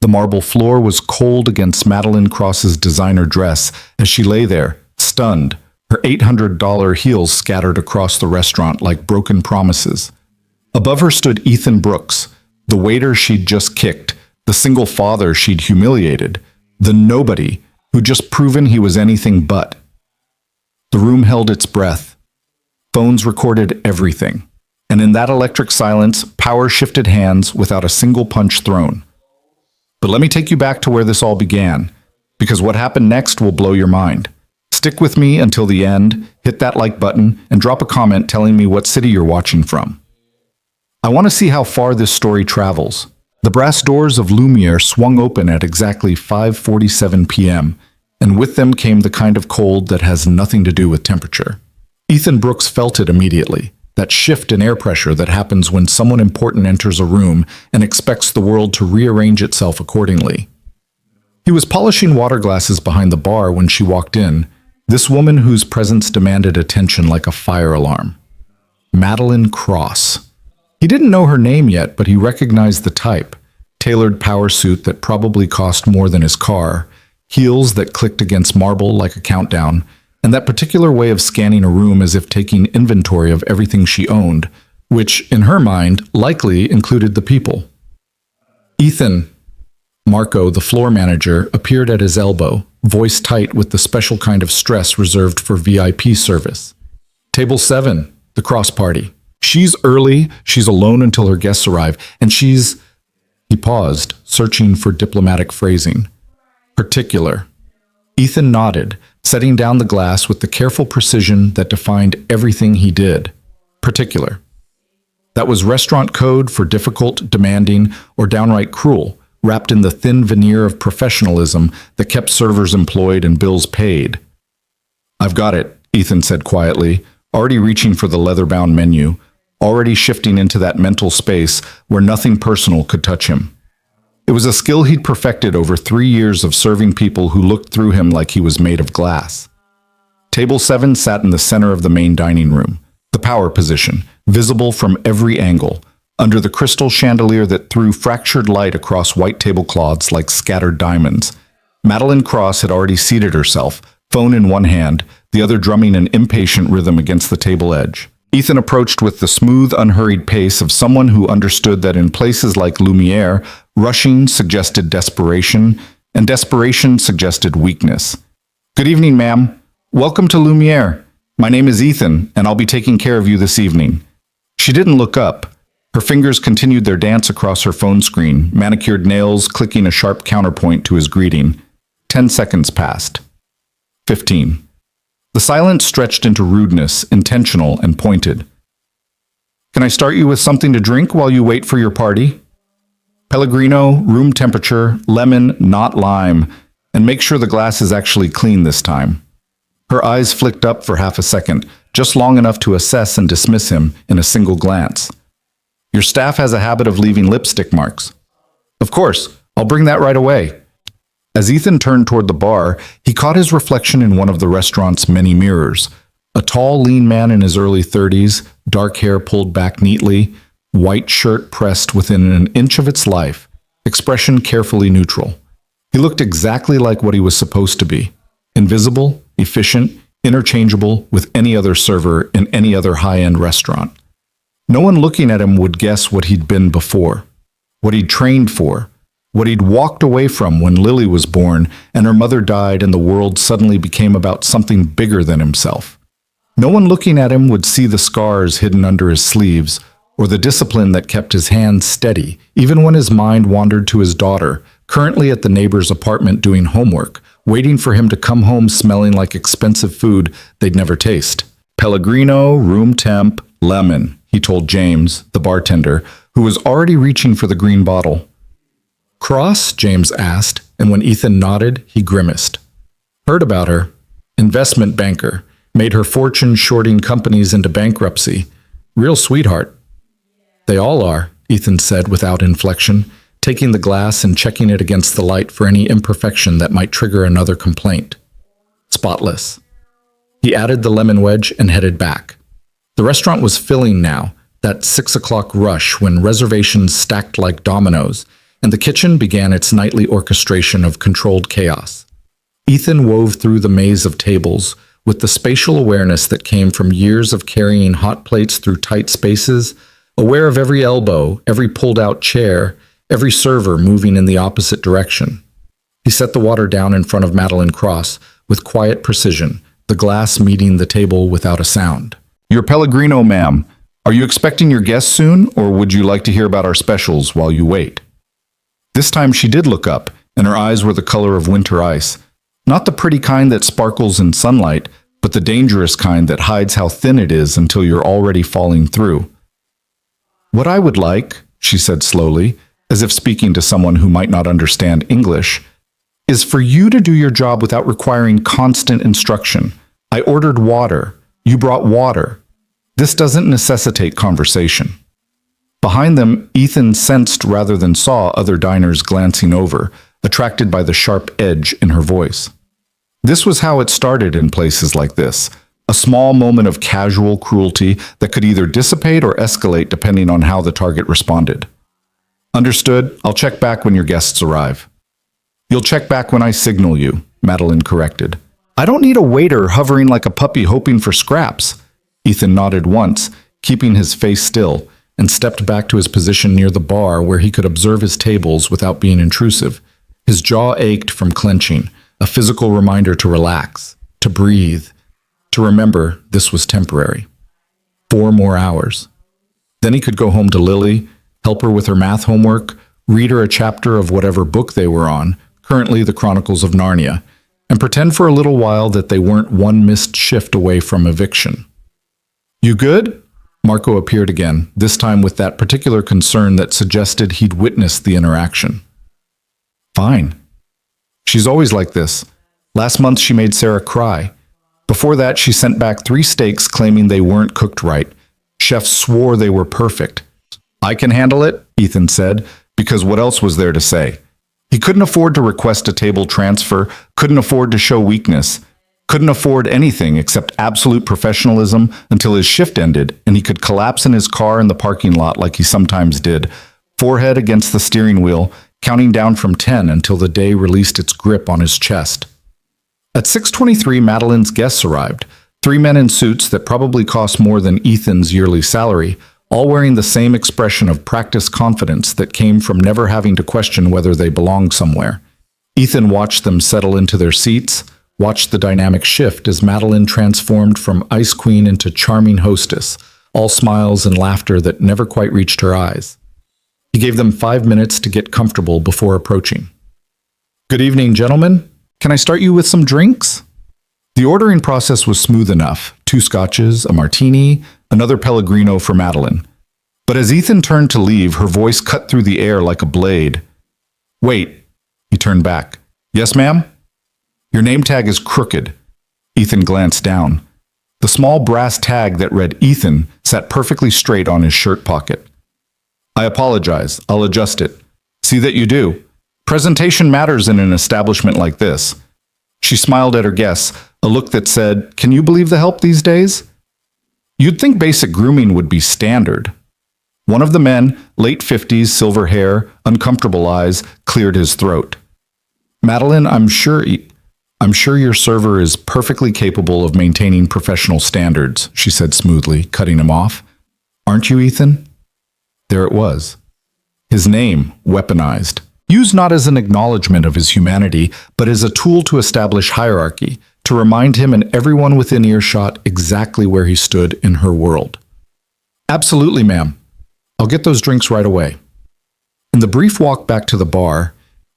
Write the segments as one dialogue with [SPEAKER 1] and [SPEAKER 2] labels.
[SPEAKER 1] The marble floor was cold against Madeline Cross's designer dress as she lay there, stunned, her $800 heels scattered across the restaurant like broken promises. Above her stood Ethan Brooks, the waiter she'd just kicked, the single father she'd humiliated, the nobody who'd just proven he was anything but. The room held its breath. Phones recorded everything. And in that electric silence, power shifted hands without a single punch thrown. But let me take you back to where this all began, because what happened next will blow your mind. Stick with me until the end, hit that like button, and drop a comment telling me what city you're watching from. I want to see how far this story travels. The brass doors of Lumiere swung open at exactly 5:47 p.m., and with them came the kind of cold that has nothing to do with temperature. Ethan Brooks felt it immediately, that shift in air pressure that happens when someone important enters a room and expects the world to rearrange itself accordingly. He was polishing water glasses behind the bar when she walked in, this woman whose presence demanded attention like a fire alarm. Madeline Cross. He didn't know her name yet, but he recognized the type. Tailored power suit that probably cost more than his car, heels that clicked against marble like a countdown, and that particular way of scanning a room as if taking inventory of everything she owned, which, in her mind, likely included the people. Ethan. Marco, the floor manager, appeared at his elbow, voice tight with the special kind of stress reserved for VIP service. Table 7, the Cross party. She's early, she's alone until her guests arrive, and she's... He paused, searching for diplomatic phrasing. Particular. Ethan nodded, setting down the glass with the careful precision that defined everything he did. Particular. That was restaurant code for difficult, demanding, or downright cruel, wrapped in the thin veneer of professionalism that kept servers employed and bills paid. I've got it, Ethan said quietly, already reaching for the leather-bound menu, already shifting into that mental space where nothing personal could touch him. It was a skill he'd perfected over 3 years of serving people who looked through him like he was made of glass. Table 7 sat in the center of the main dining room, the power position, visible from every angle, under the crystal chandelier that threw fractured light across white tablecloths like scattered diamonds. Madeline Cross had already seated herself, phone in one hand, the other drumming an impatient rhythm against the table edge. Ethan approached with the smooth, unhurried pace of someone who understood that in places like Lumiere, rushing suggested desperation, and desperation suggested weakness. Good evening, ma'am. Welcome to Lumiere. My name is Ethan, and I'll be taking care of you this evening. She didn't look up. Her fingers continued their dance across her phone screen, manicured nails clicking a sharp counterpoint to his greeting. 10 seconds passed. 15. The silence stretched into rudeness, intentional and pointed. Can I start you with something to drink while you wait for your party? Pellegrino, room temperature, lemon, not lime, and make sure the glass is actually clean this time. Her eyes flicked up for half a second, just long enough to assess and dismiss him in a single glance. Your staff has a habit of leaving lipstick marks. Of course, I'll bring that right away. As Ethan turned toward the bar, he caught his reflection in one of the restaurant's many mirrors. A tall, lean man in his early 30s, dark hair pulled back neatly, white shirt pressed within an inch of its life, expression carefully neutral. He looked exactly like what he was supposed to be. Invisible, efficient, interchangeable with any other server in any other high-end restaurant. No one looking at him would guess what he'd been before, what he'd trained for, what he'd walked away from when Lily was born and her mother died and the world suddenly became about something bigger than himself. No one looking at him would see the scars hidden under his sleeves or the discipline that kept his hands steady, even when his mind wandered to his daughter, currently at the neighbor's apartment doing homework, waiting for him to come home smelling like expensive food they'd never taste. Pellegrino, room temp, lemon, he told James, the bartender, who was already reaching for the green bottle. Cross? James asked, and when Ethan nodded, he grimaced. Heard about her. Investment banker. Made her fortune shorting companies into bankruptcy. Real sweetheart. They all are, Ethan said without inflection, taking the glass and checking it against the light for any imperfection that might trigger another complaint. Spotless. He added the lemon wedge and headed back. The restaurant was filling now, that 6 o'clock rush when reservations stacked like dominoes, and the kitchen began its nightly orchestration of controlled chaos. Ethan wove through the maze of tables with the spatial awareness that came from years of carrying hot plates through tight spaces, aware of every elbow, every pulled-out chair, every server moving in the opposite direction. He set the water down in front of Madeline Cross with quiet precision, the glass meeting the table without a sound. "Your Pellegrino, ma'am. Are you expecting your guests soon, or would you like to hear about our specials while you wait?" This time she did look up, and her eyes were the color of winter ice. Not the pretty kind that sparkles in sunlight, but the dangerous kind that hides how thin it is until you're already falling through. "What I would like," she said slowly, as if speaking to someone who might not understand English, "is for you to do your job without requiring constant instruction. I ordered water. You brought water. This doesn't necessitate conversation." Behind them, Ethan sensed rather than saw other diners glancing over, attracted by the sharp edge in her voice. This was how it started in places like this, a small moment of casual cruelty that could either dissipate or escalate depending on how the target responded. "Understood. I'll check back when your guests arrive." "You'll check back when I signal you," Madeline corrected. "I don't need a waiter hovering like a puppy hoping for scraps." Ethan nodded once, keeping his face still, and stepped back to his position near the bar where he could observe his tables without being intrusive. His jaw ached from clenching, a physical reminder to relax, to breathe, to remember this was temporary. 4 more hours. Then he could go home to Lily, help her with her math homework, read her a chapter of whatever book they were on, currently the Chronicles of Narnia, and pretend for a little while that they weren't one missed shift away from eviction. "You good?" Marco appeared again, this time with that particular concern that suggested he'd witnessed the interaction. "Fine." She's always like this. Last month she made Sarah cry. Before that she sent back 3 steaks claiming they weren't cooked right. Chefs swore they were perfect. "I can handle it," Ethan said, because what else was there to say? He couldn't afford to request a table transfer, couldn't afford to show weakness, couldn't afford anything except absolute professionalism until his shift ended and he could collapse in his car in the parking lot like he sometimes did, forehead against the steering wheel, counting down from 10 until the day released its grip on his chest. At 6:23, Madeline's guests arrived, 3 men in suits that probably cost more than Ethan's yearly salary, all wearing the same expression of practiced confidence that came from never having to question whether they belonged somewhere. Ethan watched them settle into their seats, watched the dynamic shift as Madeline transformed from ice queen into charming hostess, all smiles and laughter that never quite reached her eyes. He gave them 5 minutes to get comfortable before approaching. "Good evening, gentlemen. Can I start you with some drinks?" The ordering process was smooth enough. 2 scotches, a martini, another Pellegrino for Madeline. But as Ethan turned to leave, her voice cut through the air like a blade. "Wait." He turned back. "Yes, ma'am?" "Your name tag is crooked." Ethan glanced down. The small brass tag that read Ethan sat perfectly straight on his shirt pocket. "I apologize. I'll adjust it." "See that you do. Presentation matters in an establishment like this." She smiled at her guests, a look that said, "Can you believe the help these days?" You'd think basic grooming would be standard. One of the men, late 50s, silver hair, uncomfortable eyes, cleared his throat. "Madeline, I'm sure your server is perfectly capable of maintaining professional standards," she said smoothly, cutting him off. "Aren't you, Ethan?" There it was. His name, weaponized. Used not as an acknowledgement of his humanity, but as a tool to establish hierarchy, to remind him and everyone within earshot exactly where he stood in her world. "Absolutely, ma'am. I'll get those drinks right away." In the brief walk back to the bar,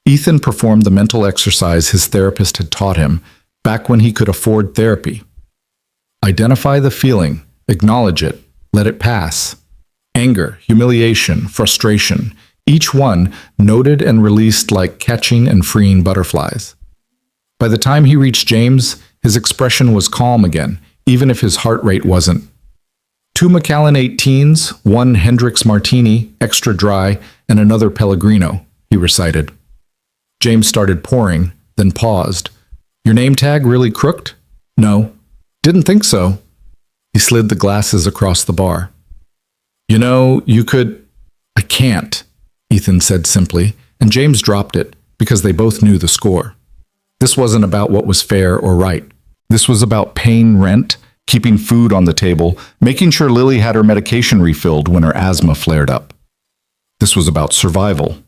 [SPEAKER 1] Ethan performed the mental exercise his therapist had taught him back when he could afford therapy. Identify the feeling, acknowledge it, let it pass. Anger, humiliation, frustration, each one noted and released like catching and freeing butterflies. By the time he reached James, his expression was calm again, even if his heart rate wasn't. 2 Macallan 18s, 1 Hendrix Martini, extra dry, and another Pellegrino, he recited. James started pouring, then paused. "Your name tag really crooked?" "No." "Didn't think so." He slid the glasses across the bar. "You know, you could—" "I can't," Ethan said simply, and James dropped it because they both knew the score. This wasn't about what was fair or right. This was about paying rent, keeping food on the table, making sure Lily had her medication refilled when her asthma flared up. This was about survival.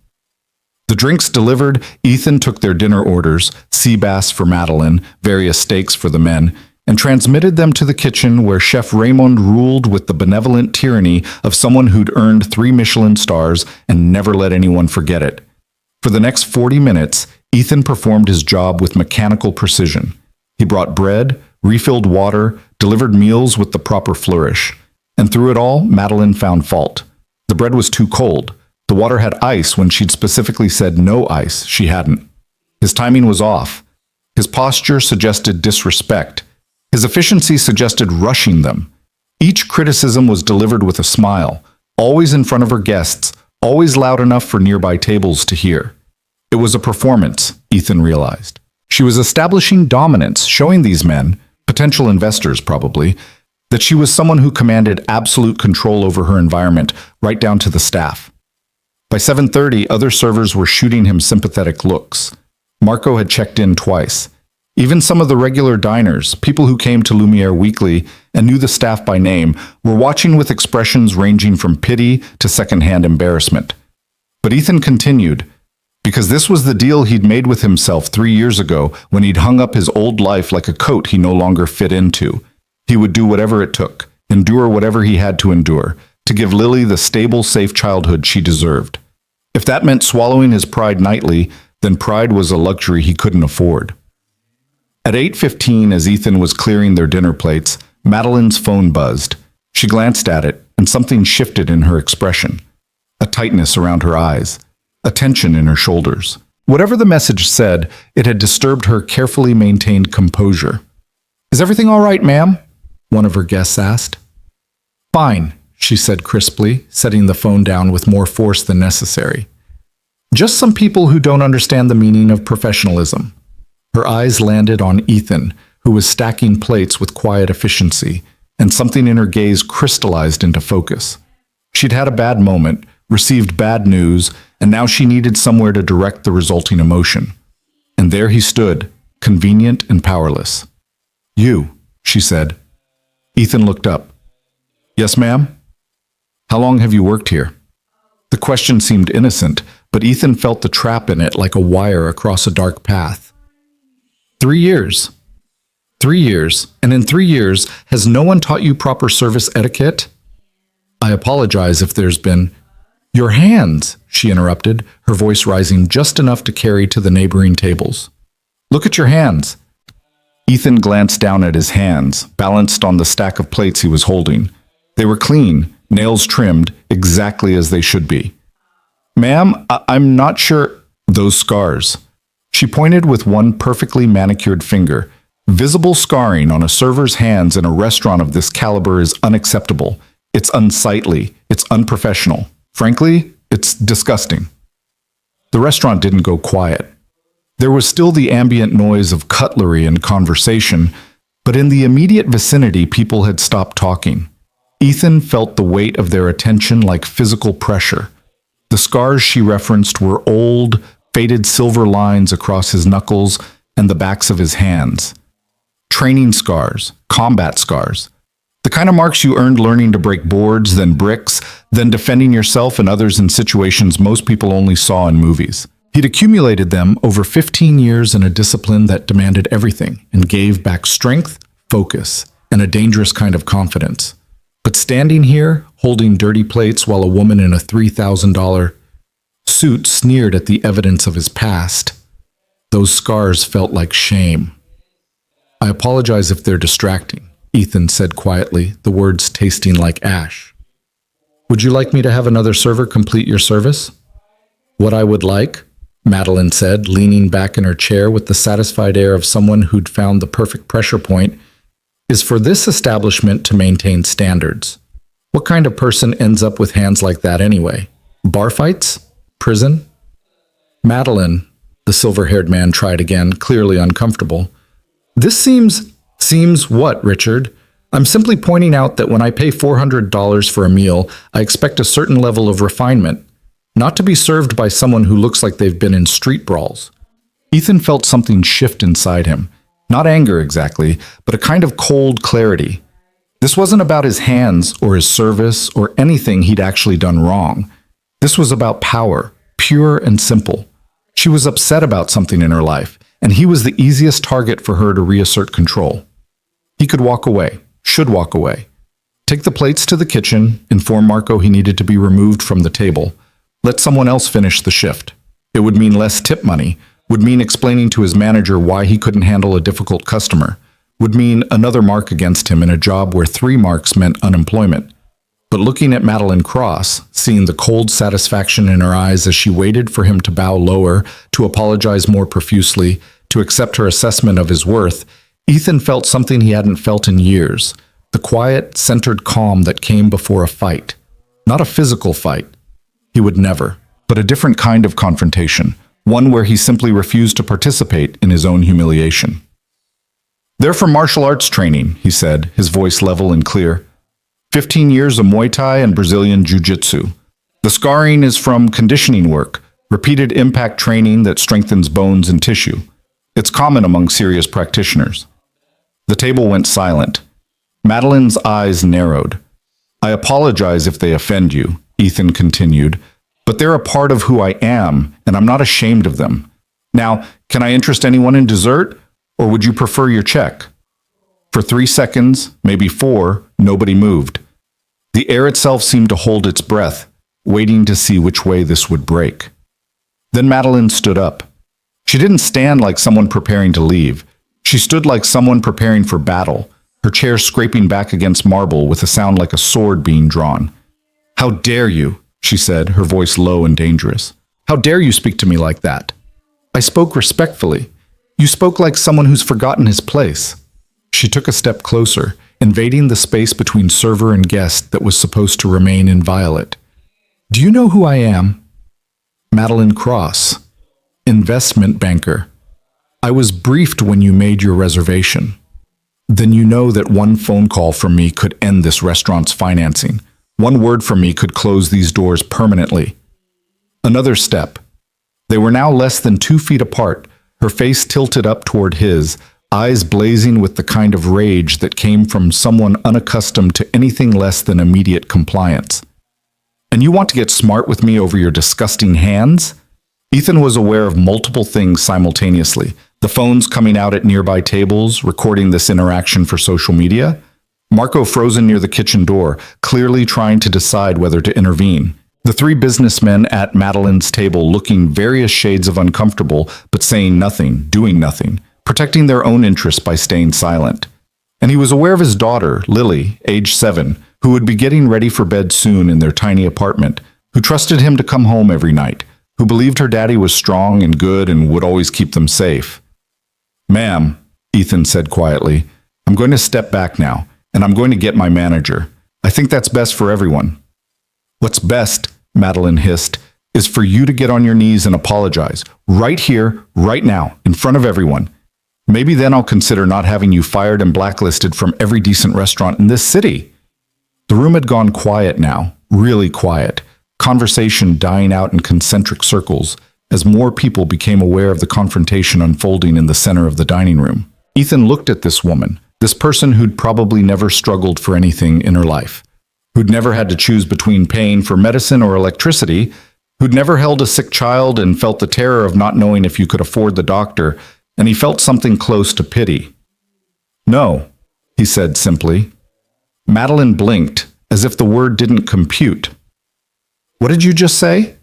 [SPEAKER 1] The drinks delivered, Ethan took their dinner orders, sea bass for Madeline, various steaks for the men, and transmitted them to the kitchen where Chef Raymond ruled with the benevolent tyranny of someone who'd earned 3 Michelin stars and never let anyone forget it. For the next 40 minutes, Ethan performed his job with mechanical precision. He brought bread, refilled water, delivered meals with the proper flourish. And through it all, Madeline found fault. The bread was too cold. The water had ice when she'd specifically said no ice. She hadn't. His timing was off. His posture suggested disrespect. His efficiency suggested rushing them. Each criticism was delivered with a smile, always in front of her guests, always loud enough for nearby tables to hear. It was a performance, Ethan realized. She was establishing dominance, showing these men, potential investors probably, that she was someone who commanded absolute control over her environment, right down to the staff. By 7:30, other servers were shooting him sympathetic looks. Marco had checked in twice. Even some of the regular diners, people who came to Lumiere weekly and knew the staff by name, were watching with expressions ranging from pity to secondhand embarrassment. But Ethan continued, because this was the deal he'd made with himself 3 years ago when he'd hung up his old life like a coat he no longer fit into. He would do whatever it took, endure whatever he had to endure, to give Lily the stable, safe childhood she deserved. If that meant swallowing his pride nightly, then pride was a luxury he couldn't afford. At 8:15, as Ethan was clearing their dinner plates, Madeline's phone buzzed. She glanced at it, and something shifted in her expression. A tightness around her eyes, a tension in her shoulders. Whatever the message said, it had disturbed her carefully maintained composure. "Is everything all right, ma'am?" one of her guests asked. "Fine," she said crisply, setting the phone down with more force than necessary. "Just some people who don't understand the meaning of professionalism." Her eyes landed on Ethan, who was stacking plates with quiet efficiency, and something in her gaze crystallized into focus. She'd had a bad moment, received bad news, and now she needed somewhere to direct the resulting emotion. And there he stood, convenient and powerless. "You," she said. Ethan looked up. "Yes, ma'am?" "How long have you worked here?" The question seemed innocent, but Ethan felt the trap in it like a wire across a dark path. 3 years. 3 years, and in 3 years, has no one taught you proper service etiquette? I apologize if there's been... Your hands, she interrupted, her voice rising just enough to carry to the neighboring tables. Look at your hands. Ethan glanced down at his hands, balanced on the stack of plates he was holding. They were clean, nails trimmed, exactly as they should be. "Ma'am, I'm not sure..." "Those scars." She pointed with one perfectly manicured finger. "Visible scarring on a server's hands in a restaurant of this caliber is unacceptable. It's unsightly. It's unprofessional. Frankly, it's disgusting." The restaurant didn't go quiet. There was still the ambient noise of cutlery and conversation, but in the immediate vicinity people had stopped talking. Ethan felt the weight of their attention like physical pressure. The scars she referenced were old, faded silver lines across his knuckles and the backs of his hands. Training scars, combat scars. The kind of marks you earned learning to break boards, then bricks, then defending yourself and others in situations most people only saw in movies. He'd accumulated them over 15 years in a discipline that demanded everything and gave back strength, focus, and a dangerous kind of confidence. But standing here, holding dirty plates while a woman in a $3,000 suit sneered at the evidence of his past, those scars felt like shame. "I apologize if they're distracting," Ethan said quietly, the words tasting like ash. "Would you like me to have another server complete your service?" "What I would like," Madeline said, leaning back in her chair with the satisfied air of someone who'd found the perfect pressure point, "is for this establishment to maintain standards. What kind of person ends up with hands like that anyway? Bar fights? Prison?" "Madeline," the silver-haired man tried again, clearly uncomfortable. "This seems what, Richard? I'm simply pointing out that when I pay $400 for a meal, I expect a certain level of refinement. not to be served by someone who looks like they've been in street brawls. Ethan felt something shift inside him. Not anger exactly, but a kind of cold clarity. This wasn't about his hands or his service or anything he'd actually done wrong. This was about power, pure and simple. She was upset about something in her life, and he was the easiest target for her to reassert control. He could walk away, should walk away. Take the plates to the kitchen, inform Marco he needed to be removed from the table. Let someone else finish the shift. It would mean less tip money, would mean explaining to his manager why he couldn't handle a difficult customer, would mean another mark against him in a job where 3 marks meant unemployment. But looking at Madeline Cross, seeing the cold satisfaction in her eyes as she waited for him to bow lower, to apologize more profusely, to accept her assessment of his worth, Ethan felt something he hadn't felt in years, the quiet, centered calm that came before a fight. Not a physical fight. He would never, but a different kind of confrontation, one where he simply refused to participate in his own humiliation. "They're for martial arts training," he said, his voice level and clear. 15 years of Muay Thai and Brazilian Jiu-Jitsu. The scarring is from conditioning work, repeated impact training that strengthens bones and tissue. It's common among serious practitioners. The table went silent. Madeline's eyes narrowed. "I apologize if they offend you," Ethan continued, "but they're a part of who I am, and I'm not ashamed of them. Now, can I interest anyone in dessert, or would you prefer your check?" For 3 seconds, maybe 4, nobody moved. The air itself seemed to hold its breath, waiting to see which way this would break. Then Madeline stood up. She didn't stand like someone preparing to leave. She stood like someone preparing for battle, her chair scraping back against marble with a sound like a sword being drawn. "How dare you?" she said, her voice low and dangerous. "How dare you speak to me like that?" "I spoke respectfully. You spoke like someone who's forgotten his place." She took a step closer, invading the space between server and guest that was supposed to remain inviolate. "Do you know who I am?" "Madeline Cross, investment banker. I was briefed when you made your reservation. Then you know that one phone call from me could end this restaurant's financing. One word from me could close these doors permanently." Another step. They were now less than 2 feet apart, her face tilted up toward his, eyes blazing with the kind of rage that came from someone unaccustomed to anything less than immediate compliance. "And you want to get smart with me over your disgusting hands?" Ethan was aware of multiple things simultaneously. The phones coming out at nearby tables, recording this interaction for social media. Marco frozen near the kitchen door, clearly trying to decide whether to intervene. The 3 businessmen at Madeline's table looking various shades of uncomfortable, but saying nothing, doing nothing, protecting their own interests by staying silent. And he was aware of his daughter, Lily, age 7, who would be getting ready for bed soon in their tiny apartment, who trusted him to come home every night, who believed her daddy was strong and good and would always keep them safe. "Ma'am," Ethan said quietly, "I'm going to step back now, and I'm going to get my manager. I think that's best for everyone." "What's best," Madeline hissed, "is for you to get on your knees and apologize, right here, right now, in front of everyone. Maybe then I'll consider not having you fired and blacklisted from every decent restaurant in this city." The room had gone quiet now, really quiet, conversation dying out in concentric circles as more people became aware of the confrontation unfolding in the center of the dining room. Ethan looked at this woman, this person who'd probably never struggled for anything in her life, who'd never had to choose between paying for medicine or electricity, who'd never held a sick child and felt the terror of not knowing if you could afford the doctor, and he felt something close to pity. "No," he said simply. Madeline blinked, as if the word didn't compute. "What did you just say?"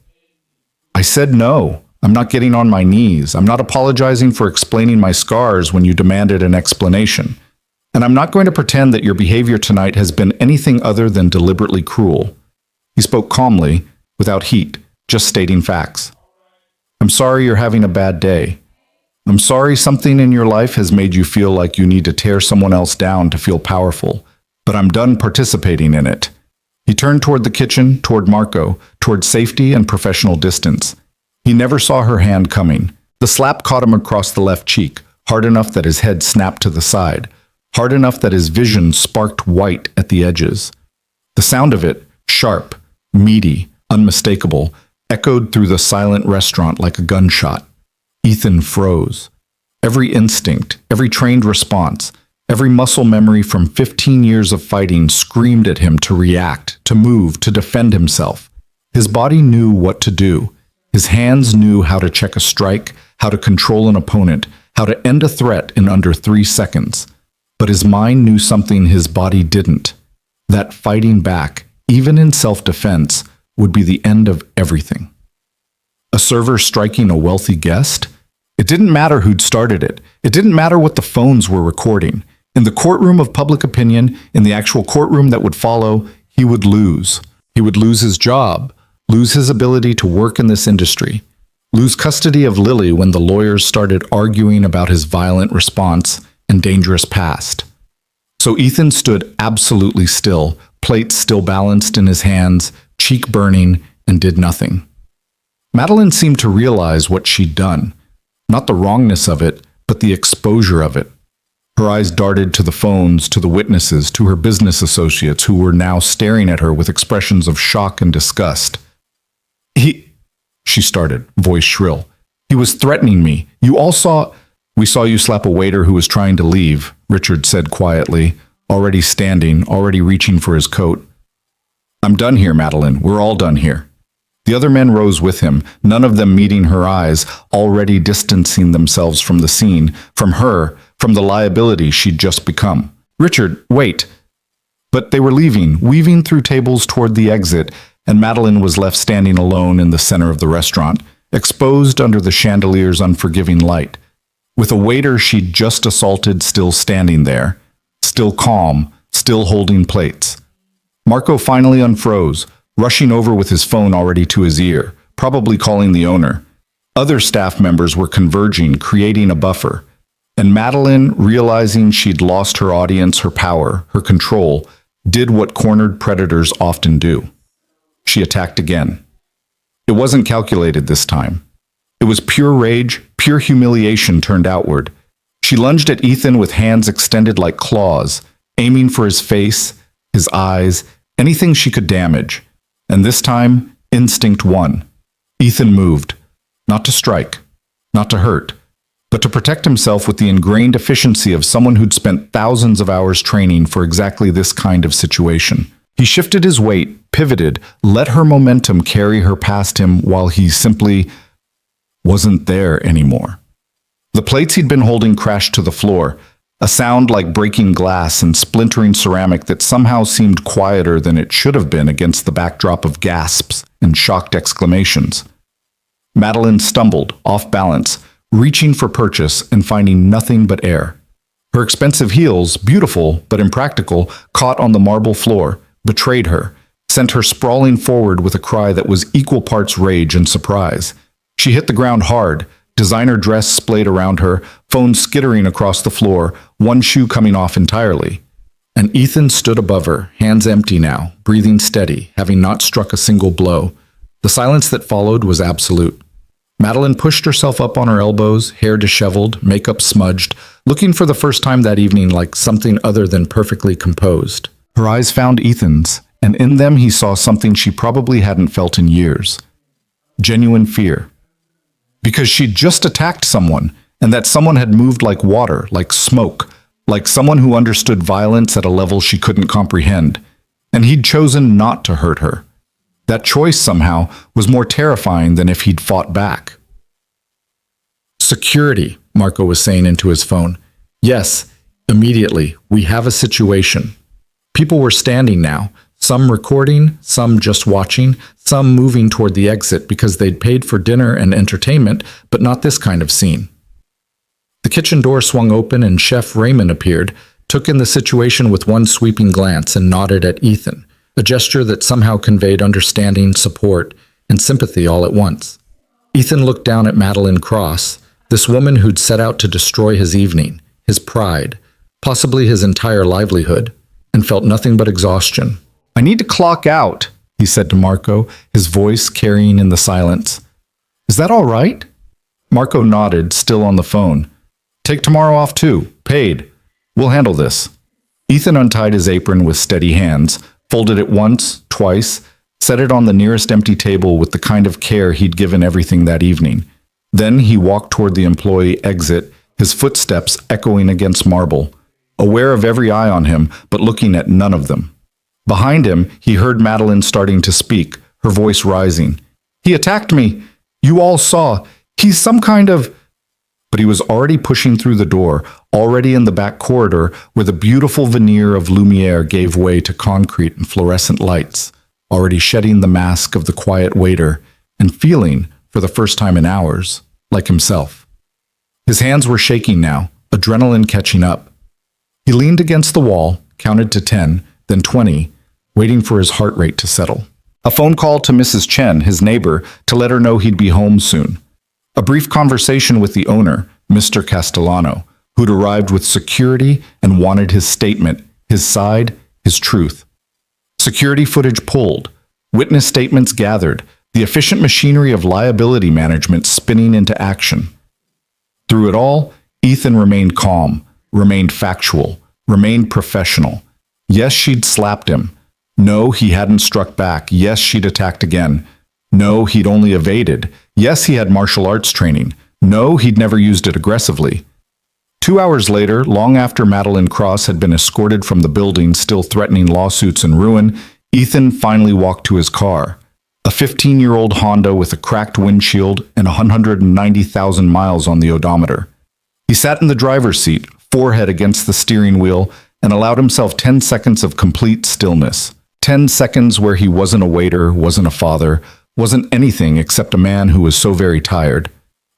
[SPEAKER 1] "I said no. I'm not getting on my knees. I'm not apologizing for explaining my scars when you demanded an explanation. And I'm not going to pretend that your behavior tonight has been anything other than deliberately cruel." He spoke calmly, without heat, just stating facts. "I'm sorry you're having a bad day. I'm sorry something in your life has made you feel like you need to tear someone else down to feel powerful, but I'm done participating in it." He turned toward the kitchen, toward Marco, toward safety and professional distance. He never saw her hand coming. The slap caught him across the left cheek, hard enough that his head snapped to the side, hard enough that his vision sparked white at the edges. The sound of it, sharp, meaty, unmistakable, echoed through the silent restaurant like a gunshot. Ethan froze. Every instinct, every trained response, every muscle memory from 15 years of fighting screamed at him to react, to move, to defend himself. His body knew what to do. His hands knew how to check a strike, how to control an opponent, how to end a threat in under 3 seconds. But his mind knew something his body didn't. That fighting back, even in self-defense, would be the end of everything. A server striking a wealthy guest? It didn't matter who'd started it. It didn't matter what the phones were recording. In the courtroom of public opinion, in the actual courtroom that would follow, he would lose. He would lose his job, lose his ability to work in this industry, lose custody of Lily when the lawyers started arguing about his violent response and dangerous past. So Ethan stood absolutely still, plate still balanced in his hands, cheek burning, and did nothing. Madeline seemed to realize what she'd done. Not the wrongness of it, but the exposure of it. Her eyes darted to the phones, to the witnesses, to her business associates who were now staring at her with expressions of shock and disgust. She started, voice shrill. He was threatening me. You all saw... We saw you slap a waiter who was trying to leave, Richard said quietly, already standing, already reaching for his coat. I'm done here, Madeline. We're all done here. The other men rose with him, none of them meeting her eyes, already distancing themselves from the scene, from her, from the liability she'd just become. Richard, wait. But they were leaving, weaving through tables toward the exit, and Madeline was left standing alone in the center of the restaurant, exposed under the chandelier's unforgiving light, with a waiter she'd just assaulted still standing there, still calm, still holding plates. Marco finally unfroze, rushing over with his phone already to his ear, probably calling the owner. Other staff members were converging, creating a buffer. And Madeline, realizing she'd lost her audience, her power, her control, did what cornered predators often do. She attacked again. It wasn't calculated this time. It was pure rage, pure humiliation turned outward. She lunged at Ethan with hands extended like claws, aiming for his face, his eyes, anything she could damage. And this time, instinct won. Ethan moved, not to strike, not to hurt, but to protect himself with the ingrained efficiency of someone who'd spent thousands of hours training for exactly this kind of situation. He shifted his weight, pivoted, let her momentum carry her past him while he simply wasn't there anymore. The plates he'd been holding crashed to the floor, a sound like breaking glass and splintering ceramic that somehow seemed quieter than it should have been against the backdrop of gasps and shocked exclamations. Madeline stumbled, off balance, reaching for purchase and finding nothing but air. Her expensive heels, beautiful but impractical, caught on the marble floor, betrayed her, sent her sprawling forward with a cry that was equal parts rage and surprise. She hit the ground hard, designer dress splayed around her, phone skittering across the floor, one shoe coming off entirely. And Ethan stood above her, hands empty now, breathing steady, having not struck a single blow. The silence that followed was absolute. Madeline pushed herself up on her elbows, hair disheveled, makeup smudged, looking for the first time that evening like something other than perfectly composed. Her eyes found Ethan's, and in them he saw something she probably hadn't felt in years. Genuine fear. Because she'd just attacked someone, and that someone had moved like water, like smoke, like someone who understood violence at a level she couldn't comprehend, and he'd chosen not to hurt her. That choice, somehow, was more terrifying than if he'd fought back. Security, Marco was saying into his phone. Yes, immediately, we have a situation. People were standing now, some recording, some just watching, some moving toward the exit because they'd paid for dinner and entertainment, but not this kind of scene. The kitchen door swung open and Chef Raymond appeared, took in the situation with one sweeping glance and nodded at Ethan, a gesture that somehow conveyed understanding, support, and sympathy all at once. Ethan looked down at Madeline Cross, this woman who'd set out to destroy his evening, his pride, possibly his entire livelihood, and felt nothing but exhaustion. I need to clock out, he said to Marco, his voice carrying in the silence. Is that all right? Marco nodded, still on the phone. Take tomorrow off too, paid. We'll handle this. Ethan untied his apron with steady hands, folded it once, twice, set it on the nearest empty table with the kind of care he'd given everything that evening. Then he walked toward the employee exit, his footsteps echoing against marble, aware of every eye on him, but looking at none of them. Behind him, he heard Madeline starting to speak, her voice rising. "He attacked me. You all saw. He's some kind of—" But he was already pushing through the door, already in the back corridor where the beautiful veneer of Lumiere gave way to concrete and fluorescent lights, already shedding the mask of the quiet waiter and feeling, for the first time in hours, like himself. His hands were shaking now, adrenaline catching up. He leaned against the wall, counted to 10, then 20, waiting for his heart rate to settle. A phone call to Mrs. Chen, his neighbor, to let her know he'd be home soon. A brief conversation with the owner, Mr. Castellano, who'd arrived with security and wanted his statement, his side, his truth. Security footage pulled, witness statements gathered, the efficient machinery of liability management spinning into action. Through it all, Ethan remained calm, remained factual, remained professional. Yes, she'd slapped him. No, he hadn't struck back. Yes, she'd attacked again. No, he'd only evaded. Yes, he had martial arts training. No, he'd never used it aggressively. 2 hours later, long after Madeline Cross had been escorted from the building, still threatening lawsuits and ruin, Ethan finally walked to his car. A 15-year-old Honda with a cracked windshield and 190,000 miles on the odometer. He sat in the driver's seat, forehead against the steering wheel, and allowed himself 10 seconds of complete stillness. 10 seconds where he wasn't a waiter, wasn't a father, wasn't anything except a man who was so very tired.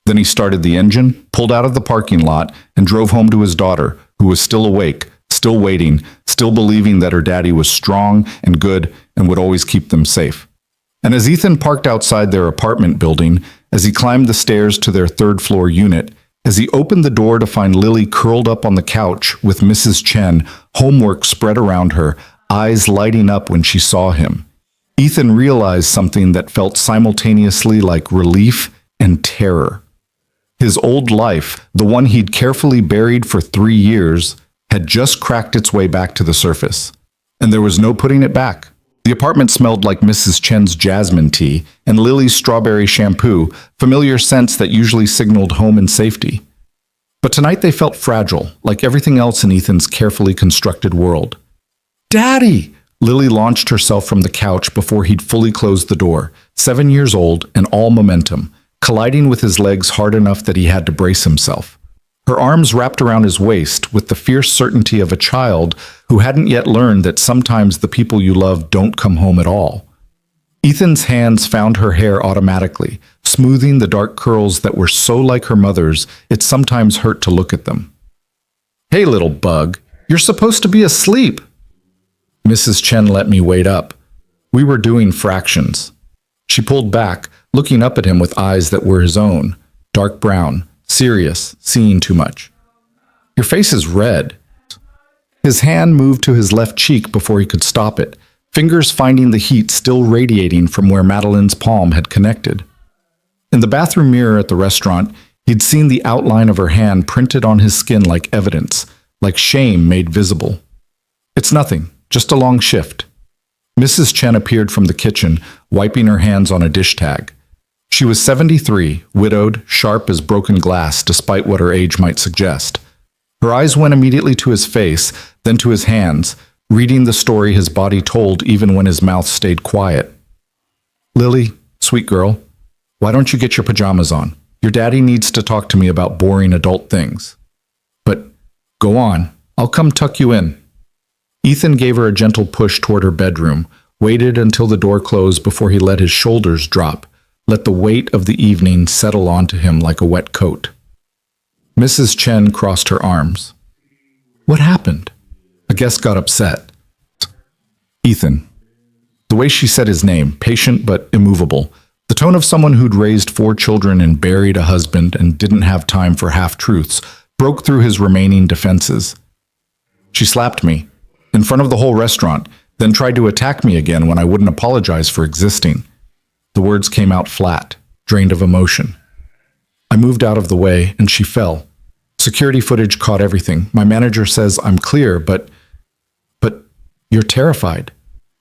[SPEAKER 1] Then he started the engine, pulled out of the parking lot, and drove home to his daughter, who was still awake, still waiting, still believing that her daddy was strong and good and would always keep them safe. And as Ethan parked outside their apartment building, as he climbed the stairs to their third-floor unit, as he opened the door to find Lily curled up on the couch with Mrs. Chen, homework spread around her, eyes lighting up when she saw him, Ethan realized something that felt simultaneously like relief and terror. His old life, the one he'd carefully buried for 3 years, had just cracked its way back to the surface. And there was no putting it back. The apartment smelled like Mrs. Chen's jasmine tea and Lily's strawberry shampoo, familiar scents that usually signaled home and safety. But tonight they felt fragile, like everything else in Ethan's carefully constructed world. "Daddy!" Lily launched herself from the couch before he'd fully closed the door, 7 years old and all momentum, colliding with his legs hard enough that he had to brace himself. Her arms wrapped around his waist with the fierce certainty of a child who hadn't yet learned that sometimes the people you love don't come home at all. Ethan's hands found her hair automatically, smoothing the dark curls that were so like her mother's, it sometimes hurt to look at them. "Hey, little bug, you're supposed to be asleep." Mrs. Chen let me wait up. We were doing fractions. She pulled back, looking up at him with eyes that were his own, dark brown, serious, seeing too much. "Your face is red." His hand moved to his left cheek before he could stop it, fingers finding the heat still radiating from where Madeline's palm had connected. In the bathroom mirror at the restaurant, he'd seen the outline of her hand printed on his skin like evidence, like shame made visible. "It's nothing, just a long shift." Mrs. Chen appeared from the kitchen, wiping her hands on a dish tag. She was 73, widowed, sharp as broken glass despite what her age might suggest. Her eyes went immediately to his face, then to his hands, reading the story his body told even when his mouth stayed quiet. "Lily, sweet girl, why don't you get your pajamas on? Your daddy needs to talk to me about boring adult things." "But go on, I'll come tuck you in." Ethan gave her a gentle push toward her bedroom, waited until the door closed before he let his shoulders drop, let the weight of the evening settle onto him like a wet coat. Mrs. Chen crossed her arms. "What happened?" A guest got upset. "Ethan." The way she said his name, patient but immovable, the tone of someone who'd raised 4 children and buried a husband and didn't have time for half-truths, broke through his remaining defenses. "She slapped me, in front of the whole restaurant, then tried to attack me again when I wouldn't apologize for existing." The words came out flat, drained of emotion. "I moved out of the way, and she fell. Security footage caught everything. My manager says I'm clear, but you're terrified,"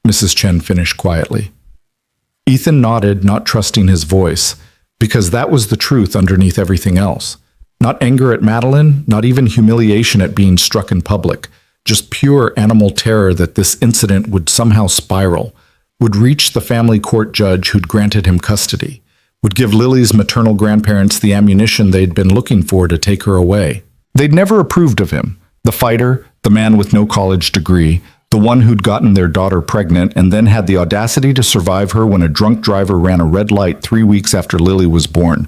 [SPEAKER 1] Mrs. Chen finished quietly. Ethan nodded, not trusting his voice, because that was the truth underneath everything else. Not anger at Madeline, not even humiliation at being struck in public, just pure animal terror that this incident would somehow spiral, would reach the family court judge who'd granted him custody, would give Lily's maternal grandparents the ammunition they'd been looking for to take her away. They'd never approved of him, the fighter, the man with no college degree, the one who'd gotten their daughter pregnant and then had the audacity to survive her when a drunk driver ran a red light 3 weeks after Lily was born.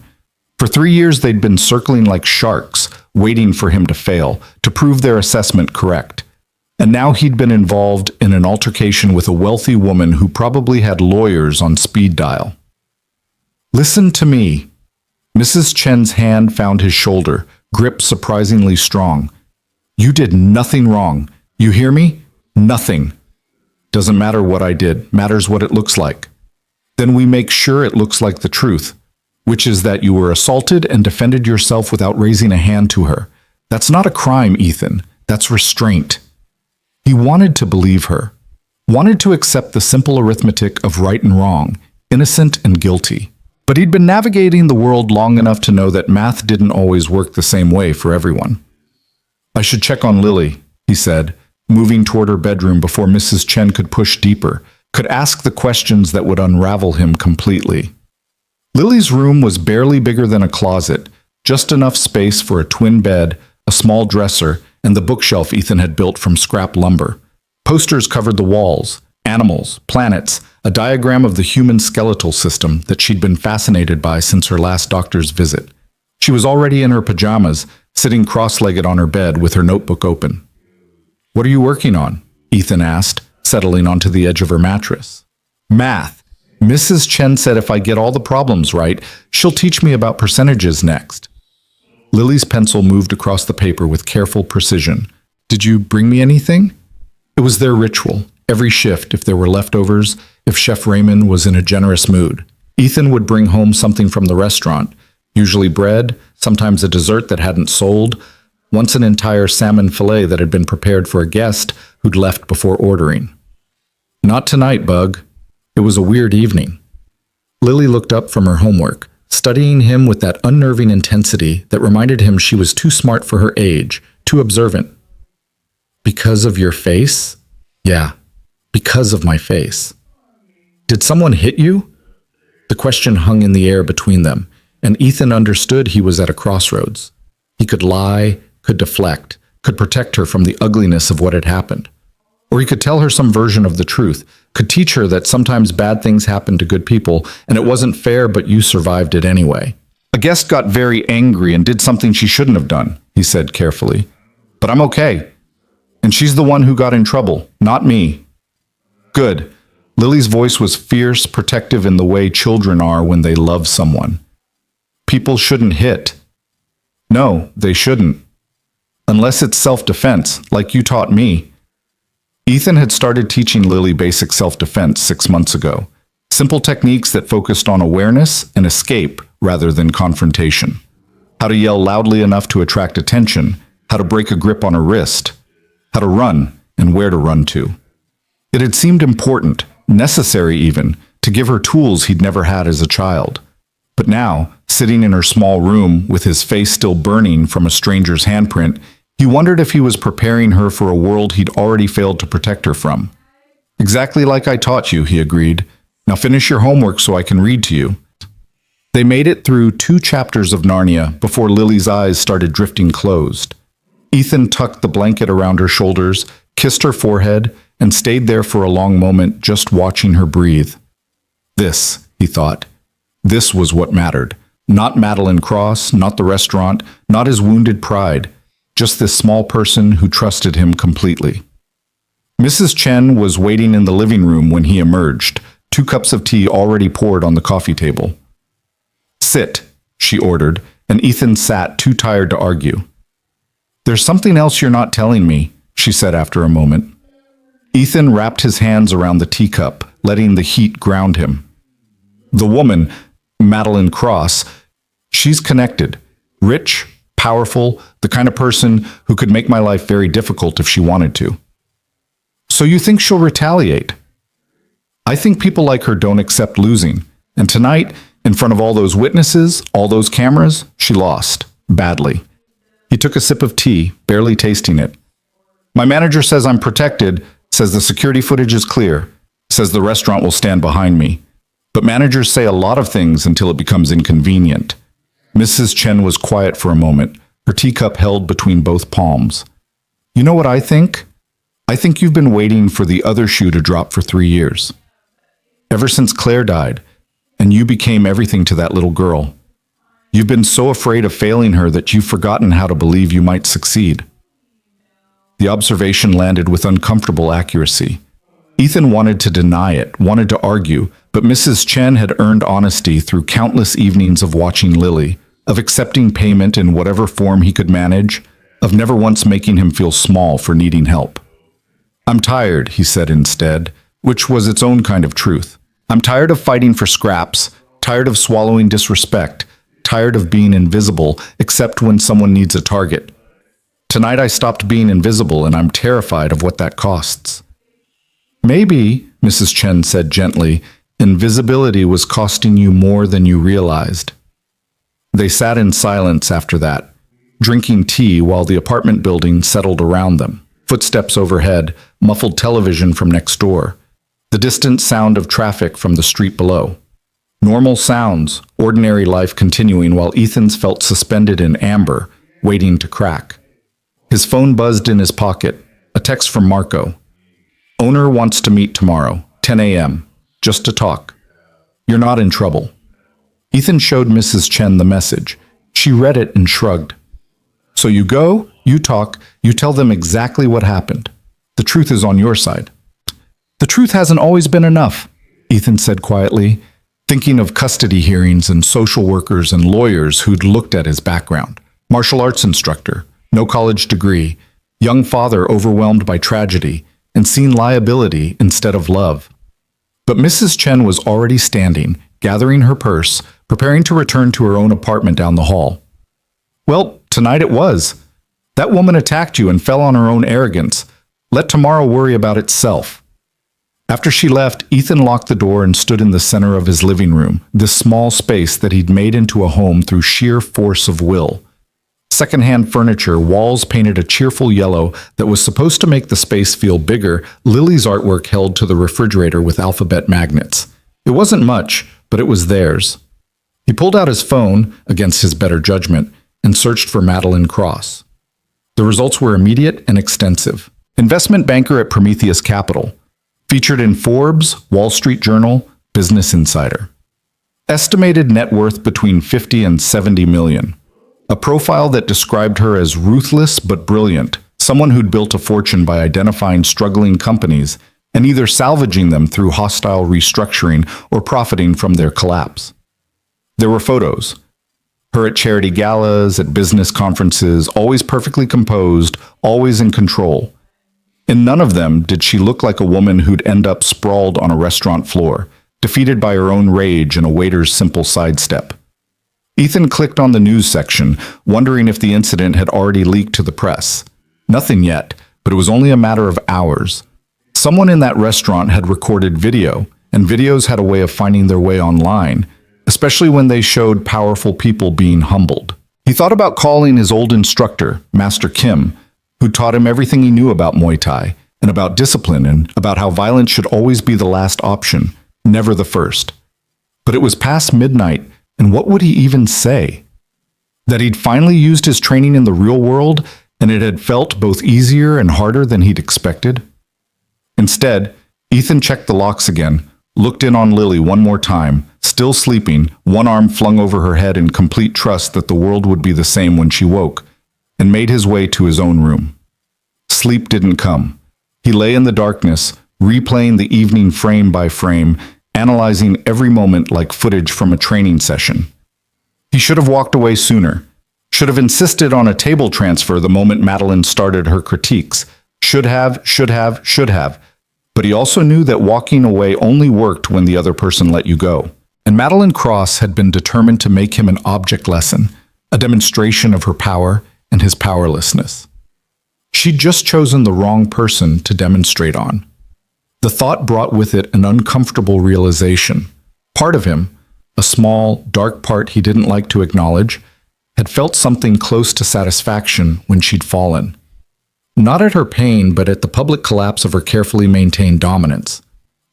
[SPEAKER 1] For 3 years, they'd been circling like sharks, waiting for him to fail, to prove their assessment correct. And now he'd been involved in an altercation with a wealthy woman who probably had lawyers on speed dial. "Listen to me." Mrs. Chen's hand found his shoulder, grip surprisingly strong. "You did nothing wrong. You hear me? Nothing. Doesn't matter what I did, matters what it looks like. Then we make sure it looks like the truth, which is that you were assaulted and defended yourself without raising a hand to her. That's not a crime, Ethan. That's restraint." He wanted to believe her, wanted to accept the simple arithmetic of right and wrong, innocent and guilty. But he'd been navigating the world long enough to know that math didn't always work the same way for everyone. "I should check on Lily," he said, moving toward her bedroom before Mrs. Chen could push deeper, could ask the questions that would unravel him completely. Lily's room was barely bigger than a closet, just enough space for a twin bed, a small dresser, and the bookshelf Ethan had built from scrap lumber. Posters covered the walls, animals, planets, a diagram of the human skeletal system that she'd been fascinated by since her last doctor's visit. She was already in her pajamas, sitting cross-legged on her bed with her notebook open. "What are you working on?" Ethan asked, settling onto the edge of her mattress. "Math. Mrs. Chen said if I get all the problems right, she'll teach me about percentages next." Lily's pencil moved across the paper with careful precision. "Did you bring me anything?" It was their ritual. Every shift, if there were leftovers, if Chef Raymond was in a generous mood, Ethan would bring home something from the restaurant, usually bread, sometimes a dessert that hadn't sold, once an entire salmon fillet that had been prepared for a guest who'd left before ordering. "Not tonight, Bug." It was a weird evening. Lily looked up from her homework, studying him with that unnerving intensity that reminded him she was too smart for her age, too observant. "Because of your face?" "Yeah, because of my face." "Did someone hit you?" The question hung in the air between them, and Ethan understood he was at a crossroads. He could lie, could deflect, could protect her from the ugliness of what had happened. Or he could tell her some version of the truth, could teach her that sometimes bad things happen to good people, and it wasn't fair, but you survived it anyway. "A guest got very angry and did something she shouldn't have done," he said carefully. "But I'm okay. And she's the one who got in trouble, not me." "Good." Lily's voice was fierce, protective in the way children are when they love someone. "People shouldn't hit." "No, they shouldn't. Unless it's self-defense, like you taught me." Ethan had started teaching Lily basic self-defense 6 months ago. Simple techniques that focused on awareness and escape rather than confrontation. How to yell loudly enough to attract attention, how to break a grip on a wrist, how to run and where to run to. It had seemed important, necessary even, to give her tools he'd never had as a child. But now, sitting in her small room with his face still burning from a stranger's handprint, he wondered if he was preparing her for a world he'd already failed to protect her from. "Exactly like I taught you," he agreed. "Now finish your homework so I can read to you." They made it through 2 chapters of Narnia before Lily's eyes started drifting closed. Ethan tucked the blanket around her shoulders, kissed her forehead, and stayed there for a long moment just watching her breathe. This, he thought, this was what mattered. Not Madeline Cross, not the restaurant, not his wounded pride. Just this small person who trusted him completely. Mrs. Chen was waiting in the living room when he emerged, 2 cups of tea already poured on the coffee table. "Sit," she ordered, and Ethan sat too tired to argue. "There's something else you're not telling me," she said after a moment. Ethan wrapped his hands around the teacup, letting the heat ground him. "The woman, Madeline Cross, she's connected, rich, powerful, the kind of person who could make my life very difficult if she wanted to." "So you think she'll retaliate?" I think people like her don't accept losing. And tonight, in front of all those witnesses, all those cameras, she lost. Badly. He took a sip of tea, barely tasting it. My manager says I'm protected, says the security footage is clear, says the restaurant will stand behind me. But managers say a lot of things until it becomes inconvenient. Mrs. Chen was quiet for a moment, her teacup held between both palms. You know what I think? I think you've been waiting for the other shoe to drop for 3 years. Ever since Claire died, and you became everything to that little girl. You've been so afraid of failing her that you've forgotten how to believe you might succeed. The observation landed with uncomfortable accuracy. Ethan wanted to deny it, wanted to argue, but Mrs. Chen had earned honesty through countless evenings of watching Lily, of accepting payment in whatever form he could manage, of never once making him feel small for needing help. I'm tired, he said instead, which was its own kind of truth. I'm tired of fighting for scraps, tired of swallowing disrespect, tired of being invisible except when someone needs a target. Tonight I stopped being invisible and I'm terrified of what that costs. Maybe, Mrs. Chen said gently, invisibility was costing you more than you realized. They sat in silence after that, drinking tea while the apartment building settled around them. Footsteps overhead, muffled television from next door, the distant sound of traffic from the street below. Normal sounds, ordinary life continuing while Ethan's felt suspended in amber, waiting to crack. His phone buzzed in his pocket, a text from Marco. Owner wants to meet tomorrow, 10 a.m., just to talk. You're not in trouble. Ethan showed Mrs. Chen the message. She read it and shrugged. So you go, you talk, you tell them exactly what happened. The truth is on your side. The truth hasn't always been enough, Ethan said quietly, thinking of custody hearings and social workers and lawyers who'd looked at his background. Martial arts instructor, no college degree, young father overwhelmed by tragedy, and seen liability instead of love. But Mrs. Chen was already standing, gathering her purse, preparing to return to her own apartment down the hall. Well, tonight it was. That woman attacked you and fell on her own arrogance. Let tomorrow worry about itself. After she left, Ethan locked the door and stood in the center of his living room, this small space that he'd made into a home through sheer force of will. Secondhand furniture, walls painted a cheerful yellow that was supposed to make the space feel bigger. Lily's artwork held to the refrigerator with alphabet magnets. It wasn't much, but it was theirs. He pulled out his phone, against his better judgment, and searched for Madeline Cross. The results were immediate and extensive. Investment banker at Prometheus Capital. Featured in Forbes, Wall Street Journal, Business Insider. Estimated net worth between 50 and 70 million. A profile that described her as ruthless but brilliant, someone who'd built a fortune by identifying struggling companies and either salvaging them through hostile restructuring or profiting from their collapse. There were photos. Her at charity galas, at business conferences, always perfectly composed, always in control. In none of them did she look like a woman who'd end up sprawled on a restaurant floor, defeated by her own rage and a waiter's simple sidestep. Ethan clicked on the news section, wondering if the incident had already leaked to the press. Nothing yet, but it was only a matter of hours. Someone in that restaurant had recorded video, and videos had a way of finding their way online, especially when they showed powerful people being humbled. He thought about calling his old instructor, Master Kim, who taught him everything he knew about Muay Thai, and about discipline, and about how violence should always be the last option, never the first. But it was past midnight, and what would he even say? That he'd finally used his training in the real world, and it had felt both easier and harder than he'd expected? Instead, Ethan checked the locks again, looked in on Lily one more time, still sleeping, one arm flung over her head in complete trust that the world would be the same when she woke, and made his way to his own room. Sleep didn't come. He lay in the darkness, replaying the evening frame by frame, analyzing every moment like footage from a training session. He should have walked away sooner, should have insisted on a table transfer the moment Madeline started her critiques, should have, but he also knew that walking away only worked when the other person let you go. And Madeline Cross had been determined to make him an object lesson, a demonstration of her power and his powerlessness. She'd just chosen the wrong person to demonstrate on. The thought brought with it an uncomfortable realization. Part of him, a small, dark part he didn't like to acknowledge, had felt something close to satisfaction when she'd fallen. Not at her pain, but at the public collapse of her carefully maintained dominance.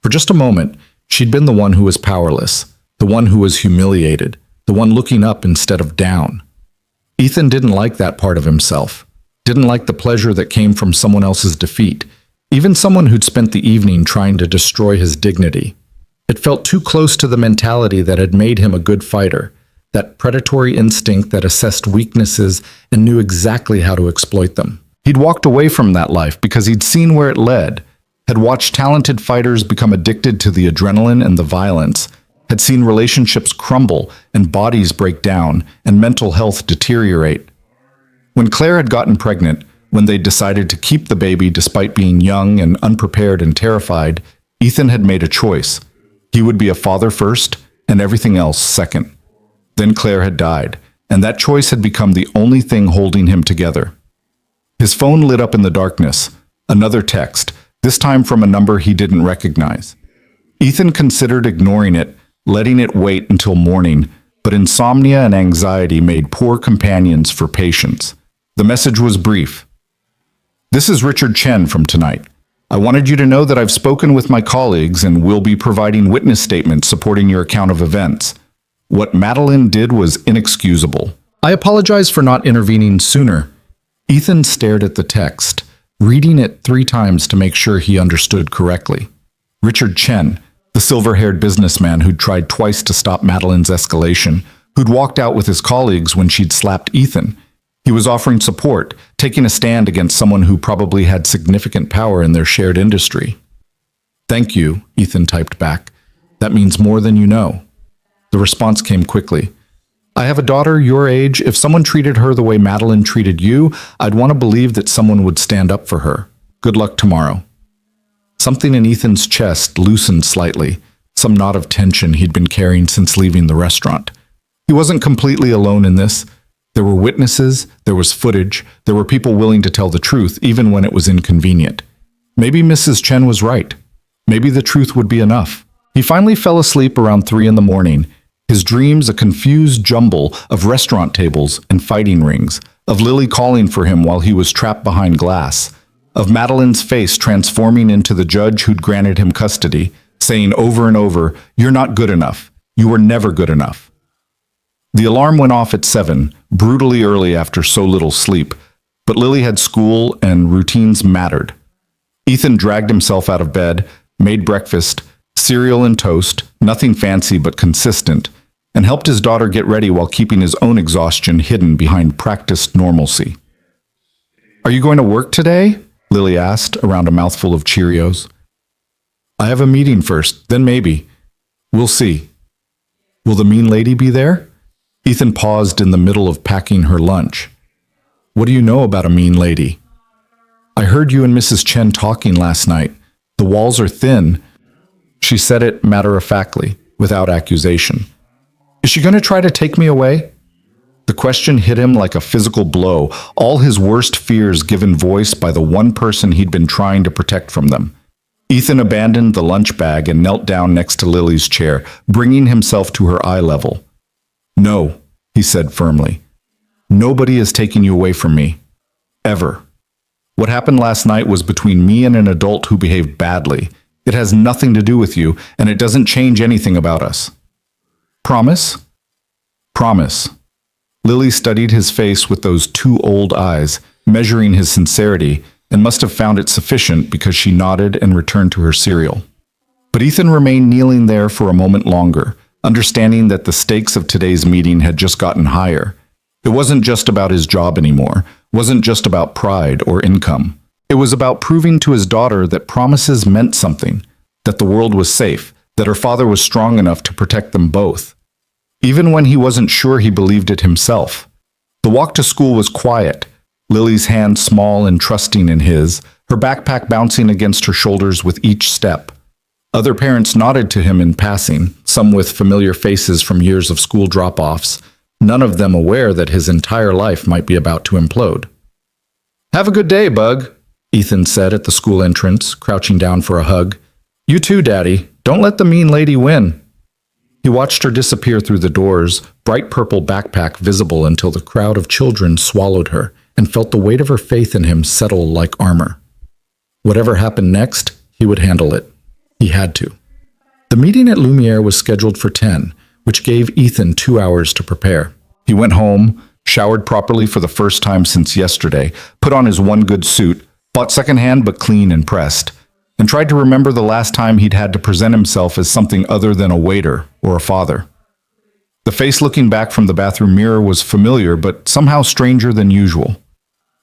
[SPEAKER 1] For just a moment, she'd been the one who was powerless, the one who was humiliated, the one looking up instead of down. Ethan didn't like that part of himself, didn't like the pleasure that came from someone else's defeat, even someone who'd spent the evening trying to destroy his dignity. It felt too close to the mentality that had made him a good fighter, that predatory instinct that assessed weaknesses and knew exactly how to exploit them. He'd walked away from that life because he'd seen where it led, had watched talented fighters become addicted to the adrenaline and the violence, had seen relationships crumble and bodies break down and mental health deteriorate. When Claire had gotten pregnant, when they decided to keep the baby despite being young and unprepared and terrified, Ethan had made a choice. He would be a father first and everything else second. Then Claire had died, and that choice had become the only thing holding him together. His phone lit up in the darkness. Another text, this time from a number he didn't recognize. Ethan considered ignoring it, letting it wait until morning, but insomnia and anxiety made poor companions for patience. The message was brief. This is Richard Chen from tonight. I wanted you to know that I've spoken with my colleagues and will be providing witness statements supporting your account of events. What Madeline did was inexcusable. I apologize for not intervening sooner. Ethan stared at the text, reading it 3 times to make sure he understood correctly. Richard Chen, the silver-haired businessman who'd tried twice to stop Madeline's escalation, who'd walked out with his colleagues when she'd slapped Ethan. He was offering support, taking a stand against someone who probably had significant power in their shared industry. Thank you, Ethan typed back. That means more than you know. The response came quickly. I have a daughter your age. If someone treated her the way Madeline treated you, I'd want to believe that someone would stand up for her. Good luck tomorrow. Something in Ethan's chest loosened slightly, some knot of tension he'd been carrying since leaving the restaurant. He wasn't completely alone in this. There were witnesses, there was footage, there were people willing to tell the truth, even when it was inconvenient. Maybe Mrs. Chen was right. Maybe the truth would be enough. He finally fell asleep around 3 in the morning. His dreams a confused jumble of restaurant tables and fighting rings, of Lily calling for him while he was trapped behind glass, of Madeline's face transforming into the judge who'd granted him custody, saying over and over, "You're not good enough. You were never good enough." The alarm went off at 7, brutally early after so little sleep, but Lily had school and routines mattered. Ethan dragged himself out of bed, made breakfast, cereal and toast, nothing fancy but consistent, and helped his daughter get ready while keeping his own exhaustion hidden behind practiced normalcy. Are you going to work today? Lily asked, around a mouthful of Cheerios. I have a meeting first, then maybe. We'll see. Will the mean lady be there? Ethan paused in the middle of packing her lunch. What do you know about a mean lady? I heard you and Mrs. Chen talking last night. The walls are thin. She said it matter-of-factly, without accusation. Is she going to try to take me away? The question hit him like a physical blow, all his worst fears given voice by the one person he'd been trying to protect from them. Ethan abandoned the lunch bag and knelt down next to Lily's chair, bringing himself to her eye level. No, he said firmly. Nobody is taking you away from me. Ever. What happened last night was between me and an adult who behaved badly. It has nothing to do with you, and it doesn't change anything about us. Promise? Promise. Lily studied his face with those 2 old eyes, measuring his sincerity, and must have found it sufficient because she nodded and returned to her cereal. But Ethan remained kneeling there for a moment longer, understanding that the stakes of today's meeting had just gotten higher. It wasn't just about his job anymore, wasn't just about pride or income. It was about proving to his daughter that promises meant something, that the world was safe, that her father was strong enough to protect them both. Even when he wasn't sure he believed it himself. The walk to school was quiet, Lily's hand small and trusting in his, her backpack bouncing against her shoulders with each step. Other parents nodded to him in passing, some with familiar faces from years of school drop-offs, none of them aware that his entire life might be about to implode. Have a good day, Bug, Ethan said at the school entrance, crouching down for a hug. You too, Daddy. Don't let the mean lady win. He watched her disappear through the doors, bright purple backpack visible until the crowd of children swallowed her, and felt the weight of her faith in him settle like armor. Whatever happened next, he would handle it. He had to. The meeting at Lumiere was scheduled for 10, which gave Ethan 2 hours to prepare. He went home, showered properly for the first time since yesterday, put on his one good suit, bought secondhand but clean and pressed, and tried to remember the last time he'd had to present himself as something other than a waiter or a father. The face looking back from the bathroom mirror was familiar but somehow stranger than usual.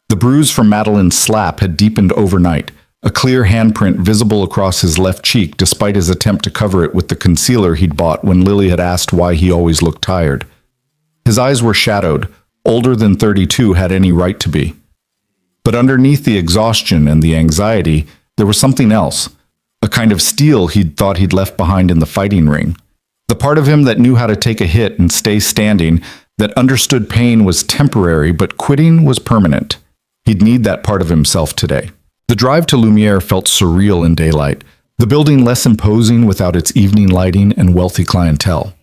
[SPEAKER 1] The bruise from Madeline's slap had deepened overnight, a clear handprint visible across his left cheek despite his attempt to cover it with the concealer he'd bought when Lily had asked why he always looked tired. His eyes were shadowed, older than 32 had any right to be. But underneath the exhaustion and the anxiety, there was something else, a kind of steel he'd thought he'd left behind in the fighting ring. The part of him that knew how to take a hit and stay standing, that understood pain was temporary but quitting was permanent. He'd need that part of himself today. The drive to Lumiere felt surreal in daylight, the building less imposing without its evening lighting and wealthy clientele.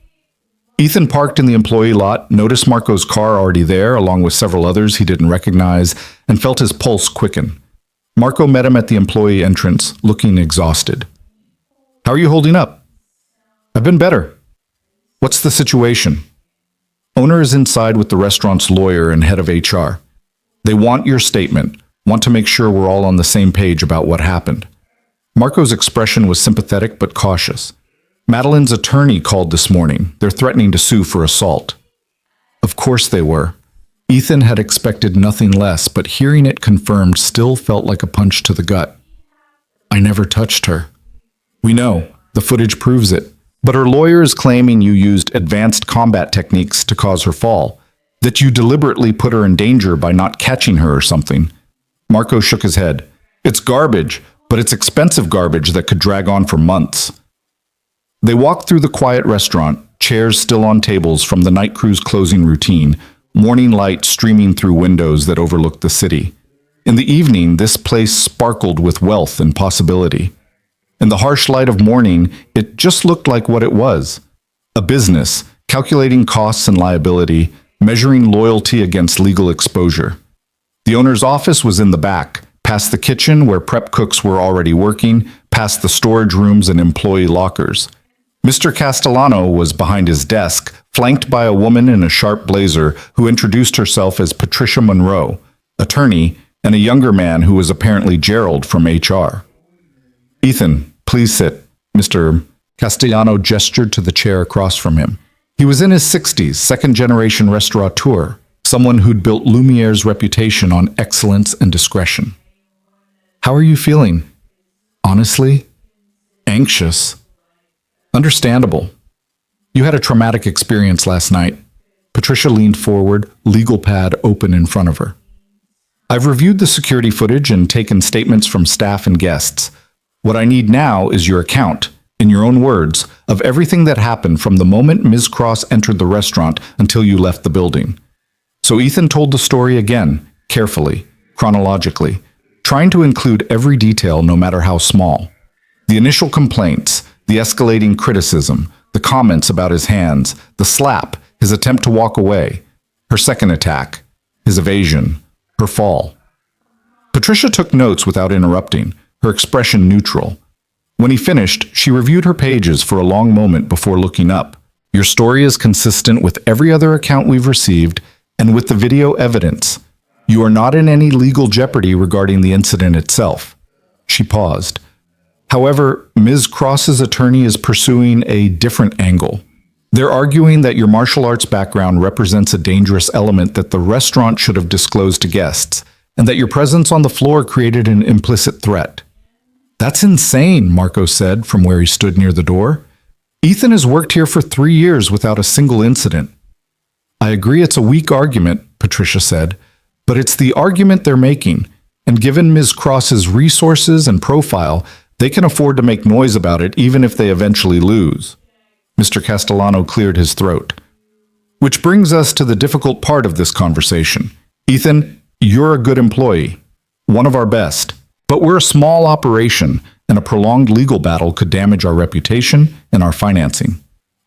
[SPEAKER 1] Ethan parked in the employee lot, noticed Marco's car already there, along with several others he didn't recognize, and felt his pulse quicken. Marco met him at the employee entrance, looking exhausted. "How are you holding up?" "I've been better." "What's the situation?" "Owner is inside with the restaurant's lawyer and head of HR. They want your statement, want to make sure we're all on the same page about what happened." Marco's expression was sympathetic but cautious. "Madeline's attorney called this morning. They're threatening to sue for assault." Of course they were. Ethan had expected nothing less, but hearing it confirmed still felt like a punch to the gut. "I never touched her." "We know. The footage proves it. But her lawyer is claiming you used advanced combat techniques to cause her fall, that you deliberately put her in danger by not catching her or something." Marco shook his head. "It's garbage, but it's expensive garbage that could drag on for months." They walked through the quiet restaurant, chairs still on tables from the night crew's closing routine, morning light streaming through windows that overlooked the city. In the evening, this place sparkled with wealth and possibility. In the harsh light of morning, it just looked like what it was. A business, calculating costs and liability, measuring loyalty against legal exposure. The owner's office was in the back, past the kitchen where prep cooks were already working, past the storage rooms and employee lockers. Mr. Castellano was behind his desk, flanked by a woman in a sharp blazer who introduced herself as Patricia Monroe, attorney, and a younger man who was apparently Gerald from HR. "Ethan, please sit." Mr. Castellano gestured to the chair across from him. He was in his 60s, second-generation restaurateur, someone who'd built Lumiere's reputation on excellence and discretion. "How are you feeling?" "Honestly, anxious." "Understandable. You had a traumatic experience last night." Patricia leaned forward, legal pad open in front of her. "I've reviewed the security footage and taken statements from staff and guests. What I need now is your account, in your own words, of everything that happened from the moment Ms. Cross entered the restaurant until you left the building." So Ethan told the story again, carefully, chronologically, trying to include every detail no matter how small. The initial complaints, the escalating criticism, the comments about his hands, the slap, his attempt to walk away, her second attack, his evasion, her fall. Patricia took notes without interrupting, her expression neutral. When he finished, she reviewed her pages for a long moment before looking up. "Your story is consistent with every other account we've received and with the video evidence. You are not in any legal jeopardy regarding the incident itself." She paused. "However, Ms. Cross's attorney is pursuing a different angle. They're arguing that your martial arts background represents a dangerous element that the restaurant should have disclosed to guests, and that your presence on the floor created an implicit threat." "That's insane," Marco said from where he stood near the door. "Ethan has worked here for 3 years without a single incident." "I agree it's a weak argument," Patricia said, "but it's the argument they're making, and given Ms. Cross's resources and profile, they can afford to make noise about it even if they eventually lose." Mr. Castellano cleared his throat. "Which brings us to the difficult part of this conversation. Ethan, you're a good employee, one of our best, but we're a small operation, and a prolonged legal battle could damage our reputation and our financing.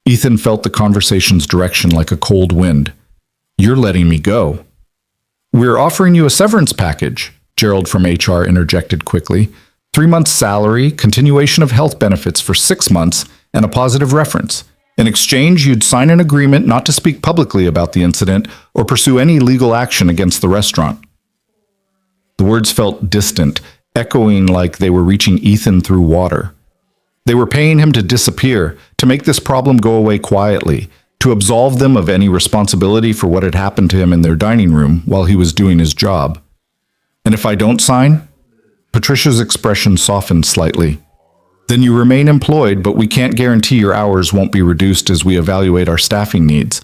[SPEAKER 1] Ethan felt the conversation's direction like a cold wind. You're letting me go. We're offering you a severance package, Gerald from HR interjected quickly. 3 months' salary, continuation of health benefits for 6 months, and a positive reference. In exchange, you'd sign an agreement not to speak publicly about the incident or pursue any legal action against the restaurant. The words felt distant, echoing like they were reaching Ethan through water. They were paying him to disappear, to make this problem go away quietly, to absolve them of any responsibility for what had happened to him in their dining room while he was doing his job. And if I don't sign? Patricia's expression softened slightly. Then you remain employed, but we can't guarantee your hours won't be reduced as we evaluate our staffing needs.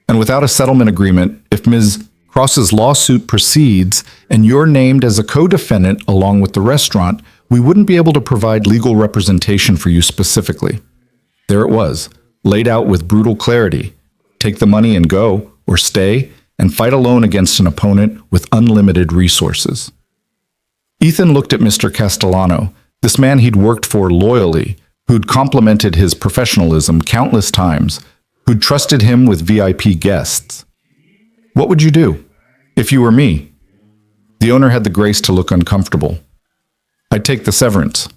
[SPEAKER 1] And without a settlement agreement, if Ms. Cross's lawsuit proceeds and you're named as a co-defendant along with the restaurant, we wouldn't be able to provide legal representation for you specifically. There it was, laid out with brutal clarity. Take the money and go, or stay, and fight alone against an opponent with unlimited resources. Ethan looked at Mr. Castellano, this man he'd worked for loyally, who'd complimented his professionalism countless times, who'd trusted him with VIP guests. What would you do if you were me? The owner had the grace to look uncomfortable. I'd take the severance.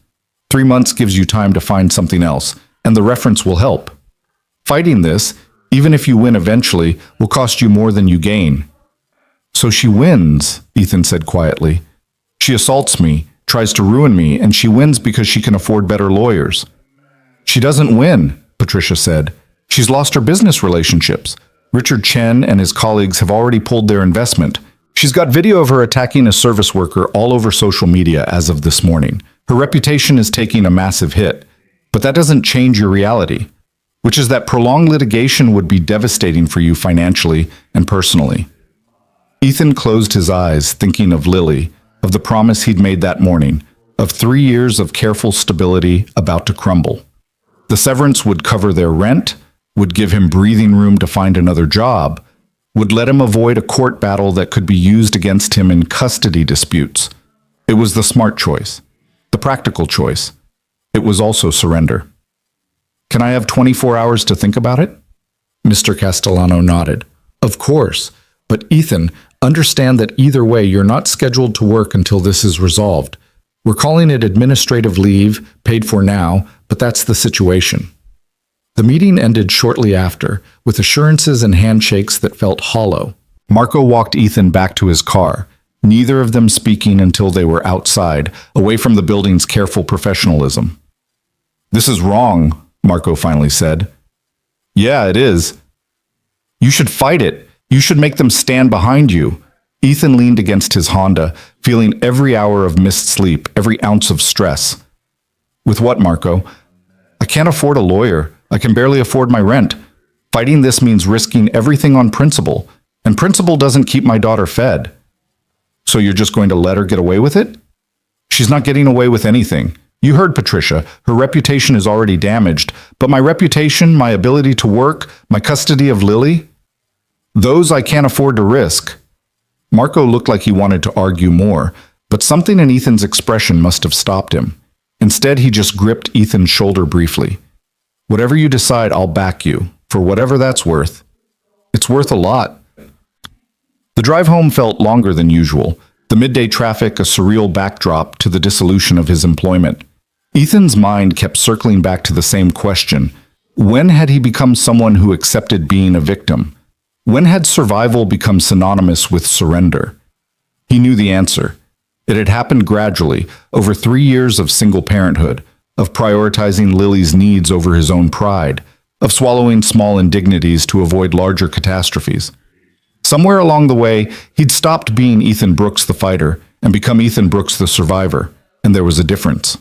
[SPEAKER 1] 3 months gives you time to find something else, and the reference will help. Fighting this, even if you win eventually, will cost you more than you gain. So she wins, Ethan said quietly. She assaults me, tries to ruin me, and she wins because she can afford better lawyers. She doesn't win, Patricia said. She's lost her business relationships. Richard Chen and his colleagues have already pulled their investment. She's got video of her attacking a service worker all over social media as of this morning. Her reputation is taking a massive hit. But that doesn't change your reality, which is that prolonged litigation would be devastating for you financially and personally. Ethan closed his eyes, thinking of Lily, of the promise he'd made that morning, of 3 years of careful stability about to crumble. The severance would cover their rent, would give him breathing room to find another job, would let him avoid a court battle that could be used against him in custody disputes. It was the smart choice, the practical choice. It was also surrender. Can I have 24 hours to think about it? Mr. Castellano nodded. Of course, but Ethan, understand that either way you're not scheduled to work until this is resolved. We're calling it administrative leave, paid for now, but that's the situation. The meeting ended shortly after, with assurances and handshakes that felt hollow. Marco walked Ethan back to his car, neither of them speaking until they were outside, away from the building's careful professionalism. This is wrong, Marco finally said. Yeah, it is. You should fight it. You should make them stand behind you. Ethan leaned against his Honda, feeling every hour of missed sleep, every ounce of stress. With what, Marco? I can't afford a lawyer. I can barely afford my rent. Fighting this means risking everything on principle, and principle doesn't keep my daughter fed. So you're just going to let her get away with it? She's not getting away with anything. You heard Patricia. Her reputation is already damaged, but my reputation, my ability to work, my custody of Lily, those I can't afford to risk. Marco looked like he wanted to argue more, but something in Ethan's expression must have stopped him. Instead, he just gripped Ethan's shoulder briefly. Whatever you decide, I'll back you, for whatever that's worth. It's worth a lot. The drive home felt longer than usual, the midday traffic a surreal backdrop to the dissolution of his employment. Ethan's mind kept circling back to the same question. When had he become someone who accepted being a victim? When had survival become synonymous with surrender? He knew the answer. It had happened gradually, over 3 years of single parenthood, of prioritizing Lily's needs over his own pride, of swallowing small indignities to avoid larger catastrophes. Somewhere along the way, he'd stopped being Ethan Brooks the fighter and become Ethan Brooks the survivor, and there was a difference.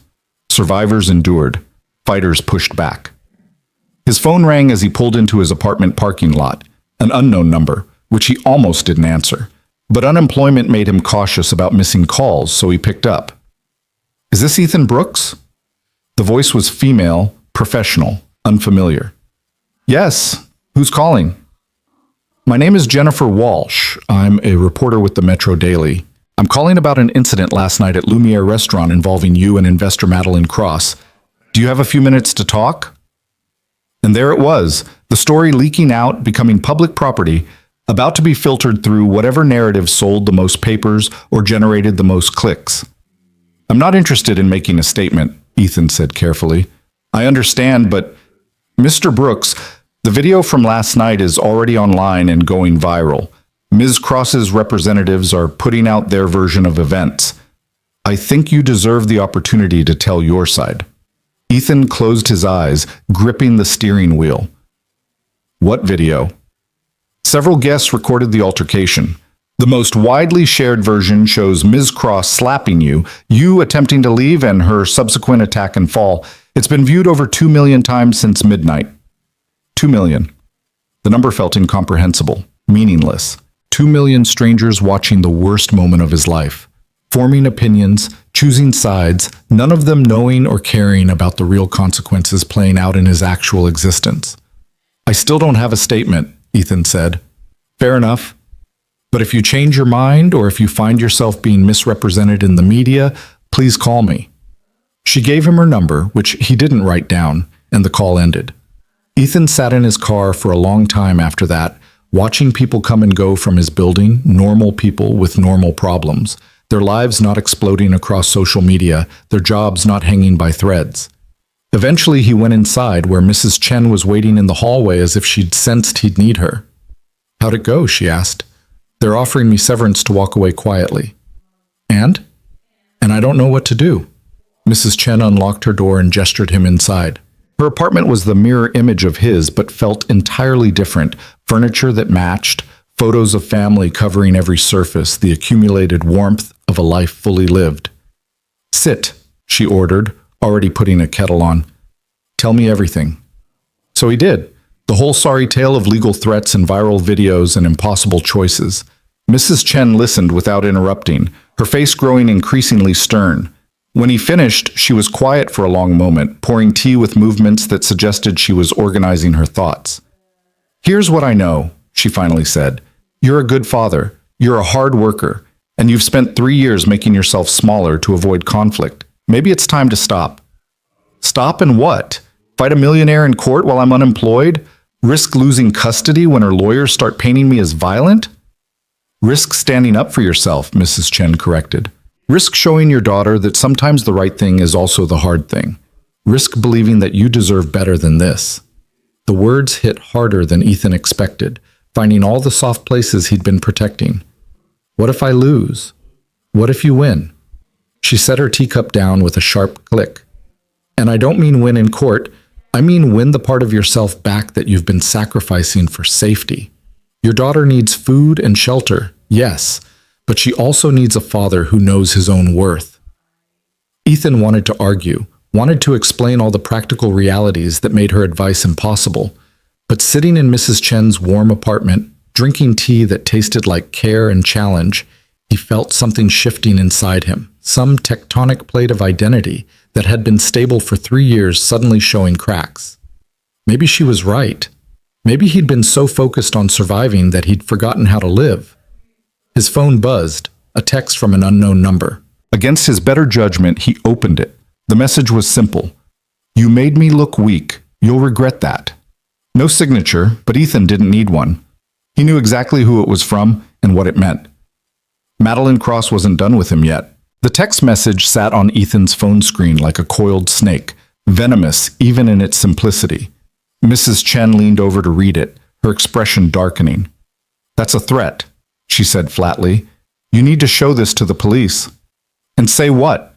[SPEAKER 1] Survivors endured, fighters pushed back. His phone rang as he pulled into his apartment parking lot, an unknown number, which he almost didn't answer. But unemployment made him cautious about missing calls, so he picked up. Is this Ethan Brooks? The voice was female, professional, unfamiliar. Yes, who's calling? My name is Jennifer Walsh. I'm a reporter with the Metro Daily. I'm calling about an incident last night at Lumiere restaurant involving you and investor Madeline Cross. Do you have a few minutes to talk? And there it was, the story leaking out, becoming public property, about to be filtered through whatever narrative sold the most papers or generated the most clicks. I'm not interested in making a statement, Ethan said carefully. I understand, but Mr. Brooks, the video from last night is already online and going viral. Ms. Cross's representatives are putting out their version of events. I think you deserve the opportunity to tell your side. Ethan closed his eyes, gripping the steering wheel. What video? Several guests recorded the altercation. The most widely shared version shows Ms. Cross slapping you attempting to leave, and her subsequent attack and fall. It's been viewed over 2 million times since midnight. 2 million. The number felt incomprehensible, meaningless. 2 million strangers watching the worst moment of his life, forming opinions, choosing sides, none of them knowing or caring about the real consequences playing out in his actual existence. I still don't have a statement, Ethan said. Fair enough. But if you change your mind or if you find yourself being misrepresented in the media, please call me. She gave him her number, which he didn't write down, and the call ended. Ethan sat in his car for a long time after that, watching people come and go from his building, normal people with normal problems, their lives not exploding across social media, their jobs not hanging by threads. Eventually, he went inside where Mrs. Chen was waiting in the hallway as if she'd sensed he'd need her. How'd it go? She asked. They're offering me severance to walk away quietly. And? And I don't know what to do. Mrs. Chen unlocked her door and gestured him inside. Her apartment was the mirror image of his, but felt entirely different. Furniture that matched, photos of family covering every surface, the accumulated warmth of a life fully lived. Sit, she ordered, already putting a kettle on. Tell me everything. So he did. The whole sorry tale of legal threats and viral videos and impossible choices. Mrs. Chen listened without interrupting, her face growing increasingly stern. When he finished, she was quiet for a long moment, pouring tea with movements that suggested she was organizing her thoughts. Here's what I know, she finally said. You're a good father, you're a hard worker, and you've spent 3 years making yourself smaller to avoid conflict. Maybe it's time to stop. Stop and what? Fight a millionaire in court while I'm unemployed? Risk losing custody when her lawyers start painting me as violent? Risk standing up for yourself, Mrs. Chen corrected. Risk showing your daughter that sometimes the right thing is also the hard thing. Risk believing that you deserve better than this. The words hit harder than Ethan expected, finding all the soft places he'd been protecting. What if I lose? What if you win? She set her teacup down with a sharp click. And I don't mean win in court, I mean win the part of yourself back that you've been sacrificing for safety. Your daughter needs food and shelter, yes, but she also needs a father who knows his own worth. Ethan wanted to argue, wanted to explain all the practical realities that made her advice impossible, but sitting in Mrs. Chen's warm apartment, drinking tea that tasted like care and challenge, he felt something shifting inside him, some tectonic plate of identity that had been stable for 3 years suddenly showing cracks. Maybe she was right. Maybe he'd been so focused on surviving that he'd forgotten how to live. His phone buzzed, a text from an unknown number. Against his better judgment, he opened it. The message was simple. You made me look weak. You'll regret that. No signature, but Ethan didn't need one. He knew exactly who it was from and what it meant. Madeline Cross wasn't done with him yet. The text message sat on Ethan's phone screen like a coiled snake, venomous even in its simplicity. Mrs. Chen leaned over to read it, her expression darkening. That's a threat, she said flatly. You need to show this to the police. And say what?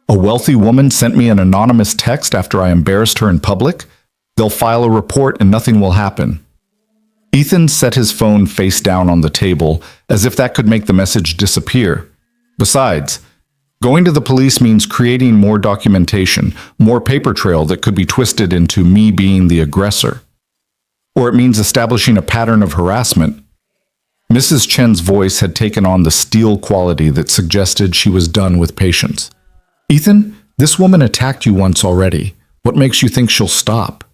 [SPEAKER 1] A wealthy woman sent me an anonymous text after I embarrassed her in public? They'll file a report and nothing will happen. Ethan set his phone face down on the table, as if that could make the message disappear. Besides, going to the police means creating more documentation, more paper trail that could be twisted into me being the aggressor. Or it means establishing a pattern of harassment. Mrs. Chen's voice had taken on the steel quality that suggested she was done with patience. Ethan, this woman attacked you once already. What makes you think she'll stop?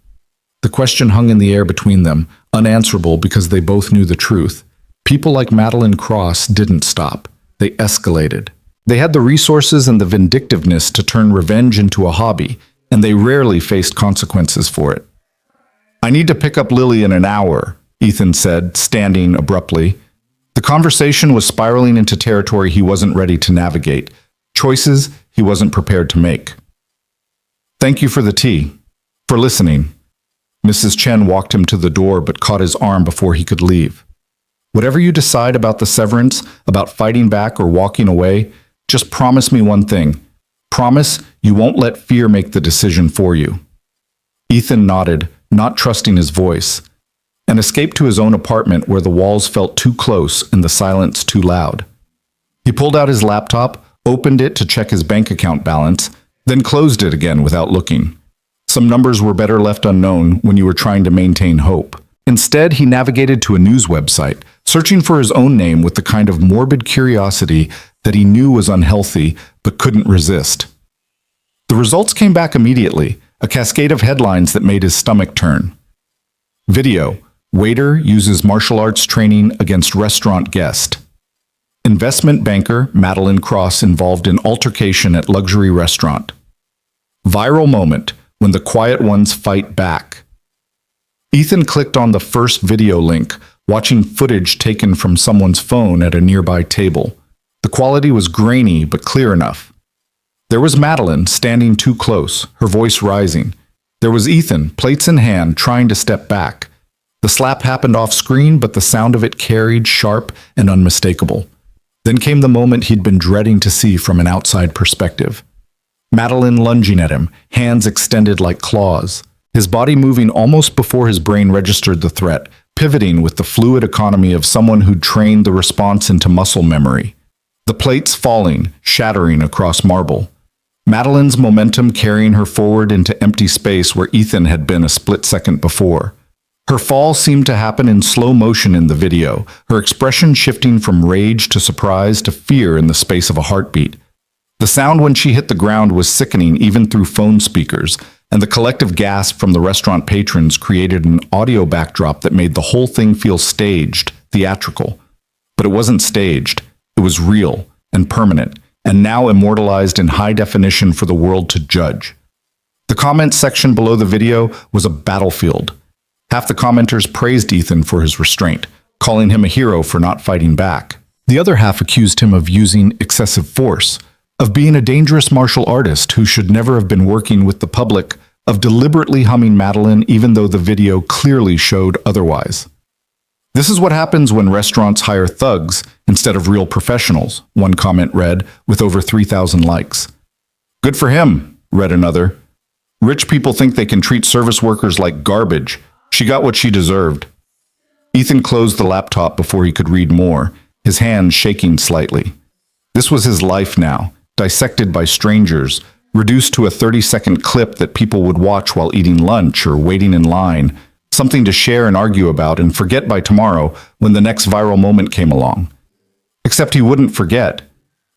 [SPEAKER 1] The question hung in the air between them, unanswerable because they both knew the truth. People like Madeline Cross didn't stop. They escalated. They had the resources and the vindictiveness to turn revenge into a hobby, and they rarely faced consequences for it. "I need to pick up Lily in an hour," Ethan said, standing abruptly. The conversation was spiraling into territory he wasn't ready to navigate, choices he wasn't prepared to make. "Thank you for the tea. For listening." Mrs. Chen walked him to the door but caught his arm before he could leave. "Whatever you decide about the severance, about fighting back or walking away, just promise me one thing. Promise you won't let fear make the decision for you." Ethan nodded, not trusting his voice, and escaped to his own apartment where the walls felt too close and the silence too loud. He pulled out his laptop, opened it to check his bank account balance, then closed it again without looking. Some numbers were better left unknown when you were trying to maintain hope. Instead, he navigated to a news website, searching for his own name with the kind of morbid curiosity that he knew was unhealthy but couldn't resist. The results came back immediately, a cascade of headlines that made his stomach turn. Video: Waiter uses martial arts training against restaurant guest. Investment banker Madeline Cross involved in altercation at luxury restaurant. Viral moment: when the quiet ones fight back. Ethan clicked on the first video link, watching footage taken from someone's phone at a nearby table. The quality was grainy but clear enough. There was Madeline standing too close, her voice rising. There was Ethan, plates in hand, trying to step back. The slap happened off screen, but the sound of it carried, sharp and unmistakable. Then came the moment he'd been dreading to see from an outside perspective. Madeline lunging at him, hands extended like claws, his body moving almost before his brain registered the threat, pivoting with the fluid economy of someone who'd trained the response into muscle memory. The plates falling, shattering across marble. Madeline's momentum carrying her forward into empty space where Ethan had been a split second before. Her fall seemed to happen in slow motion in the video, her expression shifting from rage to surprise to fear in the space of a heartbeat. The sound when she hit the ground was sickening even through phone speakers, and the collective gasp from the restaurant patrons created an audio backdrop that made the whole thing feel staged, theatrical. But it wasn't staged, it was real and permanent, and now immortalized in high definition for the world to judge. The comments section below the video was a battlefield. Half the commenters praised Ethan for his restraint, calling him a hero for not fighting back. The other half accused him of using excessive force, of being a dangerous martial artist who should never have been working with the public, of deliberately humming Madeline even though the video clearly showed otherwise. "This is what happens when restaurants hire thugs instead of real professionals," one comment read, with over 3,000 likes. "Good for him," read another. "Rich people think they can treat service workers like garbage. She got what she deserved." Ethan closed the laptop before he could read more, his hands shaking slightly. This was his life now, dissected by strangers, reduced to a 30-second clip that people would watch while eating lunch or waiting in line, something to share and argue about and forget by tomorrow when the next viral moment came along. Except he wouldn't forget,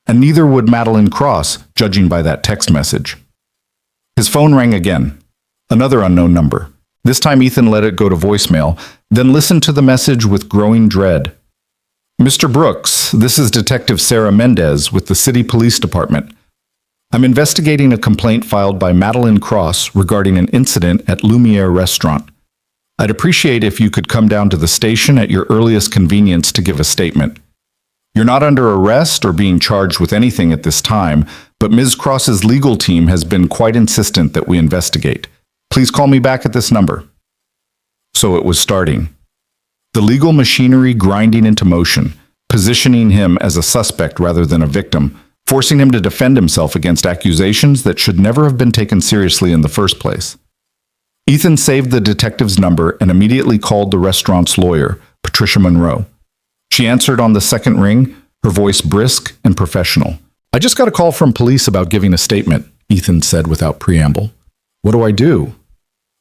[SPEAKER 1] and neither would Madeline Cross, judging by that text message. His phone rang again, another unknown number. This time Ethan let it go to voicemail, then listened to the message with growing dread. "Mr. Brooks, this is Detective Sarah Mendez with the City Police Department. I'm investigating a complaint filed by Madeline Cross regarding an incident at Lumiere Restaurant. I'd appreciate if you could come down to the station at your earliest convenience to give a statement. You're not under arrest or being charged with anything at this time, but Ms. Cross's legal team has been quite insistent that we investigate. Please call me back at this number." So it was starting. The legal machinery grinding into motion, positioning him as a suspect rather than a victim, forcing him to defend himself against accusations that should never have been taken seriously in the first place. Ethan saved the detective's number and immediately called the restaurant's lawyer, Patricia Monroe. She answered on the second ring, her voice brisk and professional. "I just got a call from police about giving a statement," Ethan said without preamble. "What do I do?"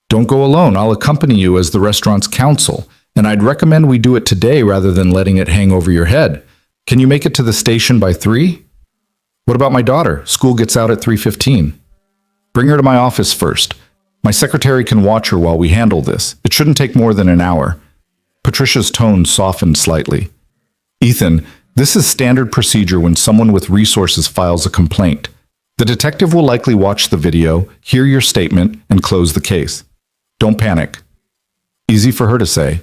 [SPEAKER 1] "Don't go alone. I'll accompany you as the restaurant's counsel, and I'd recommend we do it today rather than letting it hang over your head. Can you make it to the station by 3? "What about my daughter? School gets out at 3:15. "Bring her to my office first. My secretary can watch her while we handle this. It shouldn't take more than an hour." Patricia's tone softened slightly. "Ethan, This is standard procedure when someone with resources files a complaint. The detective will likely watch the video, hear your statement, and close the case. Don't panic. Easy for her to say.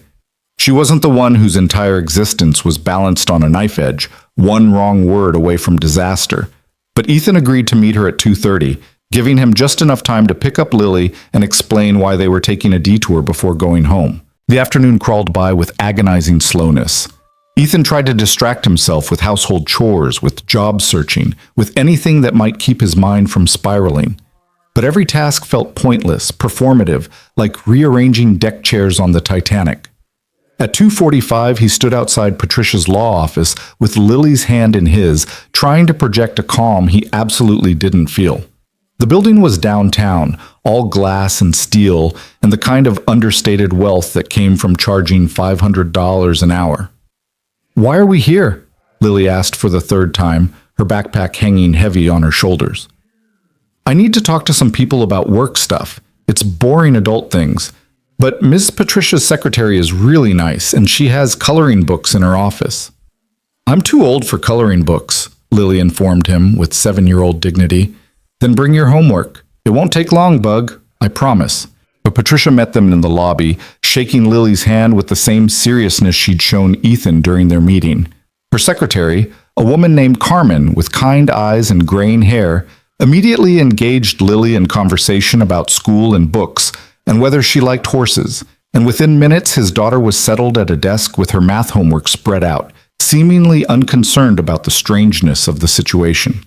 [SPEAKER 1] She wasn't the one whose entire existence was balanced on a knife edge, one wrong word away from disaster. But Ethan agreed to meet her at 2:30, giving him just enough time to pick up Lily and explain why they were taking a detour before going home. The afternoon crawled by with agonizing slowness. Ethan tried to distract himself with household chores, with job searching, with anything that might keep his mind from spiraling. But every task felt pointless, performative, like rearranging deck chairs on the Titanic. At 2:45, he stood outside Patricia's law office with Lily's hand in his, trying to project a calm he absolutely didn't feel. The building was downtown, all glass and steel, and the kind of understated wealth that came from charging $500 an hour. "Why are we here?" Lily asked for the third time, her backpack hanging heavy on her shoulders. "I need to talk to some people about work stuff. It's boring adult things. But Miss Patricia's secretary is really nice, and she has coloring books in her office." "I'm too old for coloring books," Lily informed him with 7-year-old dignity. "Then bring your homework. It won't take long, Bug, I promise." But Patricia met them in the lobby, shaking Lily's hand with the same seriousness she'd shown Ethan during their meeting. Her secretary, a woman named Carmen with kind eyes and graying hair, immediately engaged Lily in conversation about school and books and whether she liked horses, and within minutes his daughter was settled at a desk with her math homework spread out, seemingly unconcerned about the strangeness of the situation.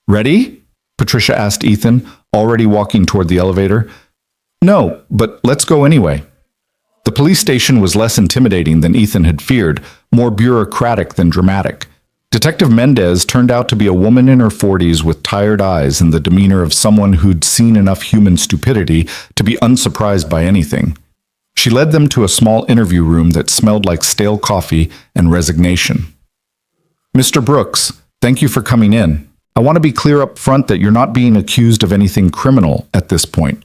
[SPEAKER 1] "Ready?" Patricia asked Ethan, already walking toward the elevator. "No, but let's go anyway." The police station was less intimidating than Ethan had feared, more bureaucratic than dramatic. Detective Mendez turned out to be a woman in her 40s with tired eyes and the demeanor of someone who'd seen enough human stupidity to be unsurprised by anything. She led them to a small interview room that smelled like stale coffee and resignation. "Mr. Brooks, thank you for coming in. I want to be clear up front that you're not being accused of anything criminal at this point.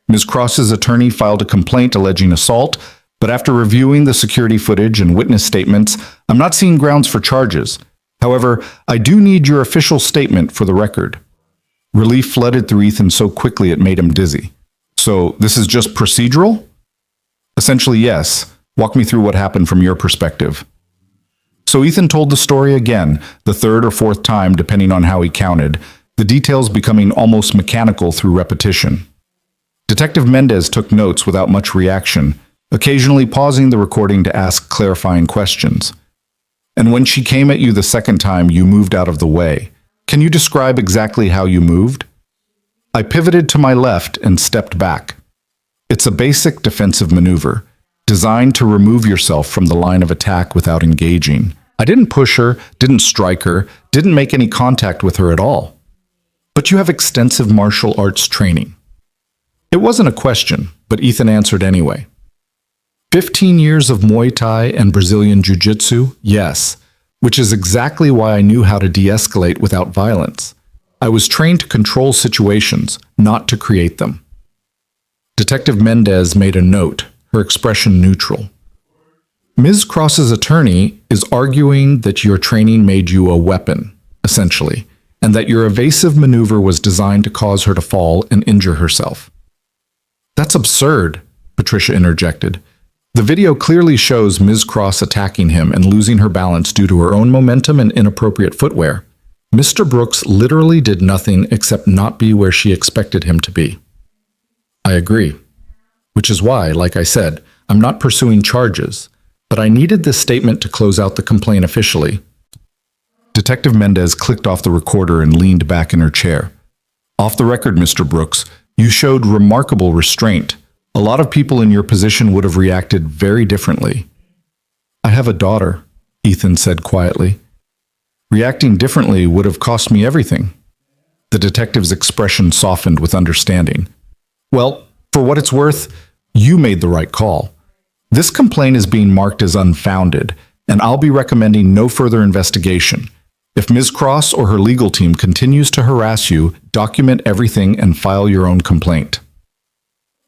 [SPEAKER 1] Ms. Cross's attorney filed a complaint alleging assault, but after reviewing the security footage and witness statements, I'm not seeing grounds for charges. However, I do need your official statement for the record." Relief flooded through Ethan so quickly it made him dizzy. "So this is just procedural?" "Essentially, yes. Walk me through what happened from your perspective." So Ethan told the story again, the third or fourth time depending on how he counted, the details becoming almost mechanical through repetition. Detective Mendez took notes without much reaction, occasionally pausing the recording to ask clarifying questions. "And when she came at you the second time, you moved out of the way. Can you describe exactly how you moved?" "I pivoted to my left and stepped back. It's a basic defensive maneuver, designed to remove yourself from the line of attack without engaging. I didn't push her, didn't strike her, didn't make any contact with her at all." "But you have extensive martial arts training." It wasn't a question, but Ethan answered anyway. 15 years of Muay Thai and Brazilian Jiu-Jitsu, yes, which is exactly why I knew how to de-escalate without violence. I was trained to control situations, not to create them. Detective Mendez made a note, her expression neutral. "Ms. Cross's attorney is arguing that your training made you a weapon, essentially, and that your evasive maneuver was designed to cause her to fall and injure herself." "That's absurd," Patricia interjected. "The video clearly shows Ms. Cross attacking him and losing her balance due to her own momentum and inappropriate footwear. Mr. Brooks literally did nothing except not be where she expected him to be." "I agree. Which is why, like I said, I'm not pursuing charges, but I needed this statement to close out the complaint officially." Detective Mendez clicked off the recorder and leaned back in her chair. "Off the record, Mr. Brooks, you showed remarkable restraint. A lot of people in your position would have reacted very differently." "I have a daughter," Ethan said quietly. "Reacting differently would have cost me everything." The detective's expression softened with understanding. "Well, for what it's worth, you made the right call. This complaint is being marked as unfounded, and I'll be recommending no further investigation. If Ms. Cross or her legal team continues to harass you, document everything and file your own complaint."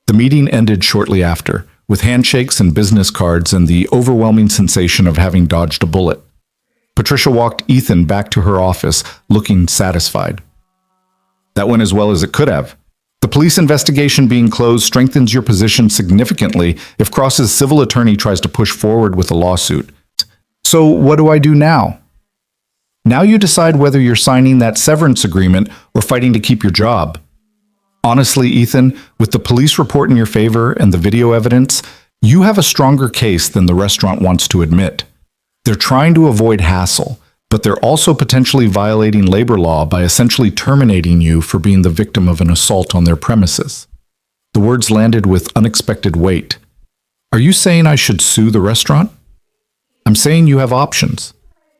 [SPEAKER 1] The meeting ended shortly after, with handshakes and business cards and the overwhelming sensation of having dodged a bullet. Patricia walked Ethan back to her office, looking satisfied. That went as well as it could have. The police investigation being closed strengthens your position significantly if Cross's civil attorney tries to push forward with a lawsuit. So what do I do now? Now you decide whether you're signing that severance agreement or fighting to keep your job. Honestly, Ethan, with the police report in your favor and the video evidence, you have a stronger case than the restaurant wants to admit. They're trying to avoid hassle, but they're also potentially violating labor law by essentially terminating you for being the victim of an assault on their premises. The words landed with unexpected weight. Are you saying I should sue the restaurant? I'm saying you have options.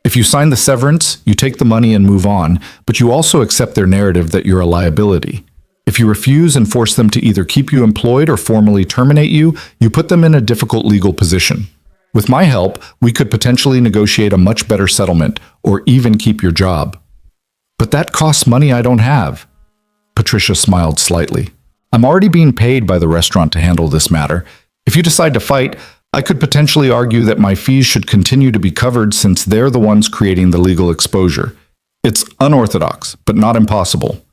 [SPEAKER 1] If you sign the severance, you take the money and move on, but you also accept their narrative that you're a liability. If you refuse and force them to either keep you employed or formally terminate you, you put them in a difficult legal position. With my help, we could potentially negotiate a much better settlement or even keep your job. But that costs money I don't have. Patricia smiled slightly. I'm already being paid by the restaurant to handle this matter. If you decide to fight, I could potentially argue that my fees should continue to be covered since they're the ones creating the legal exposure. It's unorthodox, but not impossible.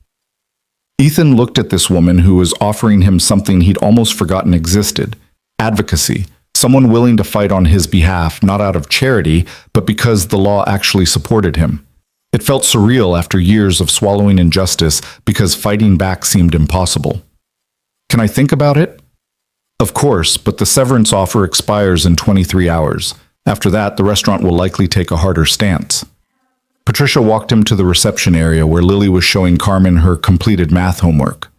[SPEAKER 1] Ethan looked at this woman who was offering him something he'd almost forgotten existed: advocacy, someone willing to fight on his behalf, not out of charity, but because the law actually supported him. It felt surreal after years of swallowing injustice because fighting back seemed impossible. Can I think about it? Of course, but the severance offer expires in 23 hours. After that, the restaurant will likely take a harder stance. Patricia walked him to the reception area where Lily was showing Carmen her completed math homework.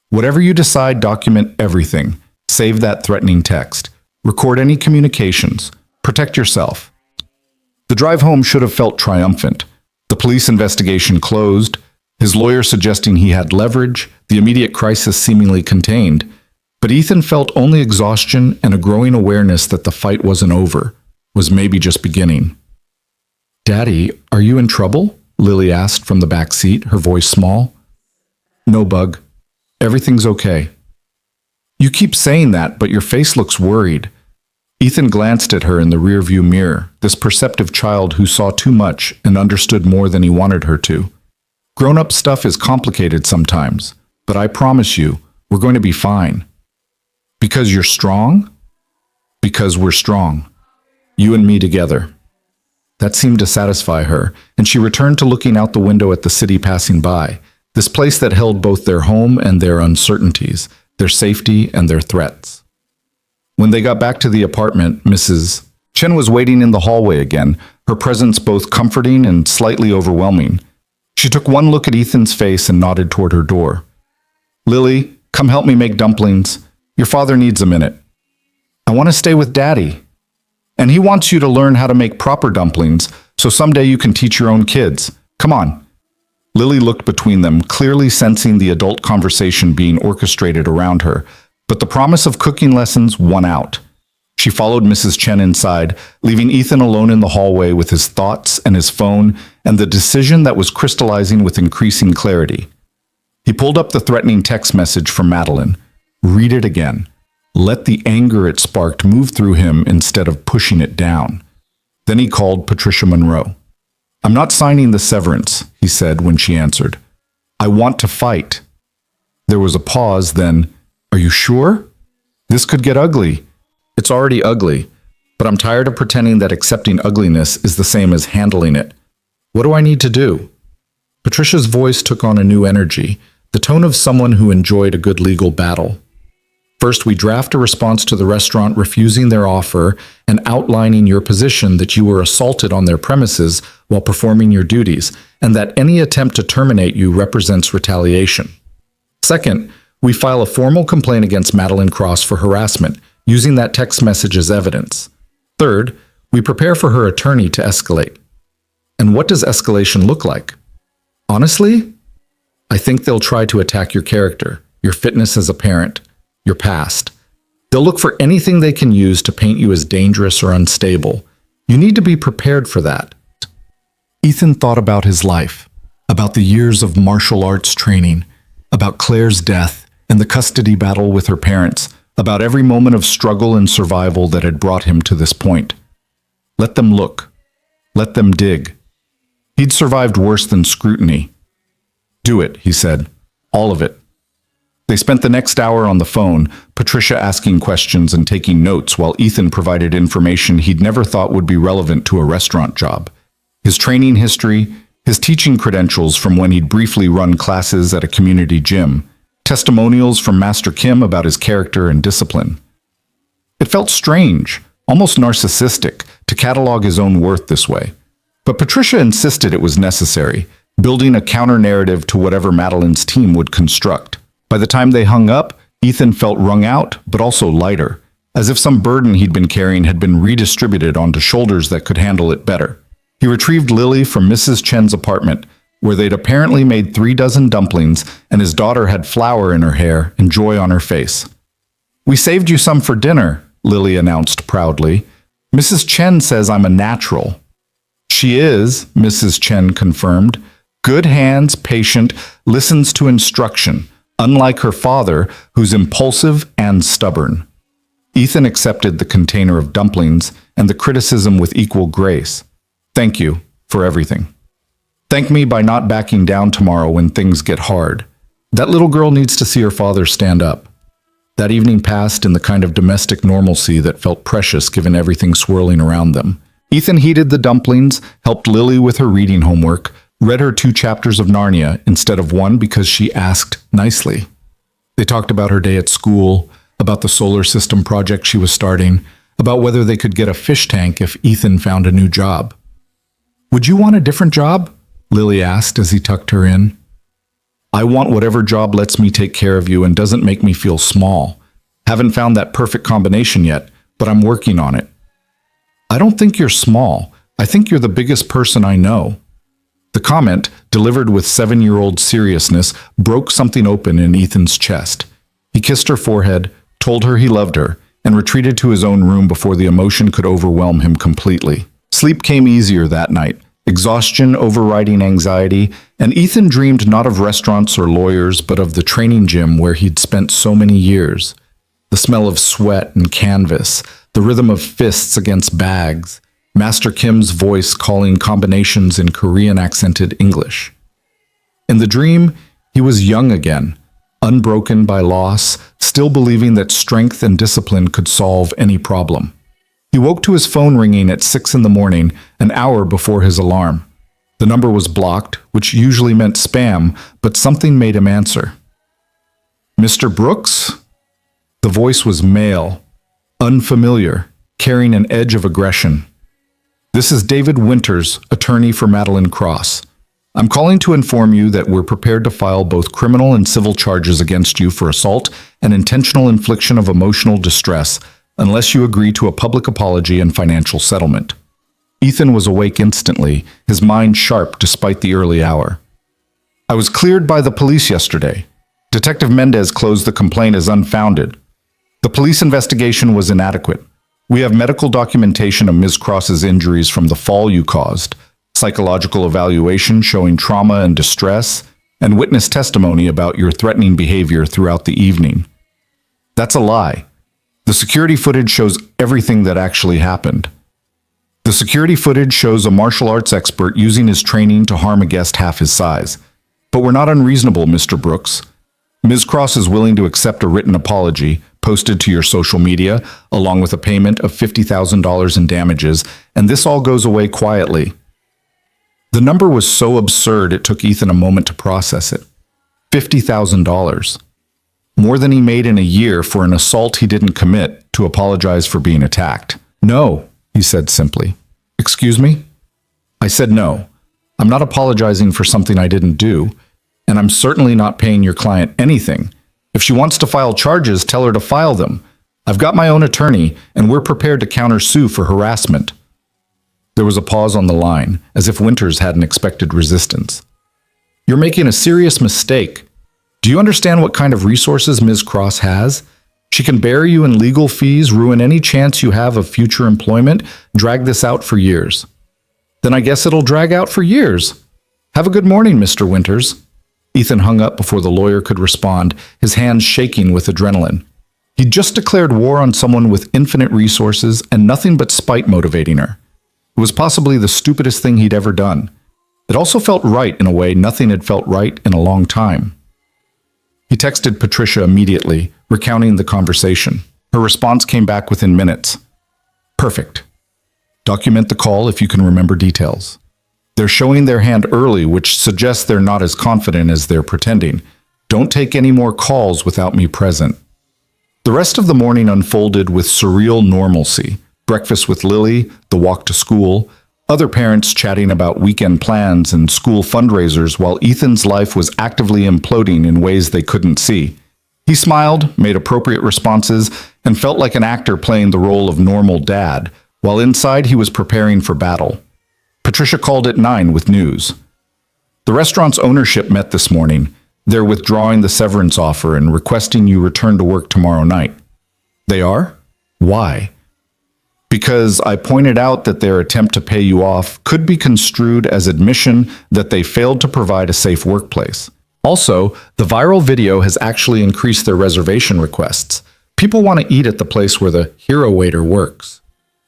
[SPEAKER 1] Whatever you decide, document everything. Save that threatening text. Record any communications. Protect yourself. The drive home should have felt triumphant. The police investigation closed, his lawyer suggesting he had leverage, the immediate crisis seemingly contained. But Ethan felt only exhaustion and a growing awareness that the fight wasn't over, was maybe just beginning. Daddy, are you in trouble? Lily asked from the back seat, her voice small. No, Bug. Everything's okay. You keep saying that, but your face looks worried. Ethan glanced at her in the rearview mirror, this perceptive child who saw too much and understood more than he wanted her to. Grown-up stuff is complicated sometimes, but I promise you, we're going to be fine. Because you're strong? Because we're strong. You and me together. That seemed to satisfy her, and she returned to looking out the window at the city passing by, this place that held both their home and their uncertainties, their safety and their threats. When they got back to the apartment, Mrs. Chen was waiting in the hallway again, her presence both comforting and slightly overwhelming. She took one look at Ethan's face and nodded toward her door. Lily, come help me make dumplings. Your father needs a minute. I want to stay with Daddy. And he wants you to learn how to make proper dumplings, so someday you can teach your own kids. Come on. Lily looked between them, clearly sensing the adult conversation being orchestrated around her, but the promise of cooking lessons won out. She followed Mrs. Chen inside, leaving Ethan alone in the hallway with his thoughts and his phone and the decision that was crystallizing with increasing clarity. He pulled up the threatening text message from Madeline. Read it again. Let the anger it sparked move through him instead of pushing it down. Then he called Patricia Monroe. I'm not signing the severance, he said when she answered. I want to fight. There was a pause, then, are you sure? This could get ugly. It's already ugly, but I'm tired of pretending that accepting ugliness is the same as handling it. What do I need to do? Patricia's voice took on a new energy, the tone of someone who enjoyed a good legal battle. First, we draft a response to the restaurant refusing their offer and outlining your position that you were assaulted on their premises while performing your duties, and that any attempt to terminate you represents retaliation. Second, we file a formal complaint against Madeline Cross for harassment, using that text message as evidence. Third, we prepare for her attorney to escalate. And what does escalation look like? Honestly, I think they'll try to attack your character, your fitness as a parent, your past. They'll look for anything they can use to paint you as dangerous or unstable. You need to be prepared for that. Ethan thought about his life, about the years of martial arts training, about Claire's death and the custody battle with her parents, about every moment of struggle and survival that had brought him to this point. Let them look. Let them dig. He'd survived worse than scrutiny. Do it, he said. All of it. They spent the next hour on the phone, Patricia asking questions and taking notes while Ethan provided information he'd never thought would be relevant to a restaurant job. His training history, his teaching credentials from when he'd briefly run classes at a community gym, testimonials from Master Kim about his character and discipline. It felt strange, almost narcissistic, to catalog his own worth this way. But Patricia insisted it was necessary, building a counter-narrative to whatever Madeline's team would construct. By the time they hung up, Ethan felt wrung out, but also lighter, as if some burden he'd been carrying had been redistributed onto shoulders that could handle it better. He retrieved Lily from Mrs. Chen's apartment, where they'd apparently made 36 dumplings and his daughter had flour in her hair and joy on her face. "We saved you some for dinner," Lily announced proudly. "Mrs. Chen says I'm a natural." "She is," Mrs. Chen confirmed. "Good hands, patient, listens to instruction, unlike her father, who's impulsive and stubborn." Ethan accepted the container of dumplings and the criticism with equal grace. "Thank you for everything. Thank me by not backing down tomorrow when things get hard. That little girl needs to see her father stand up." That evening passed in the kind of domestic normalcy that felt precious given everything swirling around them. Ethan heated the dumplings, helped Lily with her reading homework, read her 2 chapters of Narnia instead of 1 because she asked nicely. They talked about her day at school, about the solar system project she was starting, about whether they could get a fish tank if Ethan found a new job. "Would you want a different job?" Lily asked as he tucked her in. "I want whatever job lets me take care of you and doesn't make me feel small. Haven't found that perfect combination yet, but I'm working on it." "I don't think you're small. I think you're the biggest person I know." The comment, delivered with 7-year-old seriousness, broke something open in Ethan's chest. He kissed her forehead, told her he loved her, and retreated to his own room before the emotion could overwhelm him completely. Sleep came easier that night, exhaustion overriding anxiety, and Ethan dreamed not of restaurants or lawyers, but of the training gym where he'd spent so many years. The smell of sweat and canvas, the rhythm of fists against bags, Master Kim's voice calling combinations in Korean-accented English. In the dream, he was young again, unbroken by loss, still believing that strength and discipline could solve any problem. He woke to his phone ringing at 6 in the morning, an hour before his alarm. The number was blocked, which usually meant spam, but something made him answer. "Mr. Brooks?" The voice was male, unfamiliar, carrying an edge of aggression. "This is David Winters, attorney for Madeline Cross. I'm calling to inform you that we're prepared to file both criminal and civil charges against you for assault and intentional infliction of emotional distress, unless you agree to a public apology and financial settlement." Ethan was awake instantly, his mind sharp despite the early hour. "I was cleared by the police yesterday. Detective Mendez closed the complaint as unfounded. The police investigation was inadequate. We have medical documentation of Ms. Cross's injuries from the fall you caused, psychological evaluation showing trauma and distress, and witness testimony about your threatening behavior throughout the evening." "That's a lie. The security footage shows everything that actually happened." "The security footage shows a martial arts expert using his training to harm a guest half his size. But we're not unreasonable, Mr. Brooks. Ms. Cross is willing to accept a written apology, posted to your social media, along with a payment of $50,000 in damages, and this all goes away quietly." The number was so absurd it took Ethan a moment to process it. $50,000. More than he made in a year for an assault he didn't commit to apologize for being attacked. "No," he said simply. "Excuse me?" "I said no. I'm not apologizing for something I didn't do, and I'm certainly not paying your client anything. If she wants to file charges, tell her to file them. I've got my own attorney, and we're prepared to countersue for harassment." There was a pause on the line, as if Winters hadn't expected resistance. "You're making a serious mistake. Do you understand what kind of resources Ms. Cross has? She can bury you in legal fees, ruin any chance you have of future employment, drag this out for years." "Then I guess it'll drag out for years. Have a good morning, Mr. Winters." Ethan hung up before the lawyer could respond, his hands shaking with adrenaline. He'd just declared war on someone with infinite resources and nothing but spite motivating her. It was possibly the stupidest thing he'd ever done. It also felt right in a way nothing had felt right in a long time. He texted Patricia immediately, recounting the conversation. Her response came back within minutes. Perfect. Document the call if you can remember details. They're showing their hand early, which suggests they're not as confident as they're pretending. Don't take any more calls without me present. The rest of the morning unfolded with surreal normalcy. Breakfast with Lily, the walk to school, other parents chatting about weekend plans and school fundraisers while Ethan's life was actively imploding in ways they couldn't see. He smiled, made appropriate responses, and felt like an actor playing the role of normal dad, while inside he was preparing for battle. Patricia called at 9 with news. The restaurant's ownership met this morning. They're withdrawing the severance offer and requesting you return to work tomorrow night. They are? Why? Because I pointed out that their attempt to pay you off could be construed as admission that they failed to provide a safe workplace. Also, the viral video has actually increased their reservation requests. People want to eat at the place where the hero waiter works.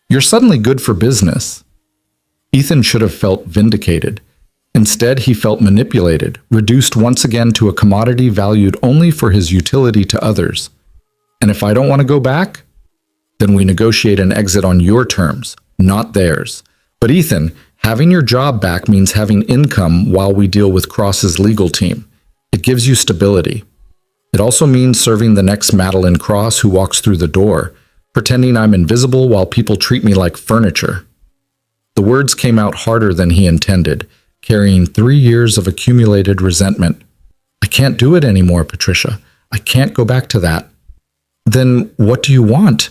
[SPEAKER 1] You're suddenly good for business. Ethan should have felt vindicated. Instead, he felt manipulated, reduced once again to a commodity valued only for his utility to others. And if I don't want to go back, then we negotiate an exit on your terms, not theirs. But Ethan, having your job back means having income while we deal with Cross's legal team. It gives you stability. It also means serving the next Madeline Cross who walks through the door, pretending I'm invisible while people treat me like furniture. The words came out harder than he intended, carrying 3 years of accumulated resentment. I can't do it anymore, Patricia. I can't go back to that. Then what do you want?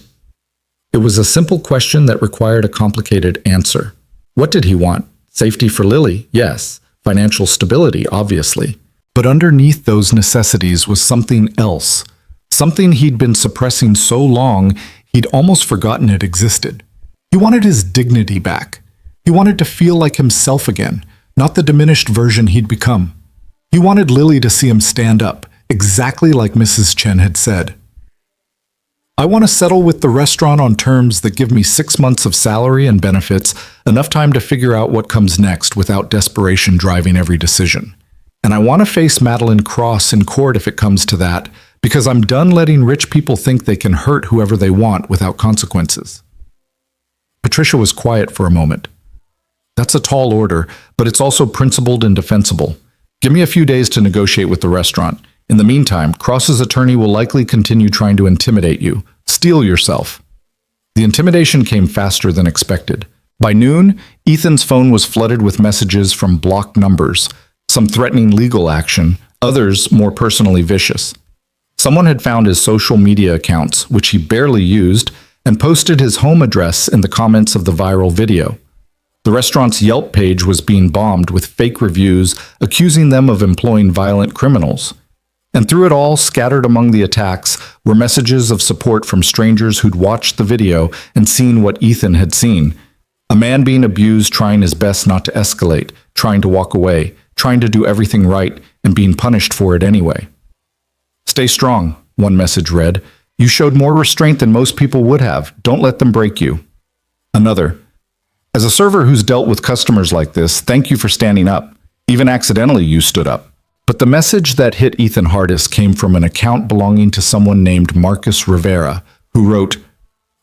[SPEAKER 1] It was a simple question that required a complicated answer. What did he want? Safety for Lily, yes. Financial stability, obviously. But underneath those necessities was something else. Something he'd been suppressing so long, he'd almost forgotten it existed. He wanted his dignity back. He wanted to feel like himself again, not the diminished version he'd become. He wanted Lily to see him stand up, exactly like Mrs. Chen had said. I want to settle with the restaurant on terms that give me 6 months of salary and benefits, enough time to figure out what comes next without desperation driving every decision. And I want to face Madeline Cross in court if it comes to that, because I'm done letting rich people think they can hurt whoever they want without consequences. Patricia was quiet for a moment. That's a tall order, but it's also principled and defensible. Give me a few days to negotiate with the restaurant. In the meantime, Cross's attorney will likely continue trying to intimidate you, steel yourself. The intimidation came faster than expected. By noon, Ethan's phone was flooded with messages from blocked numbers, some threatening legal action, others more personally vicious. Someone had found his social media accounts, which he barely used, and posted his home address in the comments of the viral video. The restaurant's Yelp page was being bombed with fake reviews accusing them of employing violent criminals. And through it all, scattered among the attacks, were messages of support from strangers who'd watched the video and seen what Ethan had seen. A man being abused, trying his best not to escalate, trying to walk away, trying to do everything right, and being punished for it anyway. Stay strong, one message read. You showed more restraint than most people would have. Don't let them break you. Another. As a server who's dealt with customers like this, thank you for standing up. Even accidentally, you stood up. But the message that hit Ethan hardest came from an account belonging to someone named Marcus Rivera, who wrote,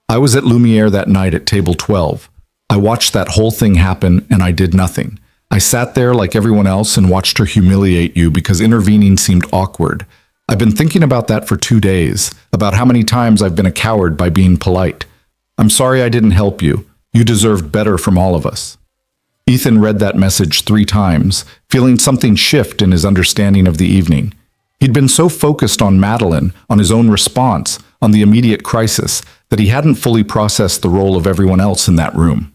[SPEAKER 1] I was at Lumiere that night at table 12. I watched that whole thing happen and I did nothing. I sat there like everyone else and watched her humiliate you because intervening seemed awkward. I've been thinking about that for 2 days, about how many times I've been a coward by being polite. I'm sorry I didn't help you. You deserved better from all of us. Ethan read that message 3 times, feeling something shift in his understanding of the evening. He'd been so focused on Madeline, on his own response, on the immediate crisis, that he hadn't fully processed the role of everyone else in that room.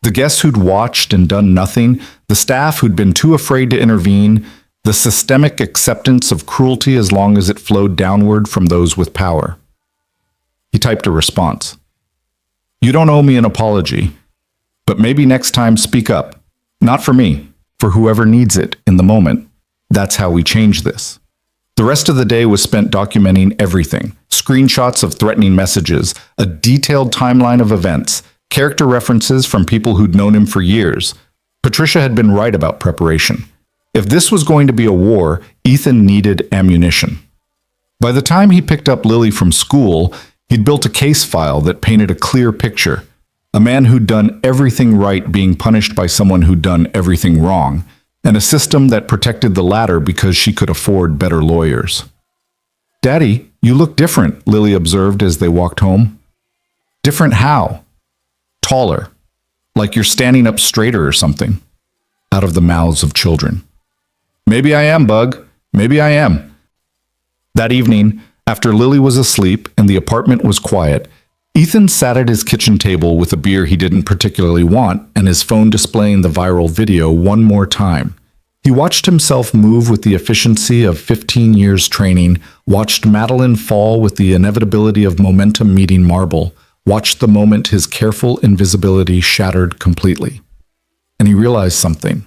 [SPEAKER 1] The guests who'd watched and done nothing, the staff who'd been too afraid to intervene, the systemic acceptance of cruelty as long as it flowed downward from those with power. He typed a response. You don't owe me an apology. But maybe next time speak up. Not for me, for whoever needs it in the moment. That's how we change this. The rest of the day was spent documenting everything. Screenshots of threatening messages, a detailed timeline of events, Character references from people who'd known him for years. Patricia had been right about preparation. If this was going to be a war, Ethan needed ammunition. By the time he picked up Lily from school, he'd built a case file that painted a clear picture. A man who'd done everything right being punished by someone who'd done everything wrong, and a system that protected the latter because she could afford better lawyers. "Daddy, you look different," Lily observed as they walked home. "Different how?" "Taller. Like you're standing up straighter or something." Out of the mouths of children. "Maybe I am, Bug. Maybe I am." That evening, after Lily was asleep and the apartment was quiet, Ethan sat at his kitchen table with a beer he didn't particularly want and his phone displaying the viral video one more time. He watched himself move with the efficiency of 15 years training, watched Madeline fall with the inevitability of momentum meeting marble, watched the moment his careful invisibility shattered completely. And he realized something.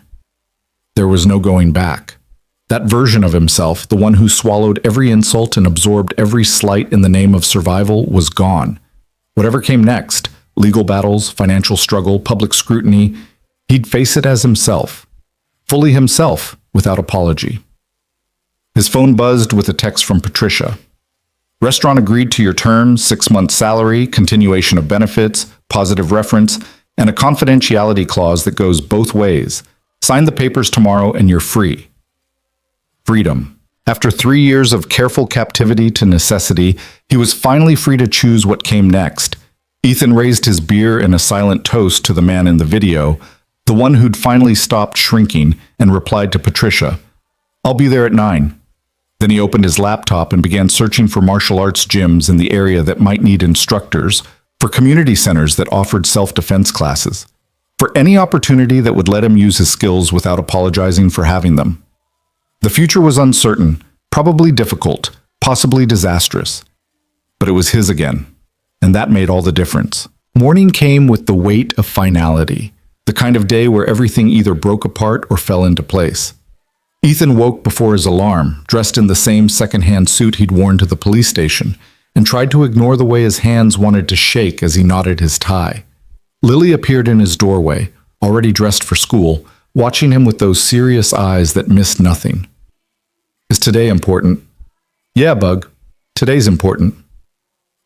[SPEAKER 1] There was no going back. That version of himself, the one who swallowed every insult and absorbed every slight in the name of survival, was gone. Whatever came next, legal battles, financial struggle, public scrutiny, he'd face it as himself. Fully himself, without apology. His phone buzzed with a text from Patricia. "Restaurant agreed to your terms, 6 months salary, continuation of benefits, positive reference, and a confidentiality clause that goes both ways. Sign the papers tomorrow and you're free." Freedom. After 3 years of careful captivity to necessity, he was finally free to choose what came next. Ethan raised his beer in a silent toast to the man in the video, the one who'd finally stopped shrinking, and replied to Patricia, "I'll be there at 9. Then he opened his laptop and began searching for martial arts gyms in the area that might need instructors, for community centers that offered self-defense classes, for any opportunity that would let him use his skills without apologizing for having them. The future was uncertain, probably difficult, possibly disastrous. But it was his again, and that made all the difference. Morning came with the weight of finality, the kind of day where everything either broke apart or fell into place. Ethan woke before his alarm, dressed in the same second-hand suit he'd worn to the police station, and tried to ignore the way his hands wanted to shake as he knotted his tie. Lily appeared in his doorway, already dressed for school, watching him with those serious eyes that missed nothing. "Is today important?" "Yeah, Bug. Today's important."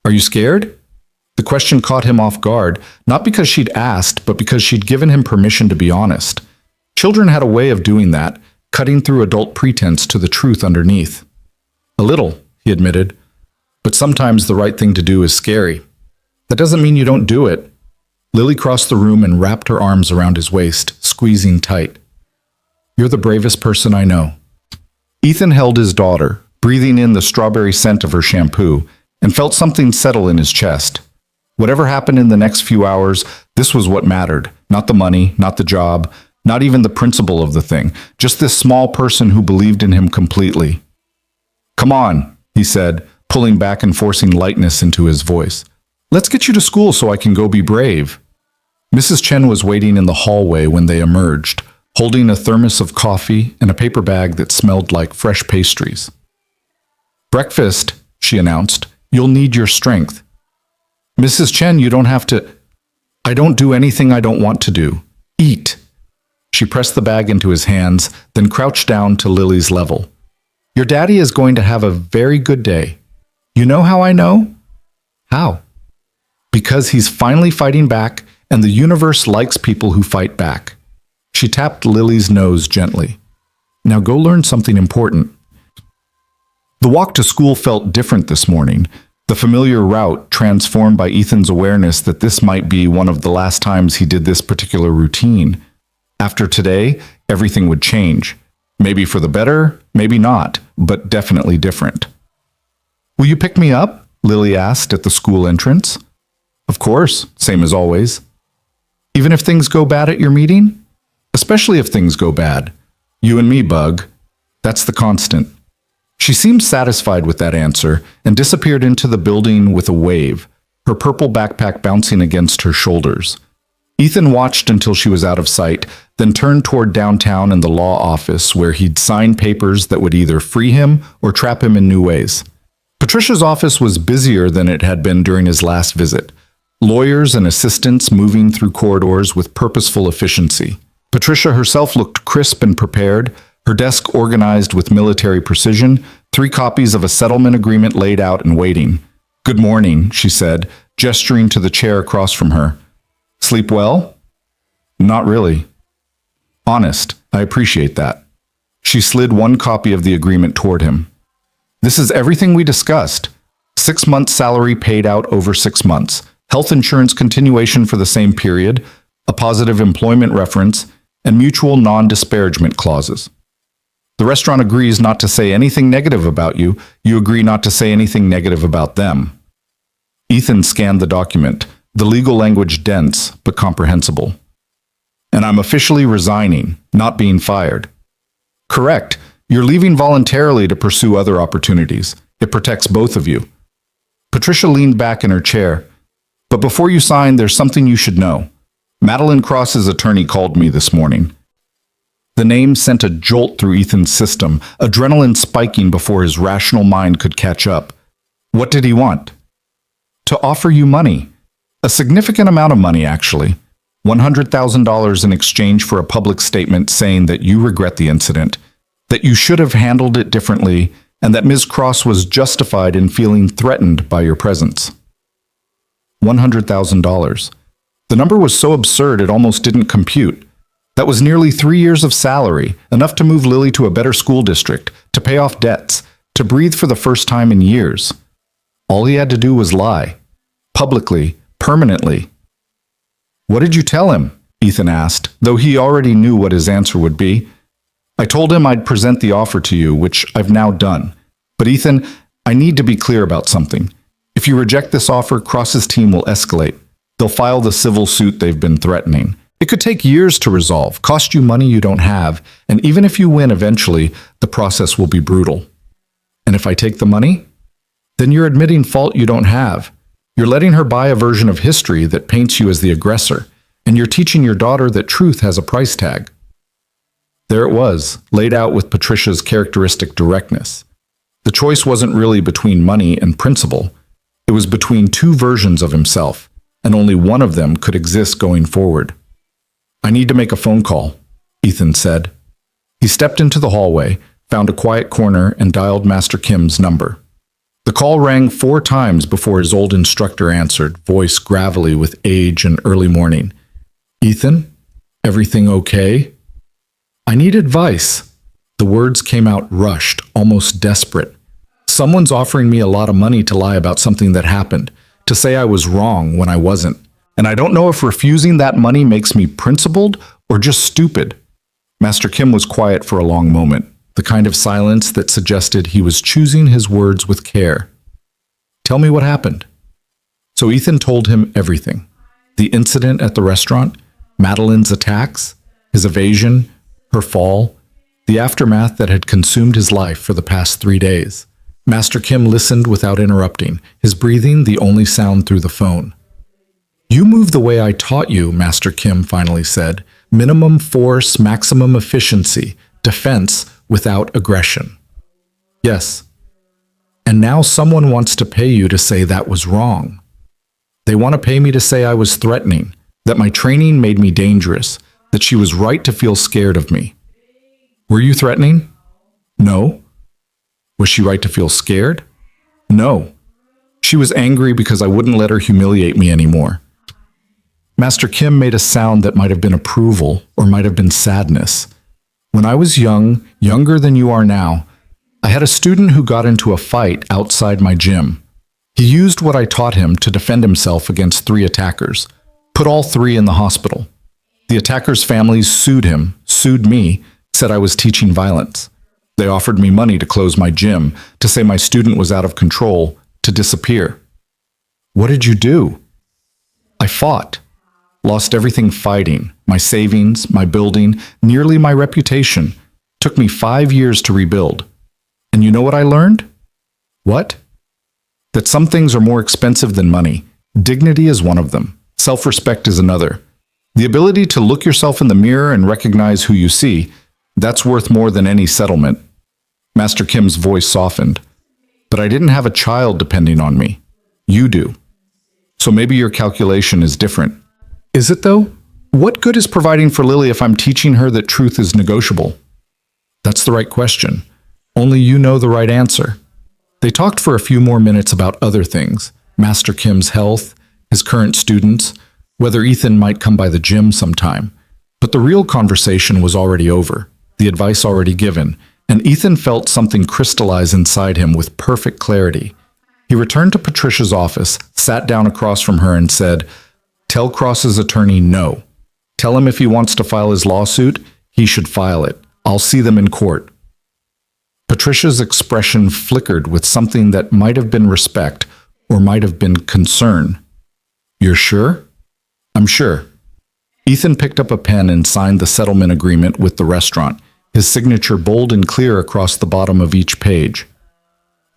[SPEAKER 1] "Are you scared?" The question caught him off guard, not because she'd asked, but because she'd given him permission to be honest. Children had a way of doing that, cutting through adult pretense to the truth underneath. "A little," he admitted, "but sometimes the right thing to do is scary. That doesn't mean you don't do it." Lily crossed the room and wrapped her arms around his waist, squeezing tight. "You're the bravest person I know." Ethan held his daughter, breathing in the strawberry scent of her shampoo, and felt something settle in his chest. Whatever happened in the next few hours, this was what mattered. Not the money, not the job, not even the principle of the thing, just this small person who believed in him completely. "Come on," he said, pulling back and forcing lightness into his voice. "Let's get you to school so I can go be brave." Mrs. Chen was waiting in the hallway when they emerged, holding a thermos of coffee and a paper bag that smelled like fresh pastries. "Breakfast," she announced. "You'll need your strength." "Mrs. Chen, you don't have to—" "I don't do anything I don't want to do. Eat." She pressed the bag into his hands, then crouched down to Lily's level. "Your daddy is going to have a very good day. You know how I know?" "How?" "Because he's finally fighting back, and the universe likes people who fight back." She tapped Lily's nose gently. "Now go learn something important." The walk to school felt different this morning, the familiar route transformed by Ethan's awareness that this might be one of the last times he did this particular routine. After today, everything would change. Maybe for the better, maybe not, but definitely different. "Will you pick me up?" Lily asked at the school entrance. "Of course, same as always." "Even if things go bad at your meeting?" "Especially if things go bad. You and me, Bug. That's the constant." She seemed satisfied with that answer and disappeared into the building with a wave, her purple backpack bouncing against her shoulders. Ethan watched until she was out of sight, then turned toward downtown and the law office where he'd sign papers that would either free him or trap him in new ways. Patricia's office was busier than it had been during his last visit. Lawyers and assistants moving through corridors with purposeful efficiency. Patricia herself looked crisp and prepared, her desk organized with military precision, 3 copies of a settlement agreement laid out and waiting. "Good morning," she said, gesturing to the chair across from her. "Sleep well?" "Not really." "Honest, I appreciate that." She slid 1 copy of the agreement toward him. "This is everything we discussed. 6 months salary paid out over 6 months, health insurance continuation for the same period, a positive employment reference, and mutual non-disparagement clauses. The restaurant agrees not to say anything negative about you. You agree not to say anything negative about them." Ethan scanned the document, the legal language dense but comprehensible. "And I'm officially resigning, not being fired." "Correct. You're leaving voluntarily to pursue other opportunities. It protects both of you." Patricia leaned back in her chair. "But before you sign, there's something you should know. Madeline Cross's attorney called me this morning." The name sent a jolt through Ethan's system, adrenaline spiking before his rational mind could catch up. What did he want? "To offer you money. A significant amount of money, actually. $100,000 in exchange for a public statement saying that you regret the incident, that you should have handled it differently, and that Ms. Cross was justified in feeling threatened by your presence." $100,000. The number was so absurd it almost didn't compute. That was nearly 3 years of salary, enough to move Lily to a better school district, to pay off debts, to breathe for the first time in years. All he had to do was lie. Publicly, permanently. "What did you tell him?" Ethan asked, though he already knew what his answer would be. "I told him I'd present the offer to you, which I've now done. But Ethan, I need to be clear about something. If you reject this offer, Cross's team will escalate. They'll file the civil suit they've been threatening. It could take years to resolve, cost you money you don't have, and even if you win eventually, the process will be brutal. And if I take the money? Then you're admitting fault you don't have. You're letting her buy a version of history that paints you as the aggressor, and you're teaching your daughter that truth has a price tag." There it was, laid out with Patricia's characteristic directness. The choice wasn't really between money and principle. It was between 2 versions of himself, and only one of them could exist going forward. "I need to make a phone call," Ethan said. He stepped into the hallway, found a quiet corner, and dialed Master Kim's number. The call rang 4 times before his old instructor answered, voice gravelly with age and early morning. "Ethan, everything okay?" "I need advice." The words came out rushed, almost desperate. "Someone's offering me a lot of money to lie about something that happened, to say I was wrong when I wasn't. And I don't know if refusing that money makes me principled or just stupid." Master Kim was quiet for a long moment, the kind of silence that suggested he was choosing his words with care. "Tell me what happened." So Ethan told him everything. The incident at the restaurant, Madeline's attacks, his evasion, her fall, the aftermath that had consumed his life for the past 3 days. Master Kim listened without interrupting, his breathing the only sound through the phone. "You move the way I taught you," Master Kim finally said. "Minimum force, maximum efficiency, defense without aggression." "Yes." "And now someone wants to pay you to say that was wrong. They want to pay me to say I was threatening, that my training made me dangerous, that she was right to feel scared of me." "Were you threatening?" "No." "Was she right to feel scared?" "No. She was angry because I wouldn't let her humiliate me anymore." Master Kim made a sound that might have been approval or might have been sadness. "When I was young, younger than you are now, I had a student who got into a fight outside my gym. He used what I taught him to defend himself against 3 attackers, put all 3 in the hospital. The attackers' families sued him, sued me, said I was teaching violence. They offered me money to close my gym, to say my student was out of control, to disappear. What did you do?" "I fought. Lost everything fighting, my savings, my building, nearly my reputation. Took me 5 years to rebuild. And you know what I learned?" "What?" "That some things are more expensive than money. Dignity is one of them. Self-respect is another. The ability to look yourself in the mirror and recognize who you see, that's worth more than any settlement." Master Kim's voice softened. "But I didn't have a child depending on me. You do." So maybe your calculation is different. Is it though? What good is providing for Lily if I'm teaching her that truth is negotiable? That's the right question. Only you know the right answer. They talked for a few more minutes about other things, Master Kim's health, his current students, whether Ethan might come by the gym sometime. But the real conversation was already over, the advice already given, and Ethan felt something crystallize inside him with perfect clarity. He returned to Patricia's office, sat down across from her and said, "Tell Cross's attorney no. Tell him if he wants to file his lawsuit, he should file it. I'll see them in court." Patricia's expression flickered with something that might have been respect or might have been concern. "You're sure?" "I'm sure." Ethan picked up a pen and signed the settlement agreement with the restaurant, his signature bold and clear across the bottom of each page.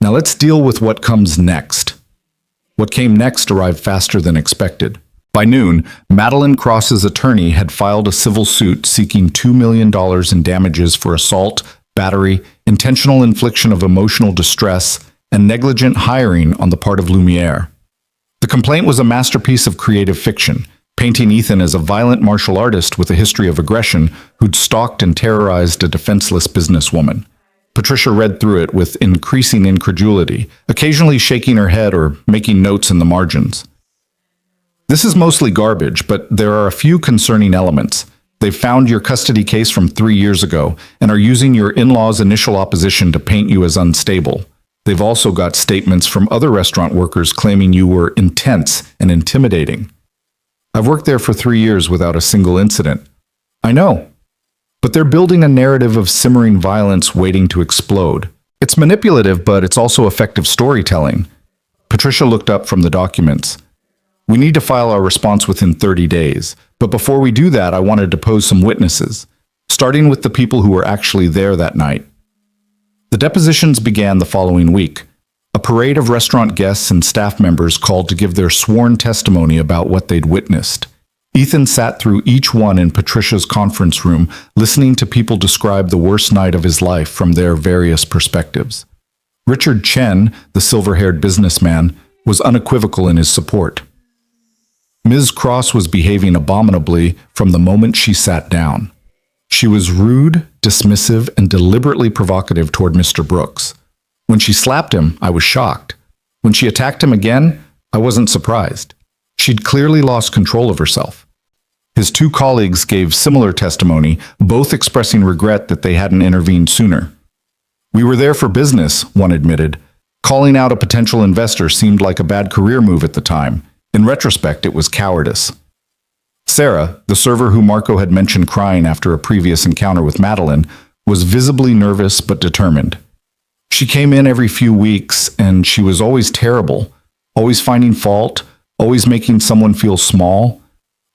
[SPEAKER 1] Now let's deal with what comes next. What came next arrived faster than expected. By noon, Madeline Cross's attorney had filed a civil suit seeking $2 million in damages for assault, battery, intentional infliction of emotional distress, and negligent hiring on the part of Lumiere. The complaint was a masterpiece of creative fiction, painting Ethan as a violent martial artist with a history of aggression who'd stalked and terrorized a defenseless businesswoman. Patricia read through it with increasing incredulity, occasionally shaking her head or making notes in the margins. "This is mostly garbage, but there are a few concerning elements. They've found your custody case from 3 years ago and are using your in-laws' initial opposition to paint you as unstable. They've also got statements from other restaurant workers claiming you were intense and intimidating. I've worked there for 3 years without a single incident." "I know. But they're building a narrative of simmering violence waiting to explode. It's manipulative, but it's also effective storytelling." Patricia looked up from the documents. "We need to file our response within 30 days. But before we do that, I wanted to depose some witnesses, starting with the people who were actually there that night." The depositions began the following week. A parade of restaurant guests and staff members called to give their sworn testimony about what they'd witnessed. Ethan sat through each one in Patricia's conference room, listening to people describe the worst night of his life from their various perspectives. Richard Chen, the silver-haired businessman, was unequivocal in his support. Ms. Cross was behaving abominably from the moment she sat down. She was rude, dismissive, and deliberately provocative toward Mr. Brooks. When she slapped him, I was shocked. When she attacked him again, I wasn't surprised. She'd clearly lost control of herself. His 2 colleagues gave similar testimony, both expressing regret that they hadn't intervened sooner. "We were there for business," one admitted. "Calling out a potential investor seemed like a bad career move at the time. In retrospect, it was cowardice." Sarah, the server who Marco had mentioned crying after a previous encounter with Madeline, was visibly nervous but determined. She came in every few weeks, and she was always terrible, always finding fault, always making someone feel small.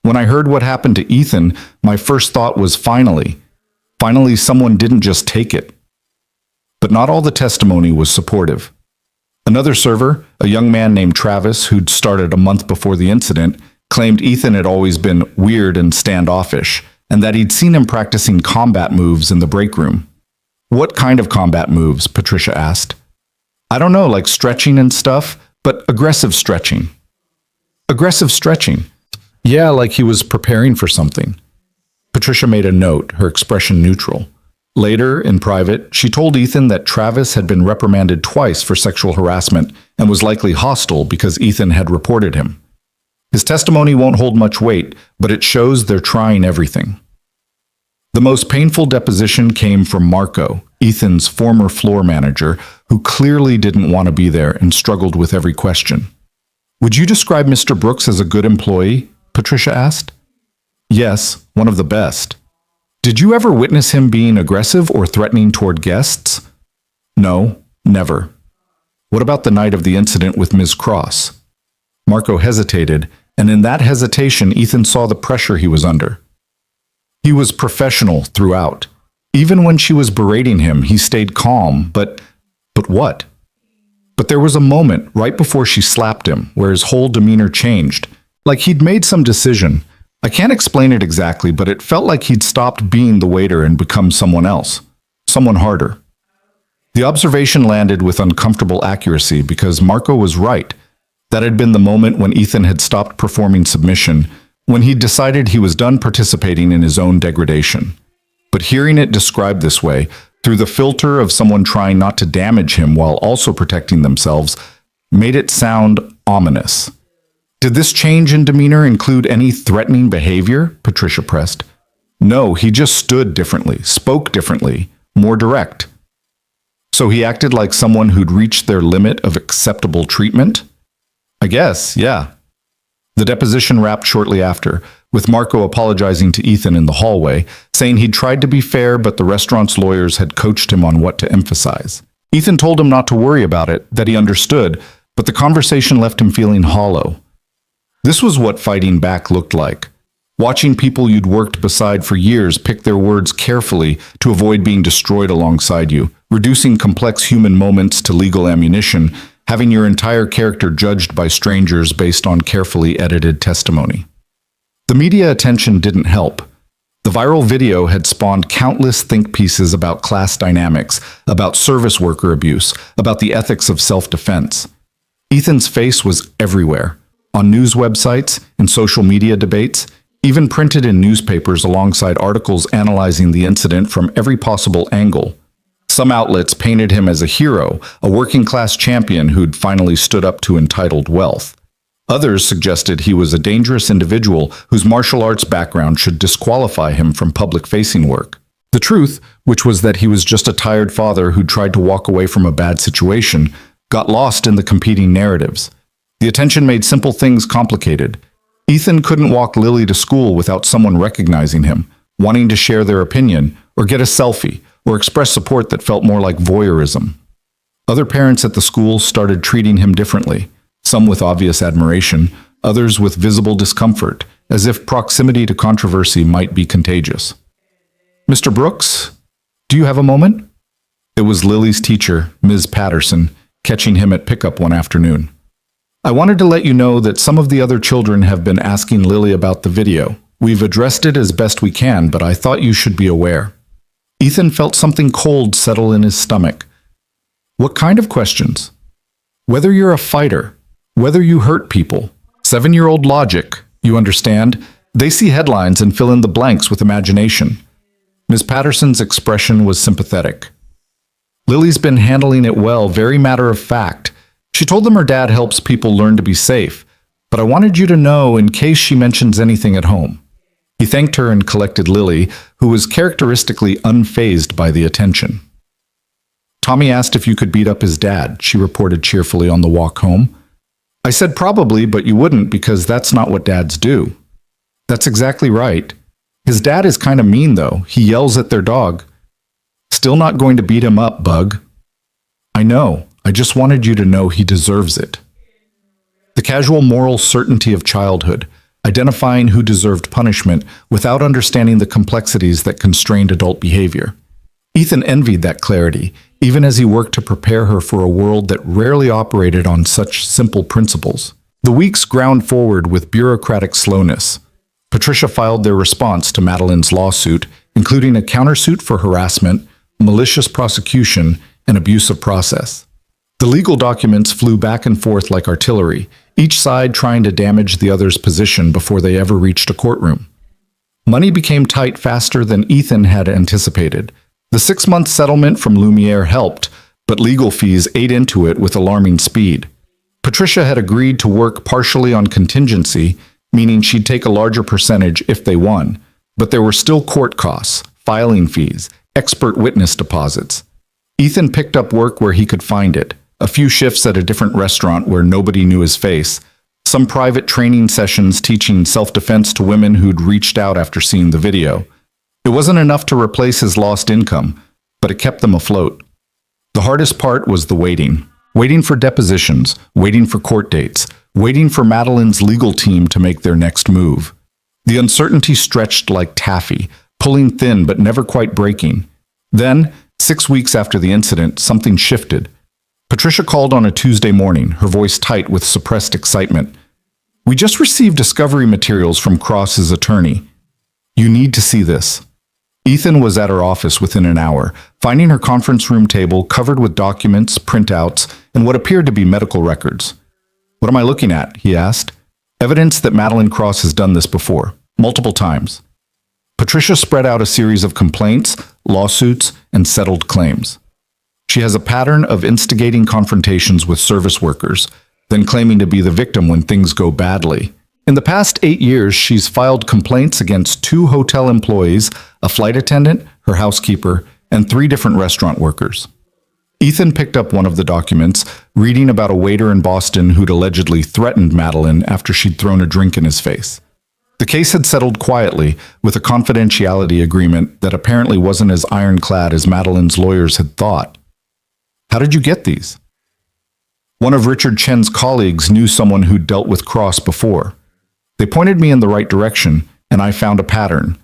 [SPEAKER 1] When I heard what happened to Ethan, my first thought was finally someone didn't just take it. But not all the testimony was supportive. Another server, a young man named Travis, who'd started a month before the incident, claimed Ethan had always been weird and standoffish, and that he'd seen him practicing combat moves in the break room. "What kind of combat moves?" Patricia asked. "I don't know, like stretching and stuff, but aggressive stretching." "Aggressive stretching?" "Yeah, like he was preparing for something." Patricia made a note, her expression neutral. Later, in private, she told Ethan that Travis had been reprimanded twice for sexual harassment and was likely hostile because Ethan had reported him. His testimony won't hold much weight, but it shows they're trying everything. The most painful deposition came from Marco, Ethan's former floor manager, who clearly didn't want to be there and struggled with every question. "Would you describe Mr. Brooks as a good employee?" Patricia asked. "Yes, one of the best." "Did you ever witness him being aggressive or threatening toward guests?" "No, never." "What about the night of the incident with Ms. Cross?" Marco hesitated, and in that hesitation, Ethan saw the pressure he was under. He was professional throughout. Even when she was berating him, he stayed calm, but what? But there was a moment right before she slapped him where his whole demeanor changed, like he'd made some decision. I can't explain it exactly, but it felt like he'd stopped being the waiter and become someone else, someone harder. The observation landed with uncomfortable accuracy because Marco was right. That had been the moment when Ethan had stopped performing submission, when he decided he was done participating in his own degradation. But hearing it described this way, through the filter of someone trying not to damage him while also protecting themselves, made it sound ominous. Did this change in demeanor include any threatening behavior? Patricia pressed. No, he just stood differently, spoke differently, more direct. So he acted like someone who'd reached their limit of acceptable treatment? I guess, yeah. The deposition wrapped shortly after, with Marco apologizing to Ethan in the hallway, saying he'd tried to be fair, but the restaurant's lawyers had coached him on what to emphasize. Ethan told him not to worry about it, that he understood, but the conversation left him feeling hollow. This was what fighting back looked like. Watching people you'd worked beside for years pick their words carefully to avoid being destroyed alongside you, reducing complex human moments to legal ammunition, having your entire character judged by strangers based on carefully edited testimony. The media attention didn't help. The viral video had spawned countless think pieces about class dynamics, about service worker abuse, about the ethics of self-defense. Ethan's face was everywhere, on news websites, in social media debates, even printed in newspapers alongside articles analyzing the incident from every possible angle. Some outlets painted him as a hero, a working-class champion who'd finally stood up to entitled wealth. Others suggested he was a dangerous individual whose martial arts background should disqualify him from public-facing work. The truth, which was that he was just a tired father who tried to walk away from a bad situation, got lost in the competing narratives. The attention made simple things complicated. Ethan couldn't walk Lily to school without someone recognizing him, wanting to share their opinion, or get a selfie, or express support that felt more like voyeurism. Other parents at the school started treating him differently, some with obvious admiration, others with visible discomfort, as if proximity to controversy might be contagious. Mr. Brooks, do you have a moment? It was Lily's teacher, Ms. Patterson, catching him at pickup one afternoon. I wanted to let you know that some of the other children have been asking Lily about the video. We've addressed it as best we can, but I thought you should be aware. Ethan felt something cold settle in his stomach. What kind of questions? Whether you're a fighter, whether you hurt people. 7-year-old logic, you understand? They see headlines and fill in the blanks with imagination. Ms. Patterson's expression was sympathetic. Lily's been handling it well, very matter of fact. She told them her dad helps people learn to be safe, but I wanted you to know in case she mentions anything at home. He thanked her and collected Lily, who was characteristically unfazed by the attention. Tommy asked if you could beat up his dad, she reported cheerfully on the walk home. I said probably, but you wouldn't because that's not what dads do. That's exactly right. His dad is kind of mean though. He yells at their dog. Still not going to beat him up, Bug. I know. I just wanted you to know he deserves it. The casual moral certainty of childhood, identifying who deserved punishment without understanding the complexities that constrained adult behavior. Ethan envied that clarity, even as he worked to prepare her for a world that rarely operated on such simple principles. The weeks ground forward with bureaucratic slowness. Patricia filed their response to Madeline's lawsuit, including a countersuit for harassment, malicious prosecution, and abuse of process. The legal documents flew back and forth like artillery, each side trying to damage the other's position before they ever reached a courtroom. Money became tight faster than Ethan had anticipated. The 6-month settlement from Lumiere helped, but legal fees ate into it with alarming speed. Patricia had agreed to work partially on contingency, meaning she'd take a larger percentage if they won, but there were still court costs, filing fees, expert witness deposits. Ethan picked up work where he could find it. A few shifts at a different restaurant where nobody knew his face, some private training sessions teaching self-defense to women who'd reached out after seeing the video. It wasn't enough to replace his lost income, but it kept them afloat. The hardest part was the waiting. Waiting for depositions, waiting for court dates, waiting for Madeline's legal team to make their next move. The uncertainty stretched like taffy, pulling thin but never quite breaking. Then, 6 weeks after the incident, something shifted. Patricia called on a Tuesday morning, her voice tight with suppressed excitement. We just received discovery materials from Cross's attorney. You need to see this. Ethan was at her office within an hour, finding her conference room table covered with documents, printouts, and what appeared to be medical records. What am I looking at? He asked. Evidence that Madeline Cross has done this before, multiple times. Patricia spread out a series of complaints, lawsuits, and settled claims. She has a pattern of instigating confrontations with service workers, then claiming to be the victim when things go badly. In the past 8 years, she's filed complaints against 2 hotel employees, a flight attendant, her housekeeper, and 3 different restaurant workers. Ethan picked up one of the documents, reading about a waiter in Boston who'd allegedly threatened Madeline after she'd thrown a drink in his face. The case had settled quietly, with a confidentiality agreement that apparently wasn't as ironclad as Madeline's lawyers had thought. How did you get these? One of Richard Chen's colleagues knew someone who'd dealt with Cross before. They pointed me in the right direction, and I found a pattern.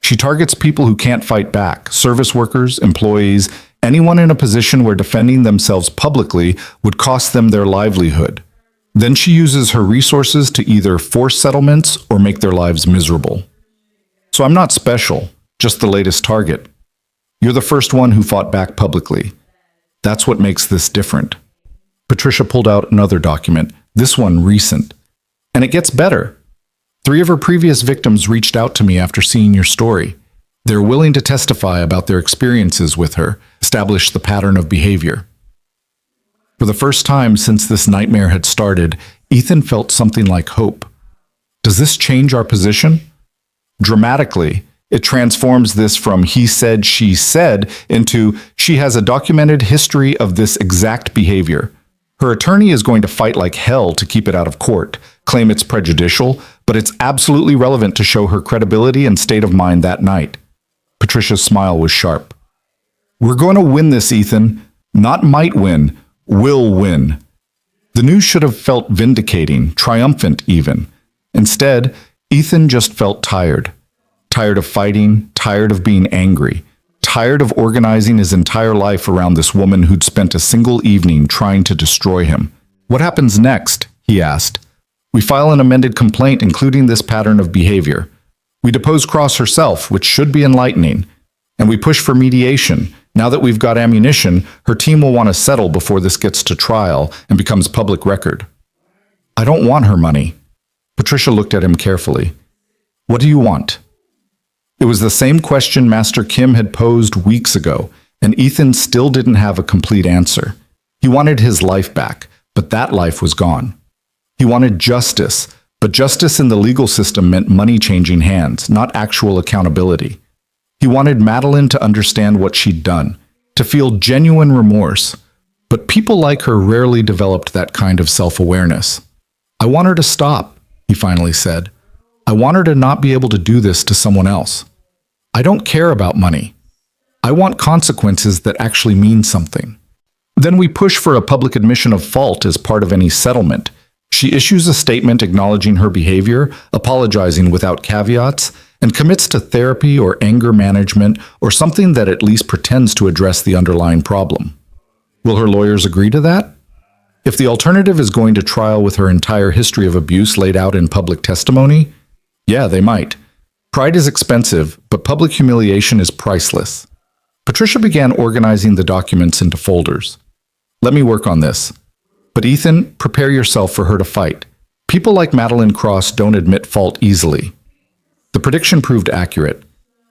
[SPEAKER 1] She targets people who can't fight back, service workers, employees, anyone in a position where defending themselves publicly would cost them their livelihood. Then she uses her resources to either force settlements or make their lives miserable. So I'm not special, just the latest target. You're the first one who fought back publicly. That's what makes this different. Patricia pulled out another document, this one recent. And it gets better. 3 of her previous victims reached out to me after seeing your story. They're willing to testify about their experiences with her, establish the pattern of behavior. For the first time since this nightmare had started, Ethan felt something like hope. Does this change our position? Dramatically, it transforms this from he said, she said into she has a documented history of this exact behavior. Her attorney is going to fight like hell to keep it out of court, claim it's prejudicial, but it's absolutely relevant to show her credibility and state of mind that night. Patricia's smile was sharp. We're going to win this, Ethan. Not might win, will win. The news should have felt vindicating, triumphant even. Instead, Ethan just felt tired. Tired of fighting, tired of being angry, tired of organizing his entire life around this woman who'd spent a single evening trying to destroy him. What happens next? He asked. We file an amended complaint including this pattern of behavior. We depose Cross herself, which should be enlightening. And we push for mediation. Now that we've got ammunition, her team will want to settle before this gets to trial and becomes public record. I don't want her money. Patricia looked at him carefully. What do you want? It was the same question Master Kim had posed weeks ago, and Ethan still didn't have a complete answer. He wanted his life back, but that life was gone. He wanted justice, but justice in the legal system meant money changing hands, not actual accountability. He wanted Madeline to understand what she'd done, to feel genuine remorse, but people like her rarely developed that kind of self-awareness. I want her to stop, he finally said. I want her to not be able to do this to someone else. I don't care about money. I want consequences that actually mean something. Then we push for a public admission of fault as part of any settlement. She issues a statement acknowledging her behavior, apologizing without caveats, and commits to therapy or anger management or something that at least pretends to address the underlying problem. Will her lawyers agree to that? If the alternative is going to trial with her entire history of abuse laid out in public testimony, yeah, they might. Pride is expensive, but public humiliation is priceless. Patricia began organizing the documents into folders. Let me work on this. But Ethan, prepare yourself for her to fight. People like Madeline Cross don't admit fault easily. The prediction proved accurate.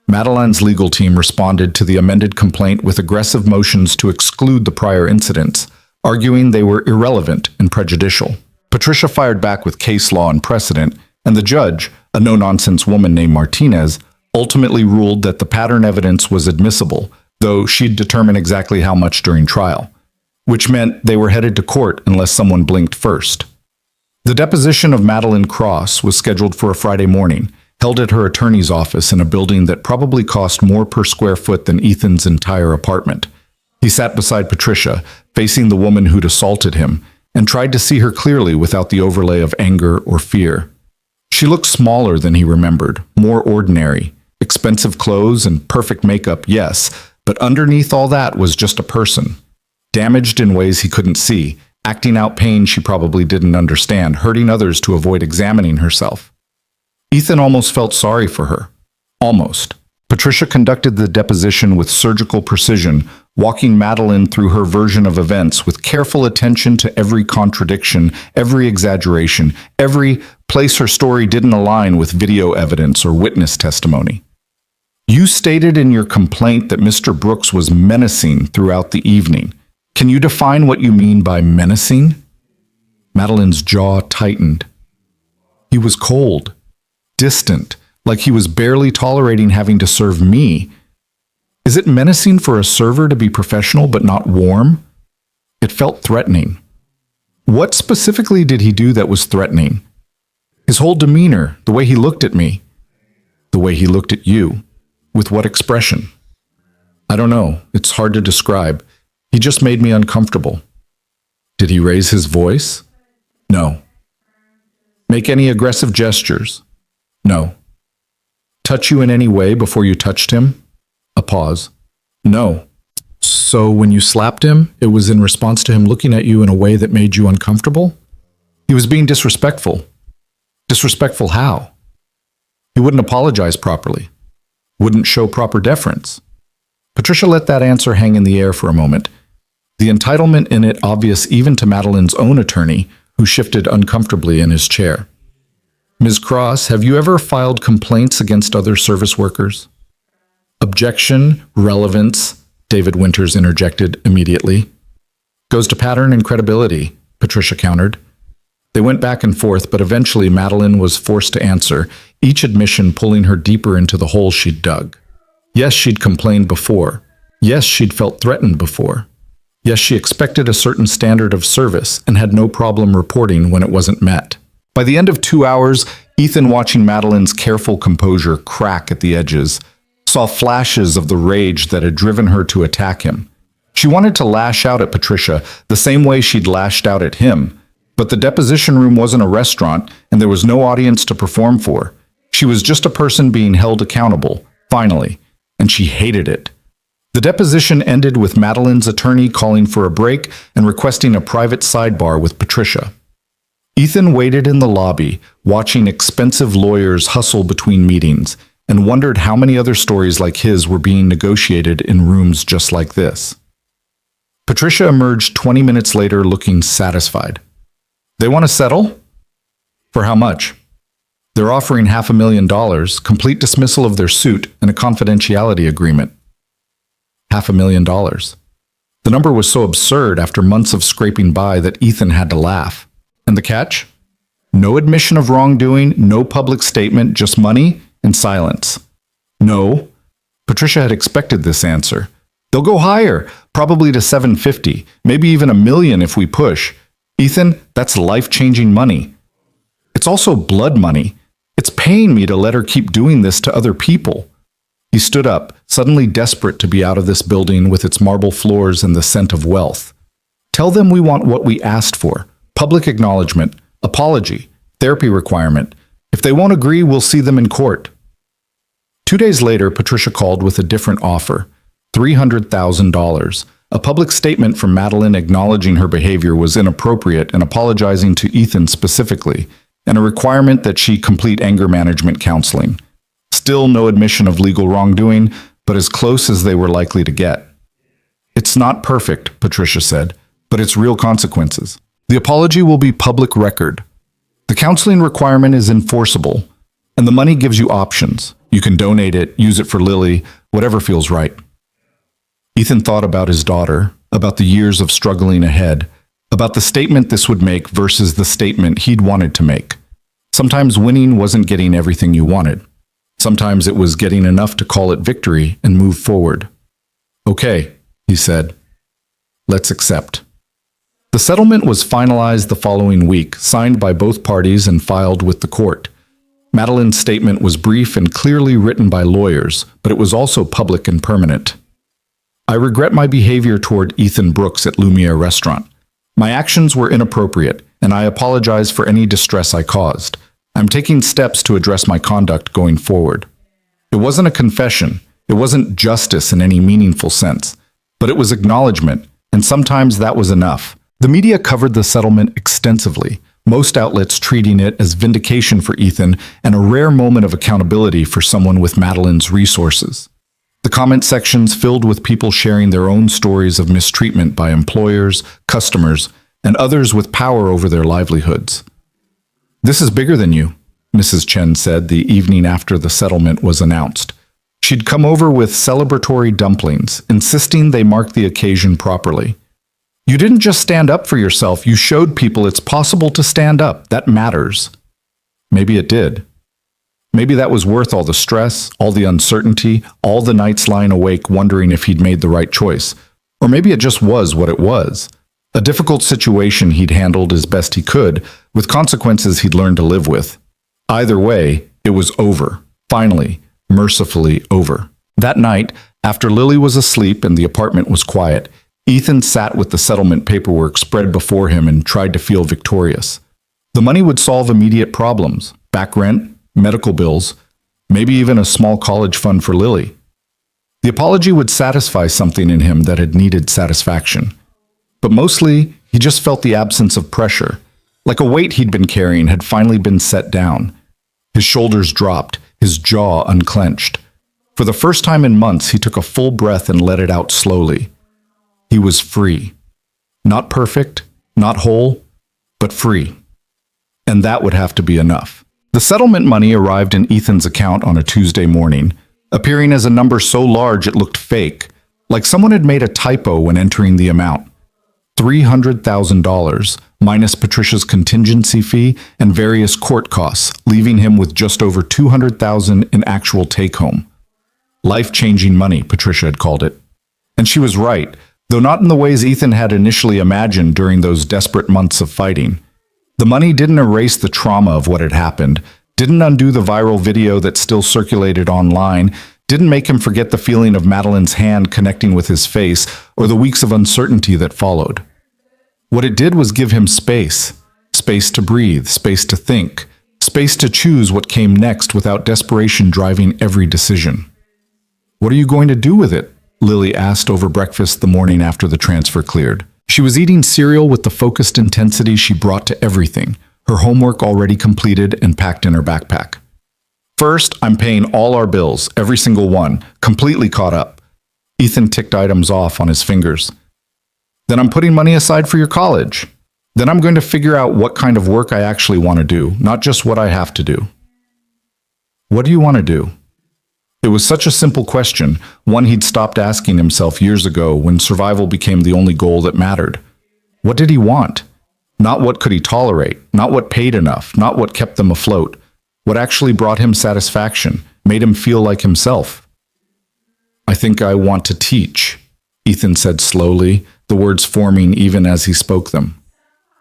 [SPEAKER 1] Madeline's legal team responded to the amended complaint with aggressive motions to exclude the prior incidents, arguing they were irrelevant and prejudicial. Patricia fired back with case law and precedent, and the judge, a no-nonsense woman named Martinez, ultimately ruled that the pattern evidence was admissible, though she'd determine exactly how much during trial, which meant they were headed to court unless someone blinked first. The deposition of Madeline Cross was scheduled for a Friday morning, held at her attorney's office in a building that probably cost more per square foot than Ethan's entire apartment. He sat beside Patricia, facing the woman who'd assaulted him, and tried to see her clearly without the overlay of anger or fear. She looked smaller than he remembered, more ordinary. Expensive clothes and perfect makeup, yes, but underneath all that was just a person. Damaged in ways he couldn't see, acting out pain she probably didn't understand, hurting others to avoid examining herself. Ethan almost felt sorry for her. Almost. Patricia conducted the deposition with surgical precision, walking Madeline through her version of events with careful attention to every contradiction, every exaggeration, every place her story didn't align with video evidence or witness testimony. You stated in your complaint that Mr. Brooks was menacing throughout the evening. Can you define what you mean by menacing? Madeline's jaw tightened. He was cold, distant, like he was barely tolerating having to serve me. Is it menacing for a server to be professional but not warm? It felt threatening. What specifically did he do that was threatening? His whole demeanor, the way he looked at me, the way he looked at you. With what expression? I don't know. It's hard to describe. He just made me uncomfortable. Did he raise his voice? No. Make any aggressive gestures? No. Touch you in any way before you touched him? A pause. No. So when you slapped him, it was in response to him looking at you in a way that made you uncomfortable? He was being disrespectful. Disrespectful how? He wouldn't apologize properly. Wouldn't show proper deference. Patricia let that answer hang in the air for a moment, the entitlement in it obvious even to Madeline's own attorney, who shifted uncomfortably in his chair. Ms. Cross, have you ever filed complaints against other service workers? Objection, relevance, David Winters interjected immediately. Goes to pattern and credibility, Patricia countered. They went back and forth, but eventually Madeline was forced to answer, each admission pulling her deeper into the hole she'd dug. Yes, she'd complained before. Yes, she'd felt threatened before. Yes, she expected a certain standard of service and had no problem reporting when it wasn't met. By the end of 2 hours, Ethan, watching Madeline's careful composure crack at the edges, saw flashes of the rage that had driven her to attack him. She wanted to lash out at Patricia the same way she'd lashed out at him, but the deposition room wasn't a restaurant and there was no audience to perform for. She was just a person being held accountable, finally, and she hated it. The deposition ended with Madeline's attorney calling for a break and requesting a private sidebar with Patricia. Ethan waited in the lobby, watching expensive lawyers hustle between meetings, and wondered how many other stories like his were being negotiated in rooms just like this. Patricia emerged 20 minutes later looking satisfied. They want to settle? For how much? They're offering $500,000, complete dismissal of their suit, and a confidentiality agreement. $500,000. The number was so absurd after months of scraping by that Ethan had to laugh. And the catch? No admission of wrongdoing, no public statement, just money and silence. No. Patricia had expected this answer. They'll go higher, probably to $750,000, maybe even $1 million if we push. Ethan, that's life-changing money. It's also blood money. It's paying me to let her keep doing this to other people. He stood up, suddenly desperate to be out of this building with its marble floors and the scent of wealth. Tell them we want what we asked for. Public acknowledgement, apology, therapy requirement. If they won't agree, we'll see them in court. 2 days later, Patricia called with a different offer, $300,000. A public statement from Madeline acknowledging her behavior was inappropriate and apologizing to Ethan specifically, and a requirement that she complete anger management counseling. Still no admission of legal wrongdoing, but as close as they were likely to get. It's not perfect, Patricia said, but it's real consequences. The apology will be public record. The counseling requirement is enforceable, and the money gives you options. You can donate it, use it for Lily, whatever feels right. Ethan thought about his daughter, about the years of struggling ahead, about the statement this would make versus the statement he'd wanted to make. Sometimes winning wasn't getting everything you wanted. Sometimes it was getting enough to call it victory and move forward. Okay, he said. Let's accept. The settlement was finalized the following week, signed by both parties and filed with the court. Madeline's statement was brief and clearly written by lawyers, but it was also public and permanent. I regret my behavior toward Ethan Brooks at Lumiere Restaurant. My actions were inappropriate, and I apologize for any distress I caused. I'm taking steps to address my conduct going forward. It wasn't a confession. It wasn't justice in any meaningful sense, but it was acknowledgement, and sometimes that was enough. The media covered the settlement extensively, most outlets treating it as vindication for Ethan and a rare moment of accountability for someone with Madeline's resources. The The comment sections filled with people sharing their own stories of mistreatment by employers, customers, and others with power over their livelihoods. "This is bigger than you," Mrs. Chen said the evening after the settlement was announced. She'd come over with celebratory dumplings, insisting they mark the occasion properly. "You didn't just stand up for yourself, you showed people it's possible to stand up. That matters." Maybe it did. Maybe that was worth all the stress, all the uncertainty, all the nights lying awake wondering if he'd made the right choice. Or maybe it just was what it was. A difficult situation he'd handled as best he could, with consequences he'd learned to live with. Either way, it was over. Finally, mercifully over. That night, after Lily was asleep and the apartment was quiet, Ethan sat with the settlement paperwork spread before him and tried to feel victorious. The money would solve immediate problems: back rent, medical bills, maybe even a small college fund for Lily. The apology would satisfy something in him that had needed satisfaction. But mostly, he just felt the absence of pressure. Like a weight he'd been carrying had finally been set down. His shoulders dropped, his jaw unclenched. For the first time in months, he took a full breath and let it out slowly. He was free. Not perfect, not whole, but free. And that would have to be enough. The settlement money arrived in Ethan's account on a Tuesday morning, appearing as a number so large it looked fake, like someone had made a typo when entering the amount. $300,000, minus Patricia's contingency fee and various court costs, leaving him with just over $200,000 in actual take-home. Life-changing money, Patricia had called it. And she was right, though not in the ways Ethan had initially imagined during those desperate months of fighting. The money didn't erase the trauma of what had happened, didn't undo the viral video that still circulated online, didn't make him forget the feeling of Madeline's hand connecting with his face or the weeks of uncertainty that followed. What it did was give him space. Space to breathe, space to think, space to choose what came next without desperation driving every decision. "What are you going to do with it?" Lily asked over breakfast the morning after the transfer cleared. She was eating cereal with the focused intensity she brought to everything, her homework already completed and packed in her backpack. "First, I'm paying all our bills, every single one, completely caught up." Ethan ticked items off on his fingers. "Then I'm putting money aside for your college. Then I'm going to figure out what kind of work I actually want to do, not just what I have to do." "What do you want to do?" It was such a simple question, one he'd stopped asking himself years ago when survival became the only goal that mattered. What did he want? Not what could he tolerate, not what paid enough, not what kept them afloat. What actually brought him satisfaction, made him feel like himself. "I think I want to teach," Ethan said slowly, the words forming even as he spoke them.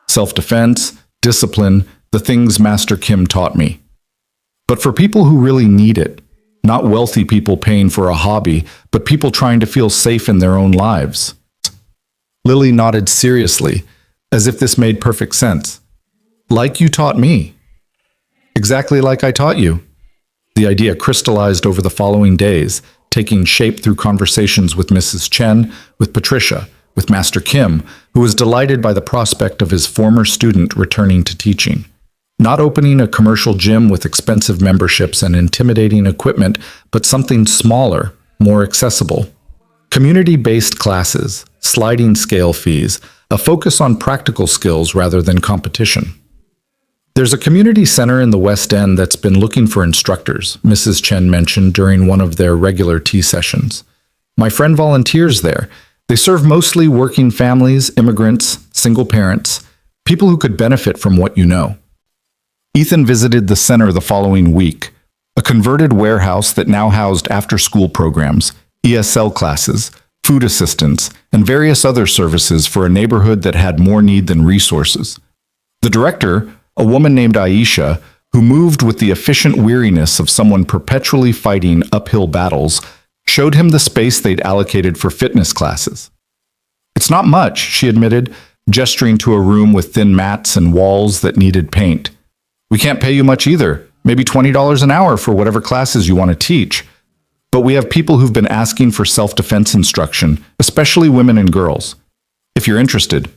[SPEAKER 1] "Self-defense, discipline, the things Master Kim taught me. But for people who really need it. Not wealthy people paying for a hobby, but people trying to feel safe in their own lives." Lily nodded seriously, as if this made perfect sense. "Like you taught me." "Exactly like I taught you." The idea crystallized over the following days, taking shape through conversations with Mrs. Chen, with Patricia, with Master Kim, who was delighted by the prospect of his former student returning to teaching. Not opening a commercial gym with expensive memberships and intimidating equipment, but something smaller, more accessible. Community-based classes, sliding scale fees, a focus on practical skills rather than competition. "There's a community center in the West End that's been looking for instructors," Mrs. Chen mentioned during one of their regular tea sessions. "My friend volunteers there. They serve mostly working families, immigrants, single parents, people who could benefit from what you know." Ethan visited the center the following week, a converted warehouse that now housed after-school programs, ESL classes, food assistance, and various other services for a neighborhood that had more need than resources. The director, a woman named Aisha, who moved with the efficient weariness of someone perpetually fighting uphill battles, showed him the space they'd allocated for fitness classes. "It's not much," she admitted, gesturing to a room with thin mats and walls that needed paint. "We can't pay you much either, maybe $20 an hour for whatever classes you want to teach. But we have people who've been asking for self-defense instruction, especially women and girls. If you're interested."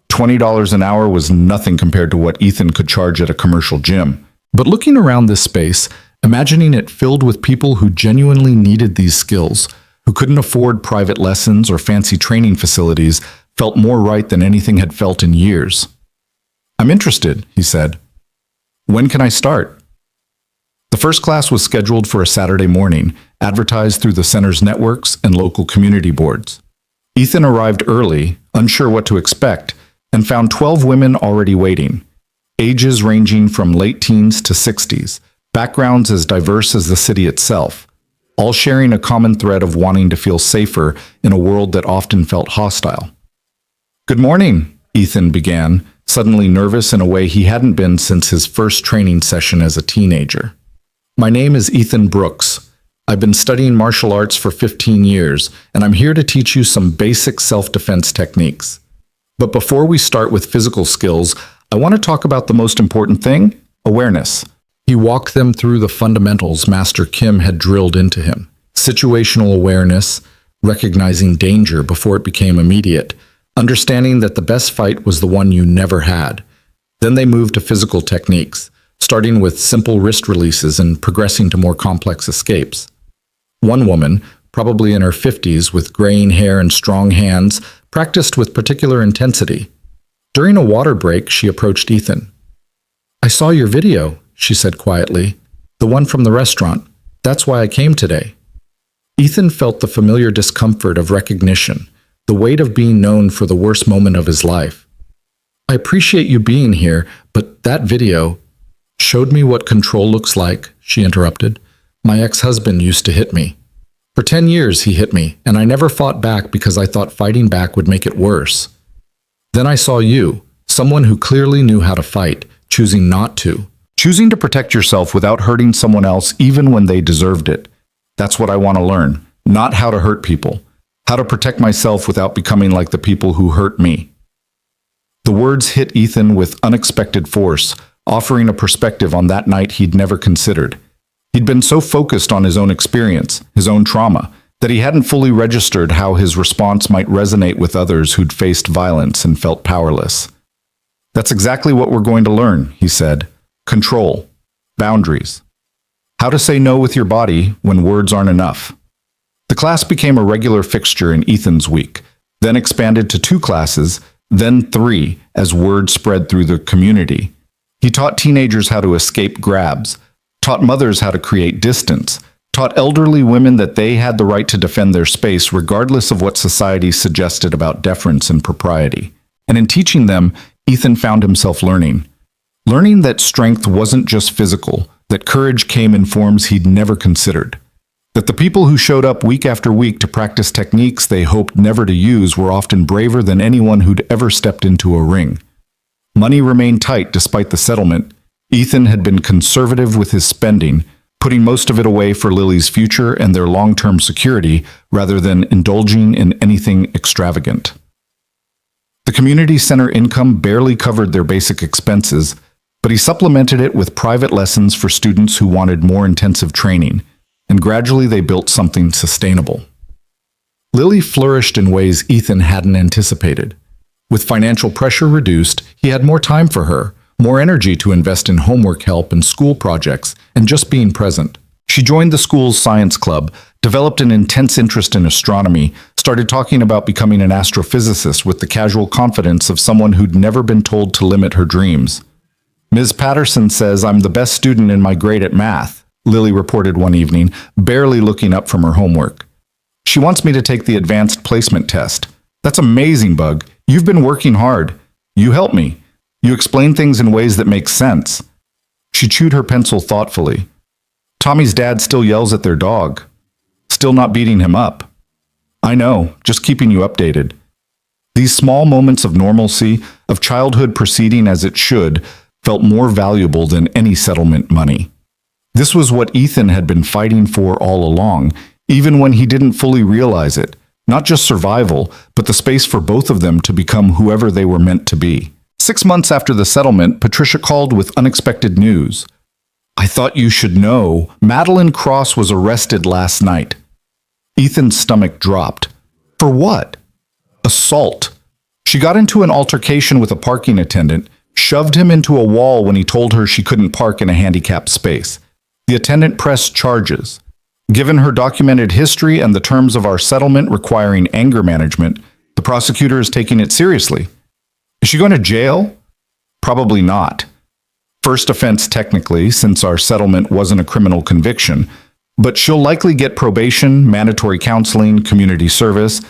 [SPEAKER 1] $20 an hour was nothing compared to what Ethan could charge at a commercial gym. But looking around this space, Imagining it filled with people who genuinely needed these skills, who couldn't afford private lessons or fancy training facilities, felt more right than anything had felt in years. "I'm interested," he said. "When can I start?" The first class was scheduled for a Saturday morning, advertised through the center's networks and local community boards. Ethan arrived early, unsure what to expect, and found 12 women already waiting, ages ranging from late teens to 60s, backgrounds as diverse as the city itself, all sharing a common thread of wanting to feel safer in a world that often felt hostile. "Good morning," Ethan began, suddenly nervous in a way he hadn't been since his first training session as a teenager. "My name is Ethan Brooks. I've been studying martial arts for 15 years, and I'm here to teach you some basic self-defense techniques. But before we start with physical skills, I want to talk about the most important thing, awareness." He walked them through the fundamentals Master Kim had drilled into him. Situational awareness, recognizing danger before it became immediate, understanding that the best fight was the one you never had. Then they moved to physical techniques, starting with simple wrist releases and progressing to more complex escapes. One woman, probably in her 50s with graying hair and strong hands, practiced with particular intensity. During a water break, she approached Ethan. "I saw your video," she said quietly. "The one from the restaurant. That's why I came today." Ethan felt the familiar discomfort of recognition, the weight of being known for the worst moment of his life. "I appreciate you being here, but that video showed me what control looks like," she interrupted. "My ex-husband used to hit me. For 10 years he hit me, and I never fought back because I thought fighting back would make it worse. Then I saw you, someone who clearly knew how to fight, choosing not to. Choosing to protect yourself without hurting someone else even when they deserved it. That's what I want to learn, not how to hurt people. How to protect myself without becoming like the people who hurt me." The words hit Ethan with unexpected force, offering a perspective on that night he'd never considered. He'd been so focused on his own experience, his own trauma, that he hadn't fully registered how his response might resonate with others who'd faced violence and felt powerless. "That's exactly what we're going to learn," he said. "Control. Boundaries. How to say no with your body when words aren't enough." The class became a regular fixture in Ethan's week, then expanded to 2 classes, then 3 as word spread through the community. He taught teenagers how to escape grabs, taught mothers how to create distance, taught elderly women that they had the right to defend their space regardless of what society suggested about deference and propriety. And in teaching them, Ethan found himself learning that strength wasn't just physical, that courage came in forms he'd never considered, that the people who showed up week after week to practice techniques they hoped never to use were often braver than anyone who'd ever stepped into a ring. Money remained tight despite the settlement. Ethan had been conservative with his spending, putting most of it away for Lily's future and their long-term security rather than indulging in anything extravagant. The community center income barely covered their basic expenses, but he supplemented it with private lessons for students who wanted more intensive training, and gradually they built something sustainable. Lily flourished in ways Ethan hadn't anticipated. With financial pressure reduced, he had more time for her, more energy to invest in homework help and school projects, and just being present. She joined the school's science club, developed an intense interest in astronomy, started talking about becoming an astrophysicist with the casual confidence of someone who'd never been told to limit her dreams. "Ms. Patterson says I'm the best student in my grade at math," Lily reported one evening, barely looking up from her homework. "She wants me to take the advanced placement test. That's amazing, Bug. You've been working hard. You help me. You explain things in ways that make sense." She chewed her pencil thoughtfully. "Tommy's dad still yells at their dog. Still not beating him up." "I know, just keeping you updated." These small moments of normalcy, of childhood proceeding as it should, felt more valuable than any settlement money. This was what Ethan had been fighting for all along, even when he didn't fully realize it. Not just survival, but the space for both of them to become whoever they were meant to be. 6 months after the settlement, Patricia called with unexpected news. "I thought you should know. Madeline Cross was arrested last night." Ethan's stomach dropped. For what? Assault. She got into an altercation with a parking attendant, shoved him into a wall when he told her she couldn't park in a handicapped space. The attendant pressed charges. Given her documented history and the terms of our settlement requiring anger management, the prosecutor is taking it seriously. Is she going to jail? Probably not. First offense technically, since our settlement wasn't a criminal conviction, but she'll likely get probation, mandatory counseling, community service.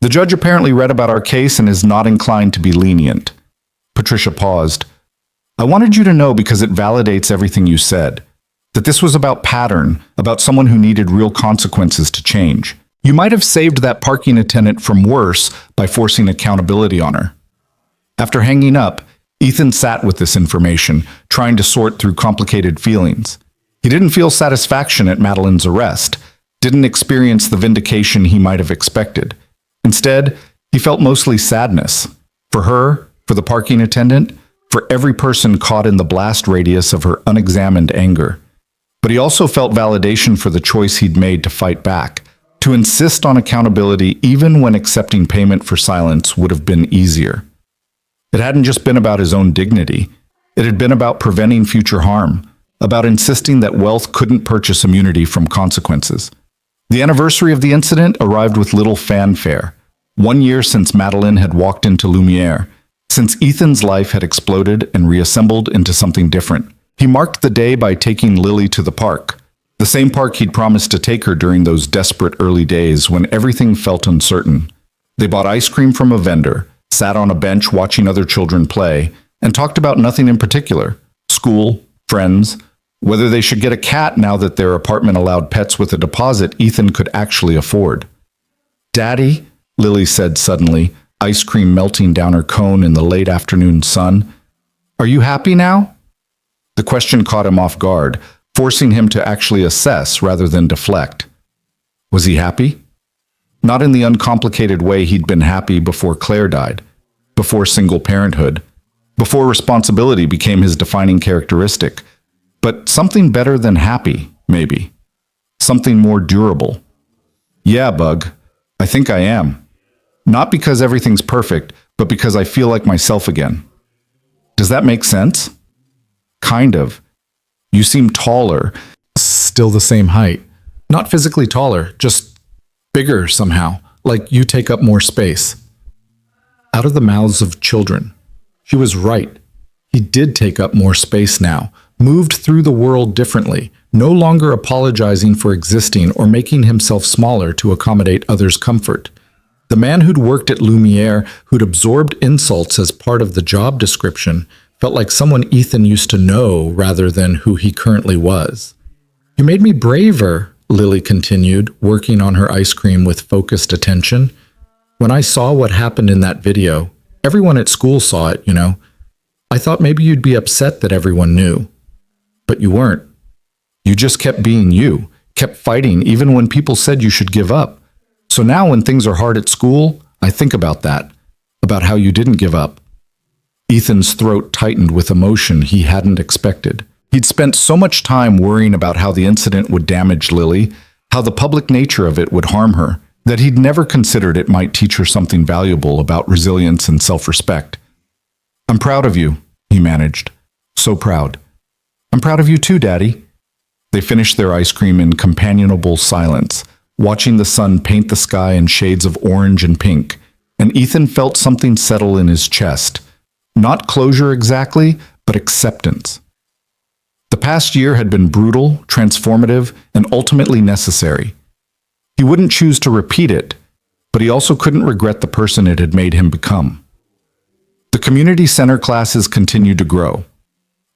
[SPEAKER 1] The judge apparently read about our case and is not inclined to be lenient. Patricia paused. I wanted you to know because it validates everything you said. That this was about pattern, about someone who needed real consequences to change. You might have saved that parking attendant from worse by forcing accountability on her. After hanging up, Ethan sat with this information, trying to sort through complicated feelings. He didn't feel satisfaction at Madeline's arrest, didn't experience the vindication he might have expected. Instead, he felt mostly sadness. For her, for the parking attendant, for every person caught in the blast radius of her unexamined anger. But he also felt validation for the choice he'd made to fight back, to insist on accountability even when accepting payment for silence would have been easier. It hadn't just been about his own dignity. It had been about preventing future harm, about insisting that wealth couldn't purchase immunity from consequences. The anniversary of the incident arrived with little fanfare. 1 year since Madeline had walked into Lumiere, since Ethan's life had exploded and reassembled into something different. He marked the day by taking Lily to the park, the same park he'd promised to take her during those desperate early days when everything felt uncertain. They bought ice cream from a vendor, sat on a bench watching other children play, and talked about nothing in particular: school, friends, whether they should get a cat now that their apartment allowed pets with a deposit Ethan could actually afford. Daddy, Lily said suddenly, ice cream melting down her cone in the late afternoon sun, are you happy now? The question caught him off guard, forcing him to actually assess rather than deflect. Was he happy? Not in the uncomplicated way he'd been happy before Claire died, before single parenthood, before responsibility became his defining characteristic, but something better than happy, maybe. Something more durable. Yeah, Bug, I think I am. Not because everything's perfect, but because I feel like myself again. Does that make sense? Kind of. You seem taller. Still the same height. Not physically taller, just bigger somehow, like you take up more space. Out of the mouths of children. She was right. He did take up more space now, moved through the world differently, no longer apologizing for existing or making himself smaller to accommodate others' comfort. The man who'd worked at Lumiere, who'd absorbed insults as part of the job description, felt like someone Ethan used to know rather than who he currently was. You made me braver, Lily continued, working on her ice cream with focused attention. When I saw what happened in that video, everyone at school saw it, you know. I thought maybe you'd be upset that everyone knew. But you weren't. You just kept being you, kept fighting even when people said you should give up. So now when things are hard at school, I think about that, about how you didn't give up. Ethan's throat tightened with emotion he hadn't expected. He'd spent so much time worrying about how the incident would damage Lily, how the public nature of it would harm her, that he'd never considered it might teach her something valuable about resilience and self-respect. I'm proud of you, he managed. So proud. I'm proud of you too, Daddy. They finished their ice cream in companionable silence, watching the sun paint the sky in shades of orange and pink, and Ethan felt something settle in his chest. Not closure exactly, but acceptance. The past year had been brutal, transformative, and ultimately necessary. He wouldn't choose to repeat it, but he also couldn't regret the person it had made him become. The community center classes continued to grow.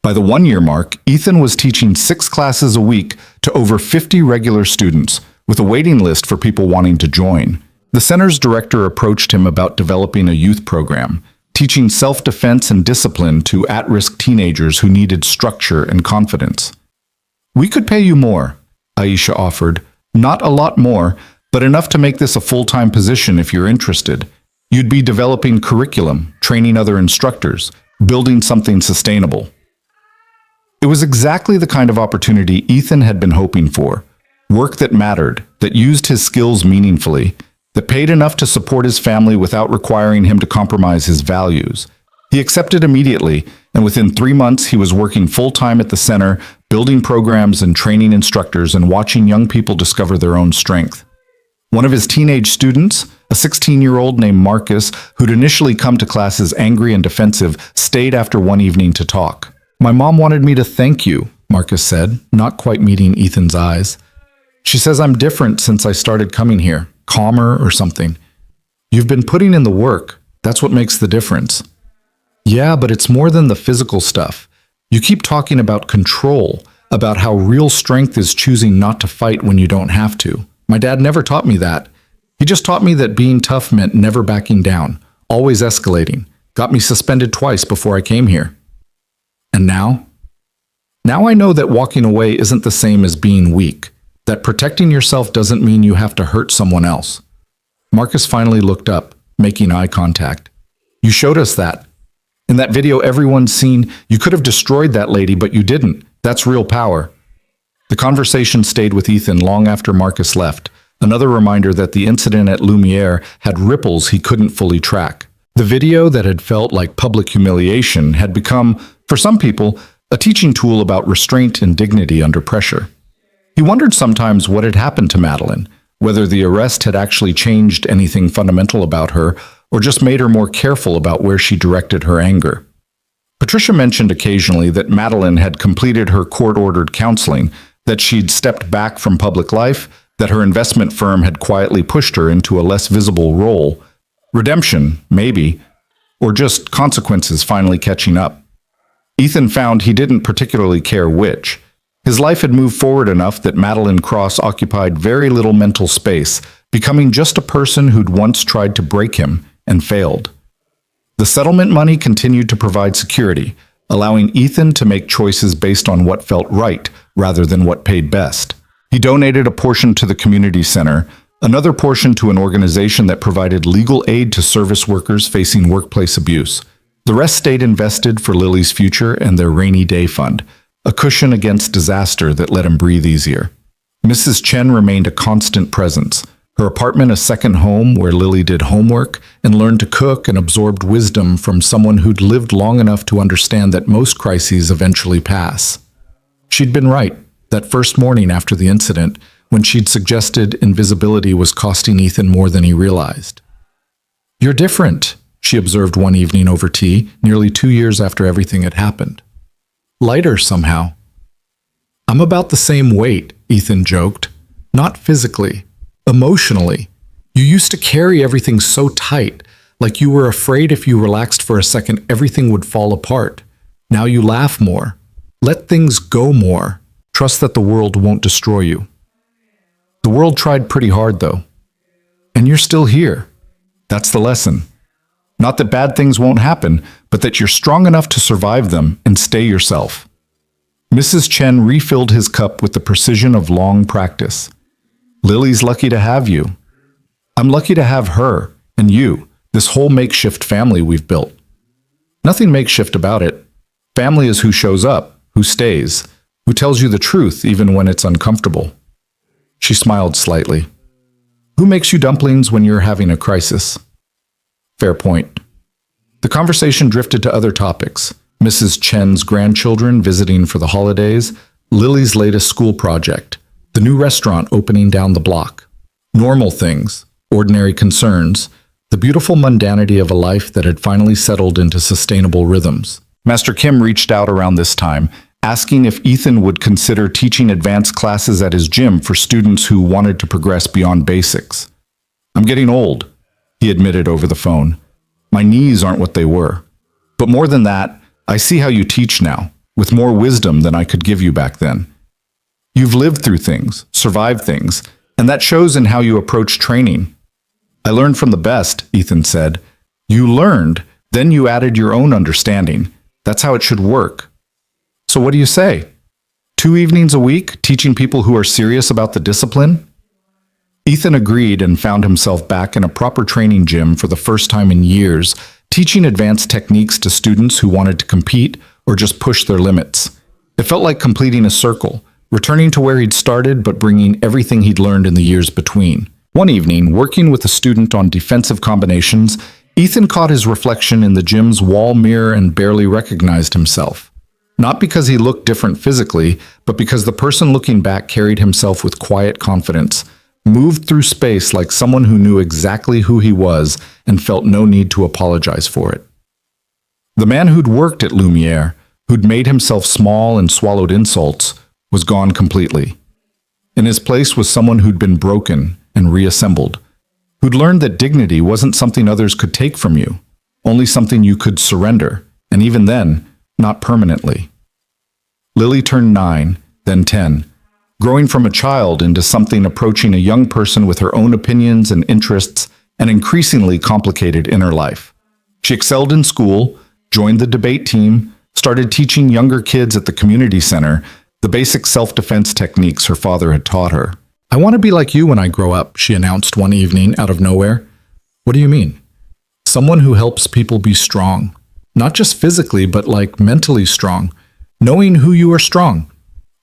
[SPEAKER 1] By the 1-year mark, Ethan was teaching 6 classes a week to over 50 regular students, with a waiting list for people wanting to join. The center's director approached him about developing a youth program, teaching self-defense and discipline to at-risk teenagers who needed structure and confidence. We could pay you more, Aisha offered. Not a lot more, but enough to make this a full-time position if you're interested. You'd be developing curriculum, training other instructors, building something sustainable. It was exactly the kind of opportunity Ethan had been hoping for. Work that mattered, that used his skills meaningfully, that paid enough to support his family without requiring him to compromise his values. He accepted immediately, and within 3 months he was working full-time at the center, building programs and training instructors and watching young people discover their own strength. One of his teenage students, a 16-year-old named Marcus, who'd initially come to classes angry and defensive, stayed after one evening to talk. "My mom wanted me to thank you," Marcus said, not quite meeting Ethan's eyes. "She says I'm different since I started coming here, calmer or something. You've been putting in the work. That's what makes the difference." "Yeah, but it's more than the physical stuff. You keep talking about control, about how real strength is choosing not to fight when you don't have to. My dad never taught me that. He just taught me that being tough meant never backing down, always escalating. Got me suspended twice before I came here. And now? Now I know that walking away isn't the same as being weak, that protecting yourself doesn't mean you have to hurt someone else." Marcus finally looked up, making eye contact. "You showed us that. In that video everyone's seen, you could have destroyed that lady, but you didn't. That's real power." The conversation stayed with Ethan long after Marcus left, another reminder that the incident at Lumiere had ripples he couldn't fully track. The video that had felt like public humiliation had become, for some people, a teaching tool about restraint and dignity under pressure. He wondered sometimes what had happened to Madeline, whether the arrest had actually changed anything fundamental about her or just made her more careful about where she directed her anger. Patricia mentioned occasionally that Madeline had completed her court-ordered counseling, that she'd stepped back from public life, that her investment firm had quietly pushed her into a less visible role. Redemption, maybe, or just consequences finally catching up. Ethan found he didn't particularly care which. His life had moved forward enough that Madeline Cross occupied very little mental space, becoming just a person who'd once tried to break him and failed. The settlement money continued to provide security, allowing Ethan to make choices based on what felt right rather than what paid best. He donated a portion to the community center, another portion to an organization that provided legal aid to service workers facing workplace abuse. The rest stayed invested for Lily's future and their rainy day fund, a cushion against disaster that let him breathe easier. Mrs. Chen remained a constant presence, her apartment a second home where Lily did homework and learned to cook and absorbed wisdom from someone who'd lived long enough to understand that most crises eventually pass. She'd been right that first morning after the incident, when she'd suggested invisibility was costing Ethan more than he realized. "You're different," she observed one evening over tea, nearly 2 years after everything had happened. "Lighter somehow." "I'm about the same weight," Ethan joked. "Not physically, emotionally. You used to carry everything so tight, like you were afraid if you relaxed for a second everything would fall apart. Now you laugh more. Let things go more. Trust that the world won't destroy you." The world tried pretty hard, though. And you're still here. That's the lesson. Not that bad things won't happen, but that you're strong enough to survive them and stay yourself. Mrs. Chen refilled his cup with the precision of long practice. "Lily's lucky to have you. I'm lucky to have her, and you, this whole makeshift family we've built." Nothing makeshift about it. Family is who shows up, who stays, who tells you the truth even when it's uncomfortable. She smiled slightly. "Who makes you dumplings when you're having a crisis?" Fair point. The conversation drifted to other topics. Mrs. Chen's grandchildren visiting for the holidays, Lily's latest school project, the new restaurant opening down the block. Normal things, ordinary concerns, the beautiful mundanity of a life that had finally settled into sustainable rhythms. Master Kim reached out around this time, asking if Ethan would consider teaching advanced classes at his gym for students who wanted to progress beyond basics. "I'm getting old," he admitted over the phone. "My knees aren't what they were. But more than that, I see how you teach now, with more wisdom than I could give you back then. You've lived through things, survived things, and that shows in how you approach training." "I learned from the best," Ethan said. "You learned, then you added your own understanding. That's how it should work." "So what do you say? 2 evenings a week, teaching people who are serious about the discipline?" Ethan agreed and found himself back in a proper training gym for the first time in years, teaching advanced techniques to students who wanted to compete or just push their limits. It felt like completing a circle, returning to where he'd started but bringing everything he'd learned in the years between. One evening, working with a student on defensive combinations, Ethan caught his reflection in the gym's wall mirror and barely recognized himself. Not because he looked different physically, but because the person looking back carried himself with quiet confidence, moved through space like someone who knew exactly who he was and felt no need to apologize for it. The man who'd worked at Lumiere, who'd made himself small and swallowed insults, was gone completely. In his place was someone who'd been broken and reassembled, who'd learned that dignity wasn't something others could take from you, only something you could surrender, and even then, not permanently. Lily turned 9, then 10, growing from a child into something approaching a young person with her own opinions and interests and increasingly complicated inner life. She excelled in school, joined the debate team, started teaching younger kids at the community center the basic self-defense techniques her father had taught her. "I want to be like you when I grow up," she announced one evening out of nowhere. "What do you mean?" "Someone who helps people be strong. Not just physically, but like mentally strong. Knowing who you are strong."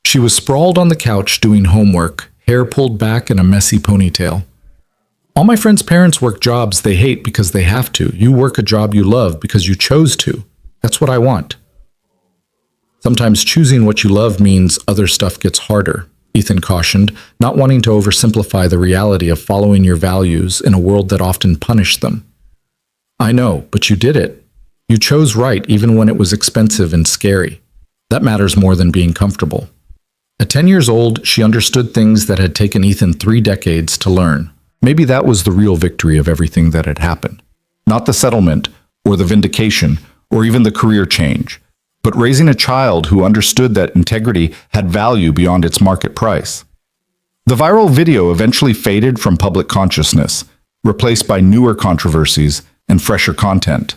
[SPEAKER 1] She was sprawled on the couch doing homework, hair pulled back in a messy ponytail. "All my friends' parents work jobs they hate because they have to. You work a job you love because you chose to. That's what I want." "Sometimes choosing what you love means other stuff gets harder," Ethan cautioned, not wanting to oversimplify the reality of following your values in a world that often punished them. "I know, but you did it. You chose right even when it was expensive and scary. That matters more than being comfortable." At 10 years old, she understood things that had taken Ethan 3 decades to learn. Maybe that was the real victory of everything that had happened. Not the settlement, or the vindication, or even the career change, but raising a child who understood that integrity had value beyond its market price. The viral video eventually faded from public consciousness, replaced by newer controversies and fresher content.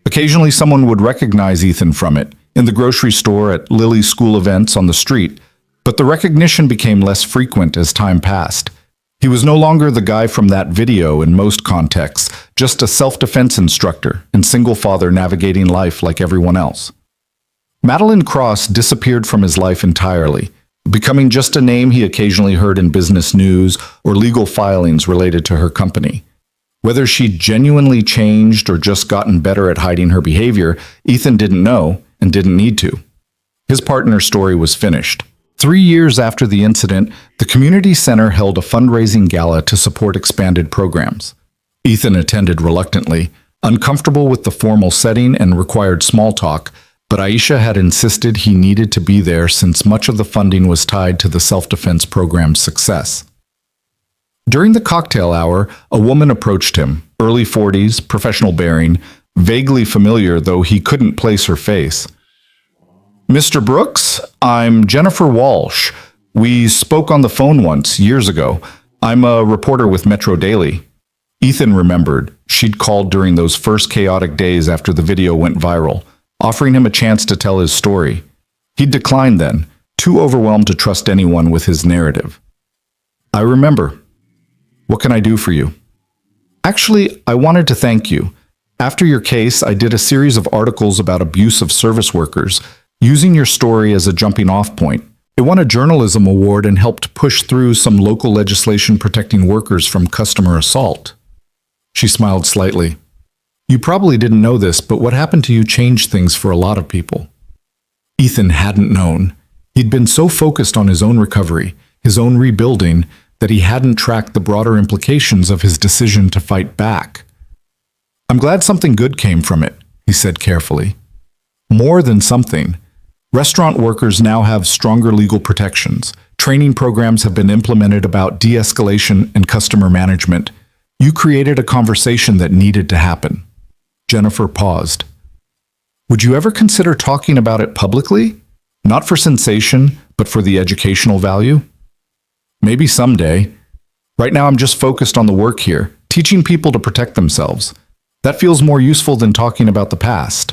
[SPEAKER 1] Occasionally someone would recognize Ethan from it, in the grocery store, at Lily's school events, on the street, but the recognition became less frequent as time passed. He was no longer the guy from that video in most contexts, just a self-defense instructor and single father navigating life like everyone else. Madeline Cross disappeared from his life entirely, becoming just a name he occasionally heard in business news or legal filings related to her company. Whether she'd genuinely changed or just gotten better at hiding her behavior, Ethan didn't know and didn't need to. His partner's story was finished. 3 years after the incident, the community center held a fundraising gala to support expanded programs. Ethan attended reluctantly, uncomfortable with the formal setting and required small talk, but Aisha had insisted he needed to be there since much of the funding was tied to the self-defense program's success. During the cocktail hour, a woman approached him, early 40s, professional bearing, vaguely familiar though he couldn't place her face. "Mr. Brooks, I'm Jennifer Walsh. We spoke on the phone once, years ago. I'm a reporter with Metro Daily." Ethan remembered. She'd called during those first chaotic days after the video went viral, offering him a chance to tell his story. He'd declined then, too overwhelmed to trust anyone with his narrative. "I remember. What can I do for you?" "Actually, I wanted to thank you. After your case, I did a series of articles about abuse of service workers, using your story as a jumping-off point. It won a journalism award and helped push through some local legislation protecting workers from customer assault." She smiled slightly. "You probably didn't know this, but what happened to you changed things for a lot of people." Ethan hadn't known. He'd been so focused on his own recovery, his own rebuilding, that he hadn't tracked the broader implications of his decision to fight back. "I'm glad something good came from it," he said carefully. "More than something. Restaurant workers now have stronger legal protections. Training programs have been implemented about de-escalation and customer management. You created a conversation that needed to happen." Jennifer paused. "Would you ever consider talking about it publicly? Not for sensation, but for the educational value?" "Maybe someday. Right now I'm just focused on the work here, teaching people to protect themselves. That feels more useful than talking about the past."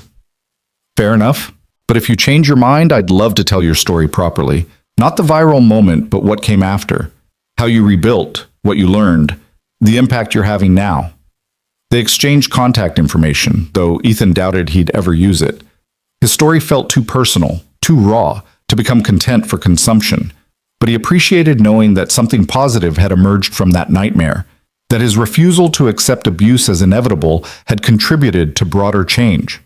[SPEAKER 1] "Fair enough. But if you change your mind, I'd love to tell your story properly. Not the viral moment, but what came after. How you rebuilt, what you learned, the impact you're having now." They exchanged contact information, though Ethan doubted he'd ever use it. His story felt too personal, too raw, to become content for consumption. But he appreciated knowing that something positive had emerged from that nightmare, that his refusal to accept abuse as inevitable had contributed to broader change.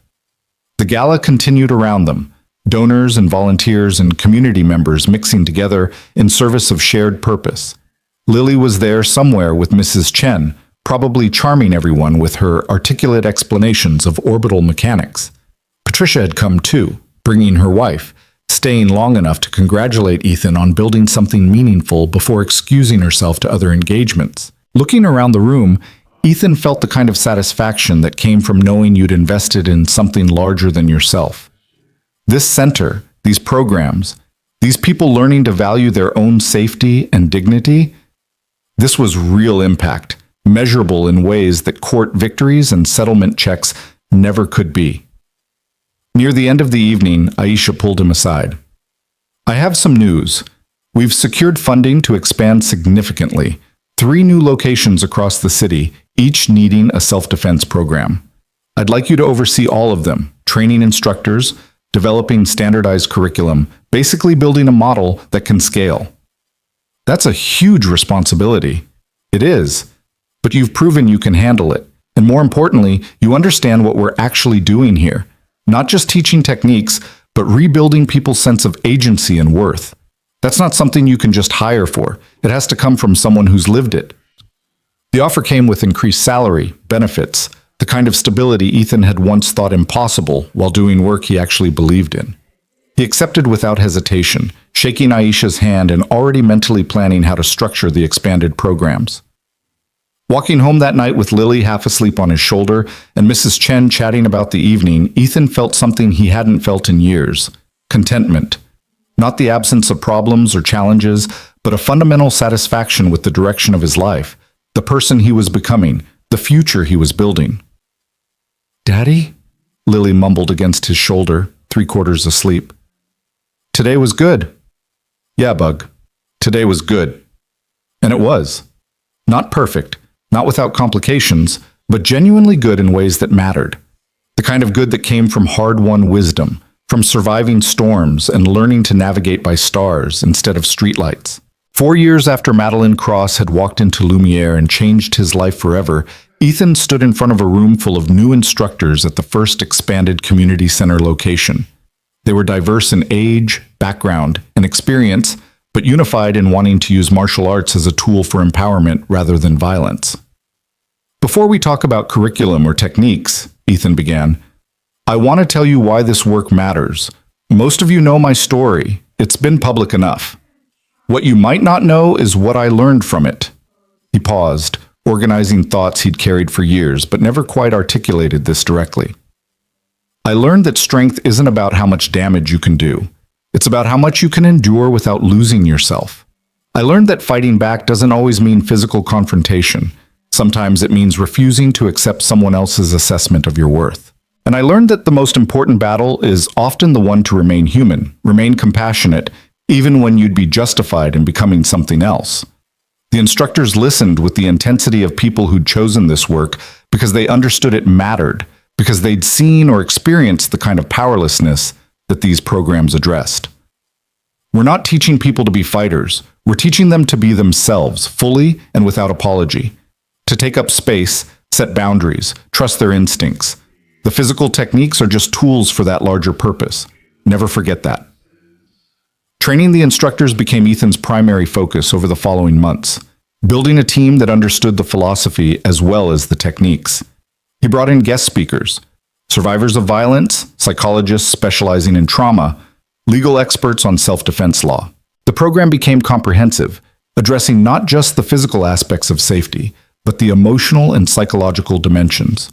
[SPEAKER 1] The gala continued around them, donors and volunteers and community members mixing together in service of shared purpose. Lily was there somewhere with Mrs. Chen, probably charming everyone with her articulate explanations of orbital mechanics. Patricia had come too, bringing her wife, staying long enough to congratulate Ethan on building something meaningful before excusing herself to other engagements. Looking around the room, Ethan felt the kind of satisfaction that came from knowing you'd invested in something larger than yourself. This center, these programs, these people learning to value their own safety and dignity, this was real impact, measurable in ways that court victories and settlement checks never could be. Near the end of the evening, Aisha pulled him aside. I have some news. We've secured funding to expand significantly. 3 new locations across the city, each needing a self-defense program. I'd like you to oversee all of them, training instructors, developing standardized curriculum, basically building a model that can scale. That's a huge responsibility. It is. But you've proven you can handle it. And more importantly, you understand what we're actually doing here. Not just teaching techniques, but rebuilding people's sense of agency and worth. That's not something you can just hire for. It has to come from someone who's lived it. The offer came with increased salary, benefits, the kind of stability Ethan had once thought impossible while doing work he actually believed in. He accepted without hesitation, shaking Aisha's hand and already mentally planning how to structure the expanded programs. Walking home that night with Lily half asleep on his shoulder and Mrs. Chen chatting about the evening, Ethan felt something he hadn't felt in years: contentment. Not the absence of problems or challenges, but a fundamental satisfaction with the direction of his life, the person he was becoming, the future he was building. Daddy? Lily mumbled against his shoulder, 3/4 asleep. Today was good. Yeah, Bug. Today was good. And it was. Not perfect, not without complications, but genuinely good in ways that mattered. The kind of good that came from hard-won wisdom, from surviving storms and learning to navigate by stars instead of streetlights. 4 years after Madeline Cross had walked into Lumiere and changed his life forever, Ethan stood in front of a room full of new instructors at the first expanded community center location. They were diverse in age, background, and experience, but unified in wanting to use martial arts as a tool for empowerment rather than violence. Before we talk about curriculum or techniques, Ethan began, I want to tell you why this work matters. Most of you know my story. It's been public enough. What you might not know is what I learned from it. He paused, organizing thoughts he'd carried for years, but never quite articulated this directly. I learned that strength isn't about how much damage you can do. It's about how much you can endure without losing yourself. I learned that fighting back doesn't always mean physical confrontation. Sometimes it means refusing to accept someone else's assessment of your worth. And I learned that the most important battle is often the one to remain human, remain compassionate, even when you'd be justified in becoming something else. The instructors listened with the intensity of people who'd chosen this work because they understood it mattered, because they'd seen or experienced the kind of powerlessness that these programs addressed. We're not teaching people to be fighters. We're teaching them to be themselves, fully and without apology. To take up space, set boundaries, trust their instincts. The physical techniques are just tools for that larger purpose. Never forget that. Training the instructors became Ethan's primary focus over the following months, building a team that understood the philosophy as well as the techniques. He brought in guest speakers, survivors of violence, psychologists specializing in trauma, legal experts on self-defense law. The program became comprehensive, addressing not just the physical aspects of safety, but the emotional and psychological dimensions.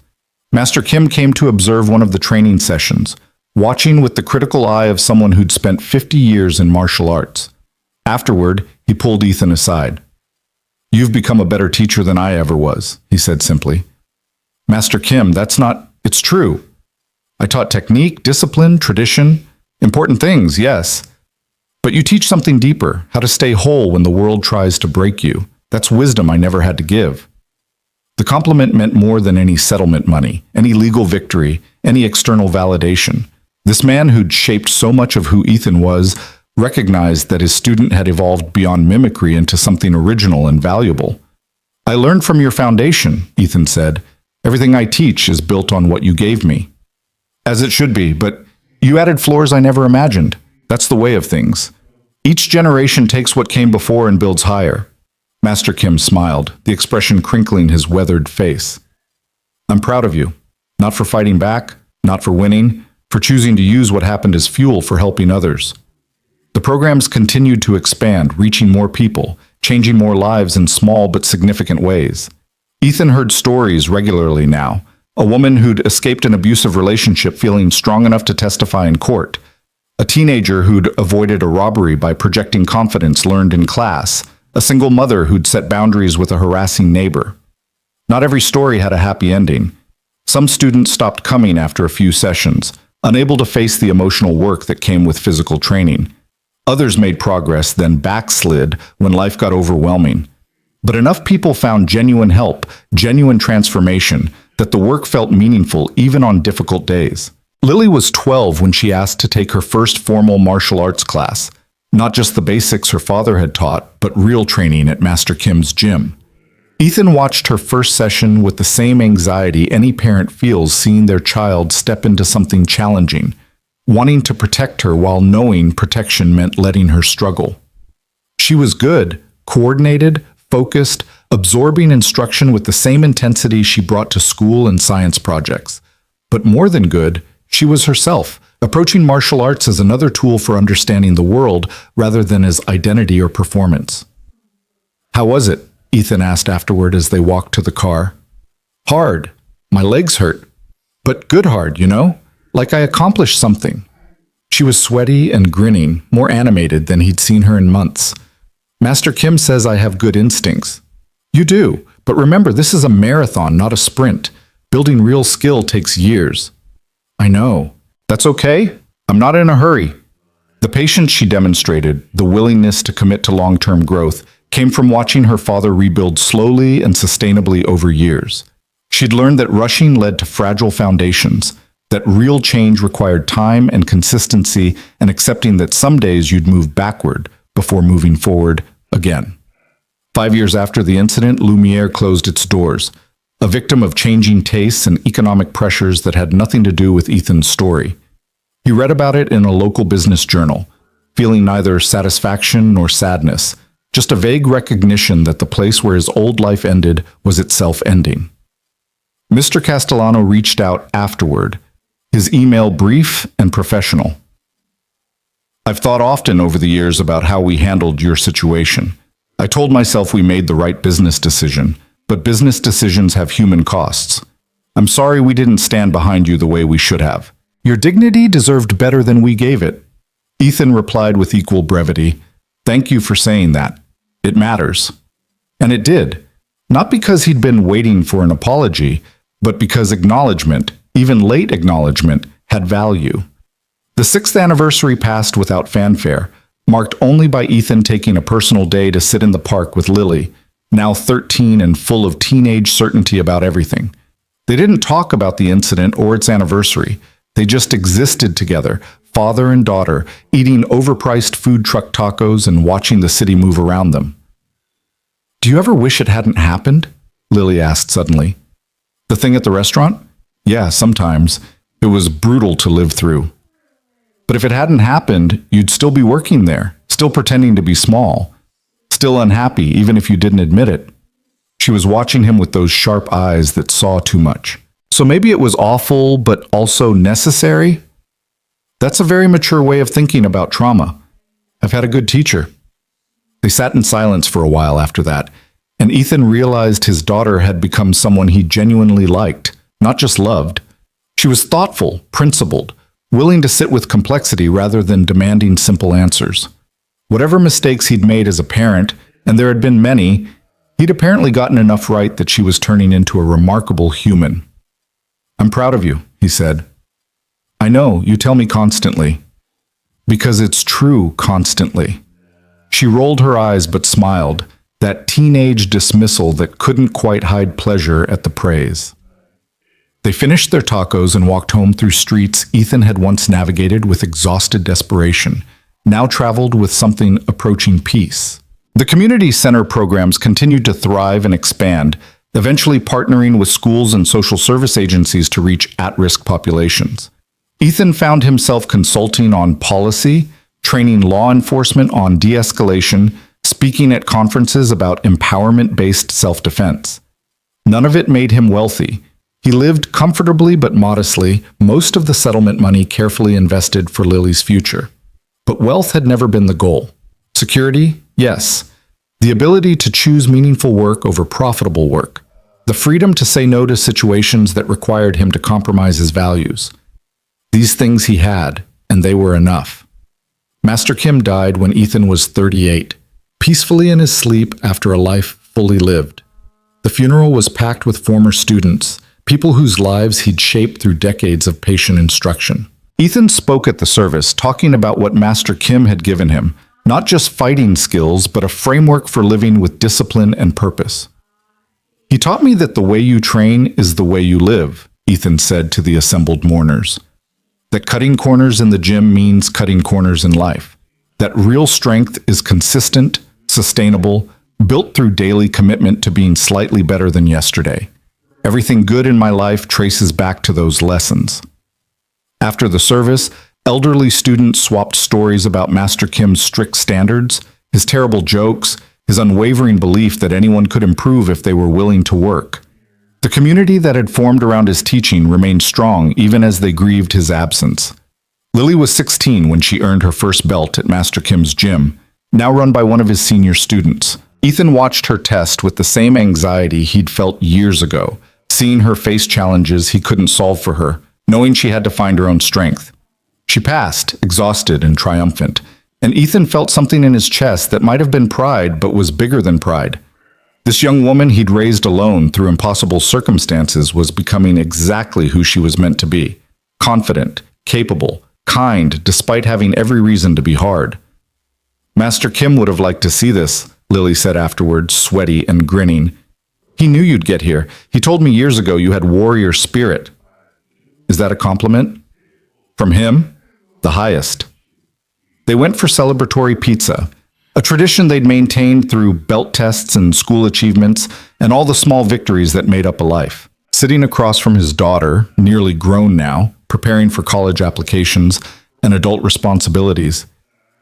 [SPEAKER 1] Master Kim came to observe one of the training sessions, watching with the critical eye of someone who'd spent 50 years in martial arts. Afterward, he pulled Ethan aside. You've become a better teacher than I ever was, he said simply. Master Kim, it's true. I taught technique, discipline, tradition, important things, yes. But you teach something deeper, how to stay whole when the world tries to break you. That's wisdom I never had to give. The compliment meant more than any settlement money, any legal victory, any external validation. This man who'd shaped so much of who Ethan was recognized that his student had evolved beyond mimicry into something original and valuable. I learned from your foundation, Ethan said. Everything I teach is built on what you gave me. As it should be, but You added floors I never imagined. That's the way of things. Each generation takes what came before and builds higher. Master Kim smiled, the expression crinkling his weathered face. I'm proud of you. Not for fighting back, not for winning, for choosing to use what happened as fuel for helping others. The programs continued to expand, reaching more people, changing more lives in small but significant ways. Ethan heard stories regularly now. A woman who'd escaped an abusive relationship feeling strong enough to testify in court. A teenager who'd avoided a robbery by projecting confidence learned in class. A single mother who'd set boundaries with a harassing neighbor. Not every story had a happy ending. Some students stopped coming after a few sessions, unable to face the emotional work that came with physical training. Others made progress, then backslid when life got overwhelming. But enough people found genuine help, genuine transformation, that the work felt meaningful even on difficult days. Lily was 12 when she asked to take her first formal martial arts class. Not just the basics her father had taught, but real training at Master Kim's gym. Ethan watched her first session with the same anxiety any parent feels seeing their child step into something challenging, wanting to protect her while knowing protection meant letting her struggle. She was good, coordinated, focused, absorbing instruction with the same intensity she brought to school and science projects. But more than good, she was herself, approaching martial arts as another tool for understanding the world rather than as identity or performance. How was it? Ethan asked afterward as they walked to the car. Hard. My legs hurt. But good hard, you know? Like I accomplished something. She was sweaty and grinning, more animated than he'd seen her in months. Master Kim says I have good instincts. You do, but remember this is a marathon, not a sprint. Building real skill takes years. I know. That's okay. I'm not in a hurry. The patience she demonstrated, the willingness to commit to long-term growth, came from watching her father rebuild slowly and sustainably over years. She'd learned that rushing led to fragile foundations, that real change required time and consistency, and accepting that some days you'd move backward before moving forward again. 5 years after the incident, Lumiere closed its doors, a victim of changing tastes and economic pressures that had nothing to do with Ethan's story. He read about it in a local business journal, feeling neither satisfaction nor sadness, just a vague recognition that the place where his old life ended was itself ending. Mr. Castellano reached out afterward, his email brief and professional. I've thought often over the years about how we handled your situation. I told myself we made the right business decision, but business decisions have human costs. I'm sorry we didn't stand behind you the way we should have. Your dignity deserved better than we gave it. Ethan replied with equal brevity, Thank you for saying that. It matters. And it did. Not because he'd been waiting for an apology, but because acknowledgement, even late acknowledgement, had value. The 6th anniversary passed without fanfare, marked only by Ethan taking a personal day to sit in the park with Lily, now 13 and full of teenage certainty about everything. They didn't talk about the incident or its anniversary. They just existed together, father and daughter, eating overpriced food truck tacos and watching the city move around them. Do you ever wish it hadn't happened? Lily asked suddenly. The thing at the restaurant? Yeah, sometimes. It was brutal to live through. But if it hadn't happened, you'd still be working there, still pretending to be small, still unhappy even if you didn't admit it. She was watching him with those sharp eyes that saw too much. So maybe it was awful, but also necessary? That's a very mature way of thinking about trauma. I've had a good teacher. They sat in silence for a while after that, and Ethan realized his daughter had become someone he genuinely liked, not just loved. She was thoughtful, principled, willing to sit with complexity rather than demanding simple answers. Whatever mistakes he'd made as a parent, and there had been many, he'd apparently gotten enough right that she was turning into a remarkable human. I'm proud of you, he said. I know, you tell me constantly. Because it's true constantly. She rolled her eyes but smiled, that teenage dismissal that couldn't quite hide pleasure at the praise. They finished their tacos and walked home through streets Ethan had once navigated with exhausted desperation, now traveled with something approaching peace. The community center programs continued to thrive and expand, eventually partnering with schools and social service agencies to reach at-risk populations. Ethan found himself consulting on policy, training law enforcement on de-escalation, speaking at conferences about empowerment-based self-defense. None of it made him wealthy. He lived comfortably but modestly, most of the settlement money carefully invested for Lily's future. But wealth had never been the goal. Security? Yes. The ability to choose meaningful work over profitable work. The freedom to say no to situations that required him to compromise his values. These things he had, and they were enough. Master Kim died when Ethan was 38, peacefully in his sleep after a life fully lived. The funeral was packed with former students, people whose lives he'd shaped through decades of patient instruction. Ethan spoke at the service, talking about what Master Kim had given him, not just fighting skills, but a framework for living with discipline and purpose. He taught me that the way you train is the way you live, Ethan said to the assembled mourners. That cutting corners in the gym means cutting corners in life. That real strength is consistent, sustainable, built through daily commitment to being slightly better than yesterday. Everything good in my life traces back to those lessons. After the service, elderly students swapped stories about Master Kim's strict standards, his terrible jokes, his unwavering belief that anyone could improve if they were willing to work. The community that had formed around his teaching remained strong even as they grieved his absence. Lily was 16 when she earned her first belt at Master Kim's gym, now run by one of his senior students. Ethan watched her test with the same anxiety he'd felt years ago, seeing her face challenges he couldn't solve for her, knowing she had to find her own strength. She passed, exhausted and triumphant, and Ethan felt something in his chest that might have been pride but was bigger than pride. This young woman he'd raised alone through impossible circumstances was becoming exactly who she was meant to be. Confident, capable, kind, despite having every reason to be hard. Master Kim would have liked to see this, Lily said afterwards, sweaty and grinning. He knew you'd get here. He told me years ago you had warrior spirit. Is that a compliment? From him? The highest. They went for celebratory pizza, a tradition they'd maintained through belt tests and school achievements and all the small victories that made up a life. Sitting across from his daughter, nearly grown now, preparing for college applications and adult responsibilities,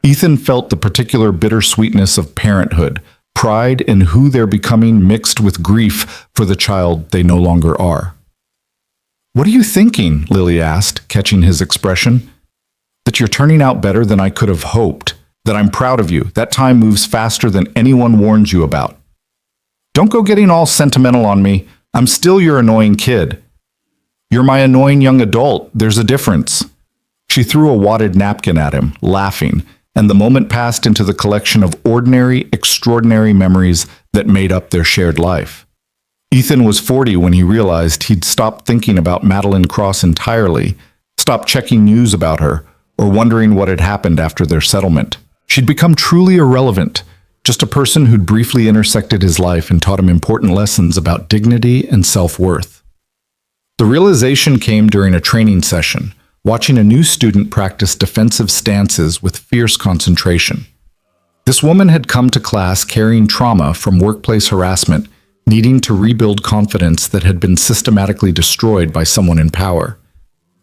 [SPEAKER 1] Ethan felt the particular bittersweetness of parenthood, pride in who they're becoming mixed with grief for the child they no longer are. "What are you thinking?" Lily asked, catching his expression. "That you're turning out better than I could have hoped. That I'm proud of you. That time moves faster than anyone warned you about. Don't go getting all sentimental on me. I'm still your annoying kid. You're my annoying young adult. There's a difference." She threw a wadded napkin at him, laughing, and the moment passed into the collection of ordinary, extraordinary memories that made up their shared life. Ethan was 40 when he realized he'd stopped thinking about Madeline Cross entirely, stopped checking news about her, or wondering what had happened after their settlement. She'd become truly irrelevant, just a person who'd briefly intersected his life and taught him important lessons about dignity and self-worth. The realization came during a training session, watching a new student practice defensive stances with fierce concentration. This woman had come to class carrying trauma from workplace harassment, needing to rebuild confidence that had been systematically destroyed by someone in power.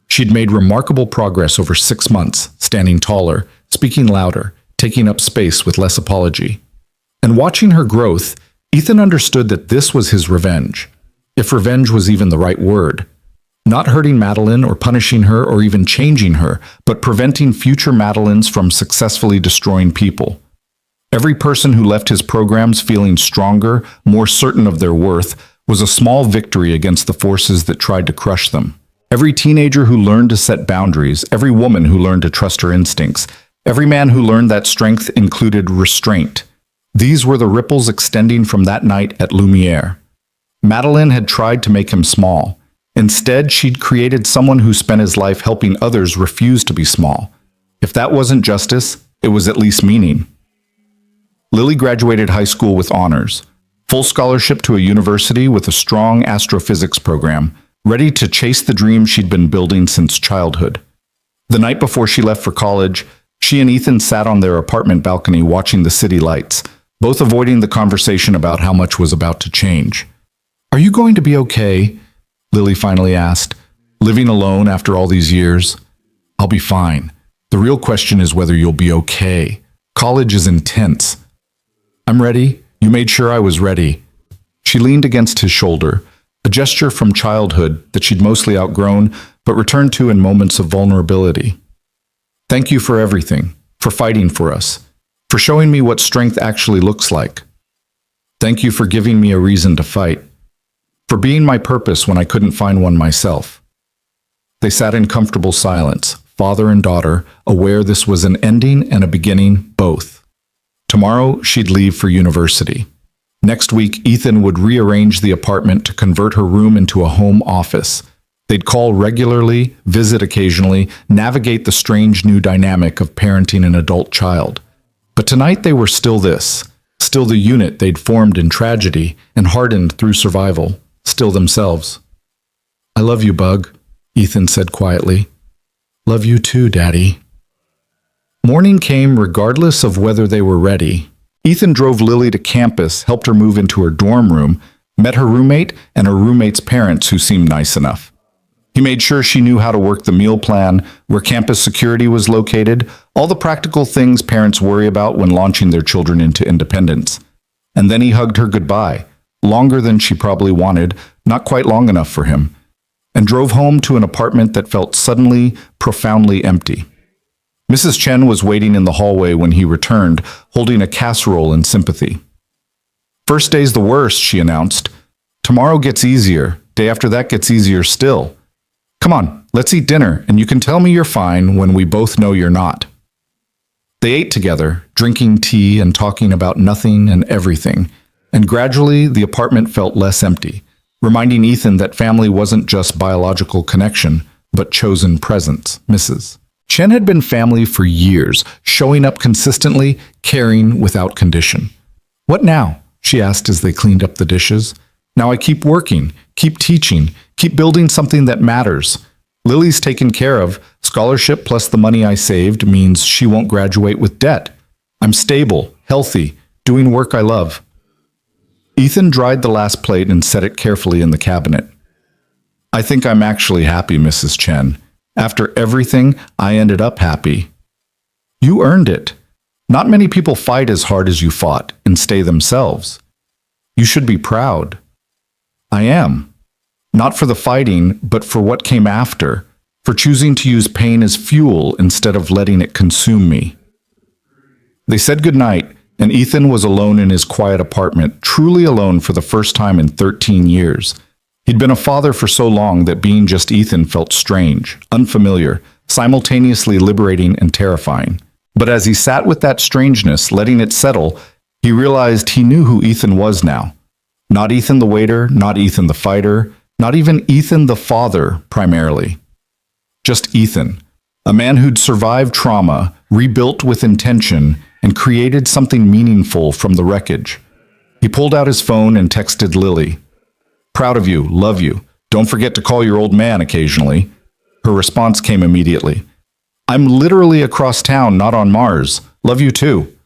[SPEAKER 1] She'd made remarkable progress over 6 months, standing taller, speaking louder, taking up space with less apology. And watching her growth, Ethan understood that this was his revenge, if revenge was even the right word. Not hurting Madeline or punishing her or even changing her, but preventing future Madelines from successfully destroying people. Every person who left his programs feeling stronger, more certain of their worth, was a small victory against the forces that tried to crush them. Every teenager who learned to set boundaries, every woman who learned to trust her instincts, every man who learned that strength included restraint. These were the ripples extending from that night at Lumiere. Madeline had tried to make him small. Instead, she'd created someone who spent his life helping others refuse to be small. If that wasn't justice, it was at least meaning. Lily graduated high school with honors, full scholarship to a university with a strong astrophysics program, ready to chase the dream she'd been building since childhood. The night before she left for college, she and Ethan sat on their apartment balcony watching the city lights, both avoiding the conversation about how much was about to change. "Are you going to be okay?" Lily finally asked, living alone after all these years. I'll be fine. The real question is whether you'll be okay. College is intense. I'm ready. You made sure I was ready. She leaned against his shoulder, a gesture from childhood that she'd mostly outgrown, but returned to in moments of vulnerability. Thank you for everything, for fighting for us, for showing me what strength actually looks like. Thank you for giving me a reason to fight, for being my purpose when I couldn't find one myself. They sat in comfortable silence, father and daughter, aware this was an ending and a beginning, both. Tomorrow, she'd leave for university. Next week, Ethan would rearrange the apartment to convert her room into a home office. They'd call regularly, visit occasionally, navigate the strange new dynamic of parenting an adult child. But tonight they were still this, still the unit they'd formed in tragedy and hardened through survival, still themselves. I love you, Bug, Ethan said quietly. Love you too, Daddy. Morning came regardless of whether they were ready. Ethan drove Lily to campus, helped her move into her dorm room, met her roommate and her roommate's parents who seemed nice enough. He made sure she knew how to work the meal plan, where campus security was located, all the practical things parents worry about when launching their children into independence. And then he hugged her goodbye, longer than she probably wanted, not quite long enough for him, and drove home to an apartment that felt suddenly, profoundly empty. Mrs. Chen was waiting in the hallway when he returned, holding a casserole in sympathy. First day's the worst, she announced. Tomorrow gets easier. Day after that gets easier still. Come on, let's eat dinner, and you can tell me you're fine when we both know you're not. They ate together, drinking tea and talking about nothing and everything, and gradually the apartment felt less empty, reminding Ethan that family wasn't just biological connection, but chosen presence, Mrs. Chen had been family for years, showing up consistently, caring without condition. What now? She asked as they cleaned up the dishes. Now I keep working, keep teaching, keep building something that matters. Lily's taken care of. Scholarship plus the money I saved means she won't graduate with debt. I'm stable, healthy, doing work I love. Ethan dried the last plate and set it carefully in the cabinet. I think I'm actually happy, Mrs. Chen. After everything, I ended up happy. You earned it. Not many people fight as hard as you fought and stay themselves. You should be proud. I am. Not for the fighting, but for what came after, for choosing to use pain as fuel instead of letting it consume me. They said goodnight, and Ethan was alone in his quiet apartment, truly alone for the first time in 13 years. He'd been a father for so long that being just Ethan felt strange, unfamiliar, simultaneously liberating and terrifying. But as he sat with that strangeness, letting it settle, he realized he knew who Ethan was now. Not Ethan the waiter, not Ethan the fighter, not even Ethan the father, primarily. Just Ethan, a man who'd survived trauma, rebuilt with intention, and created something meaningful from the wreckage. He pulled out his phone and texted Lily. Proud of you, love you. Don't forget to call your old man occasionally. Her response came immediately. I'm literally across town, not on Mars. Love you too.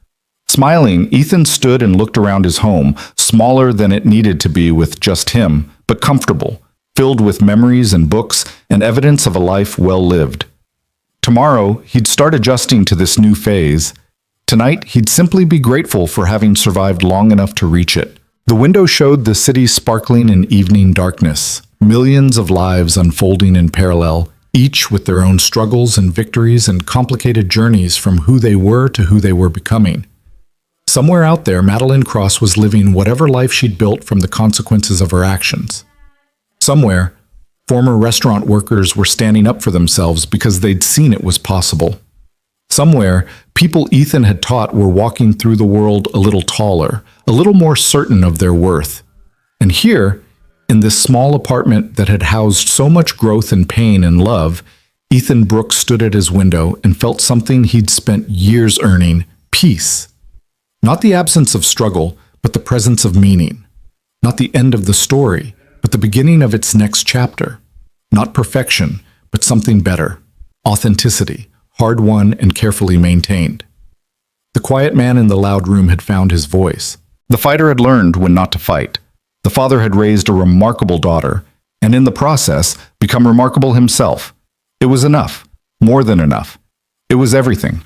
[SPEAKER 1] Smiling, Ethan stood and looked around his home, smaller than it needed to be with just him, but comfortable, filled with memories and books and evidence of a life well lived. Tomorrow, he'd start adjusting to this new phase. Tonight, he'd simply be grateful for having survived long enough to reach it. The window showed the city sparkling in evening darkness, millions of lives unfolding in parallel, each with their own struggles and victories and complicated journeys from who they were to who they were becoming. Somewhere out there, Madeline Cross was living whatever life she'd built from the consequences of her actions. Somewhere, former restaurant workers were standing up for themselves because they'd seen it was possible. Somewhere, people Ethan had taught were walking through the world a little taller, a little more certain of their worth. And here, in this small apartment that had housed so much growth and pain and love, Ethan Brooks stood at his window and felt something he'd spent years earning, peace. Not the absence of struggle, but the presence of meaning. Not the end of the story, but the beginning of its next chapter. Not perfection, but something better. Authenticity, hard-won and carefully maintained. The quiet man in the loud room had found his voice. The fighter had learned when not to fight. The father had raised a remarkable daughter, and in the process, become remarkable himself. It was enough. More than enough. It was everything.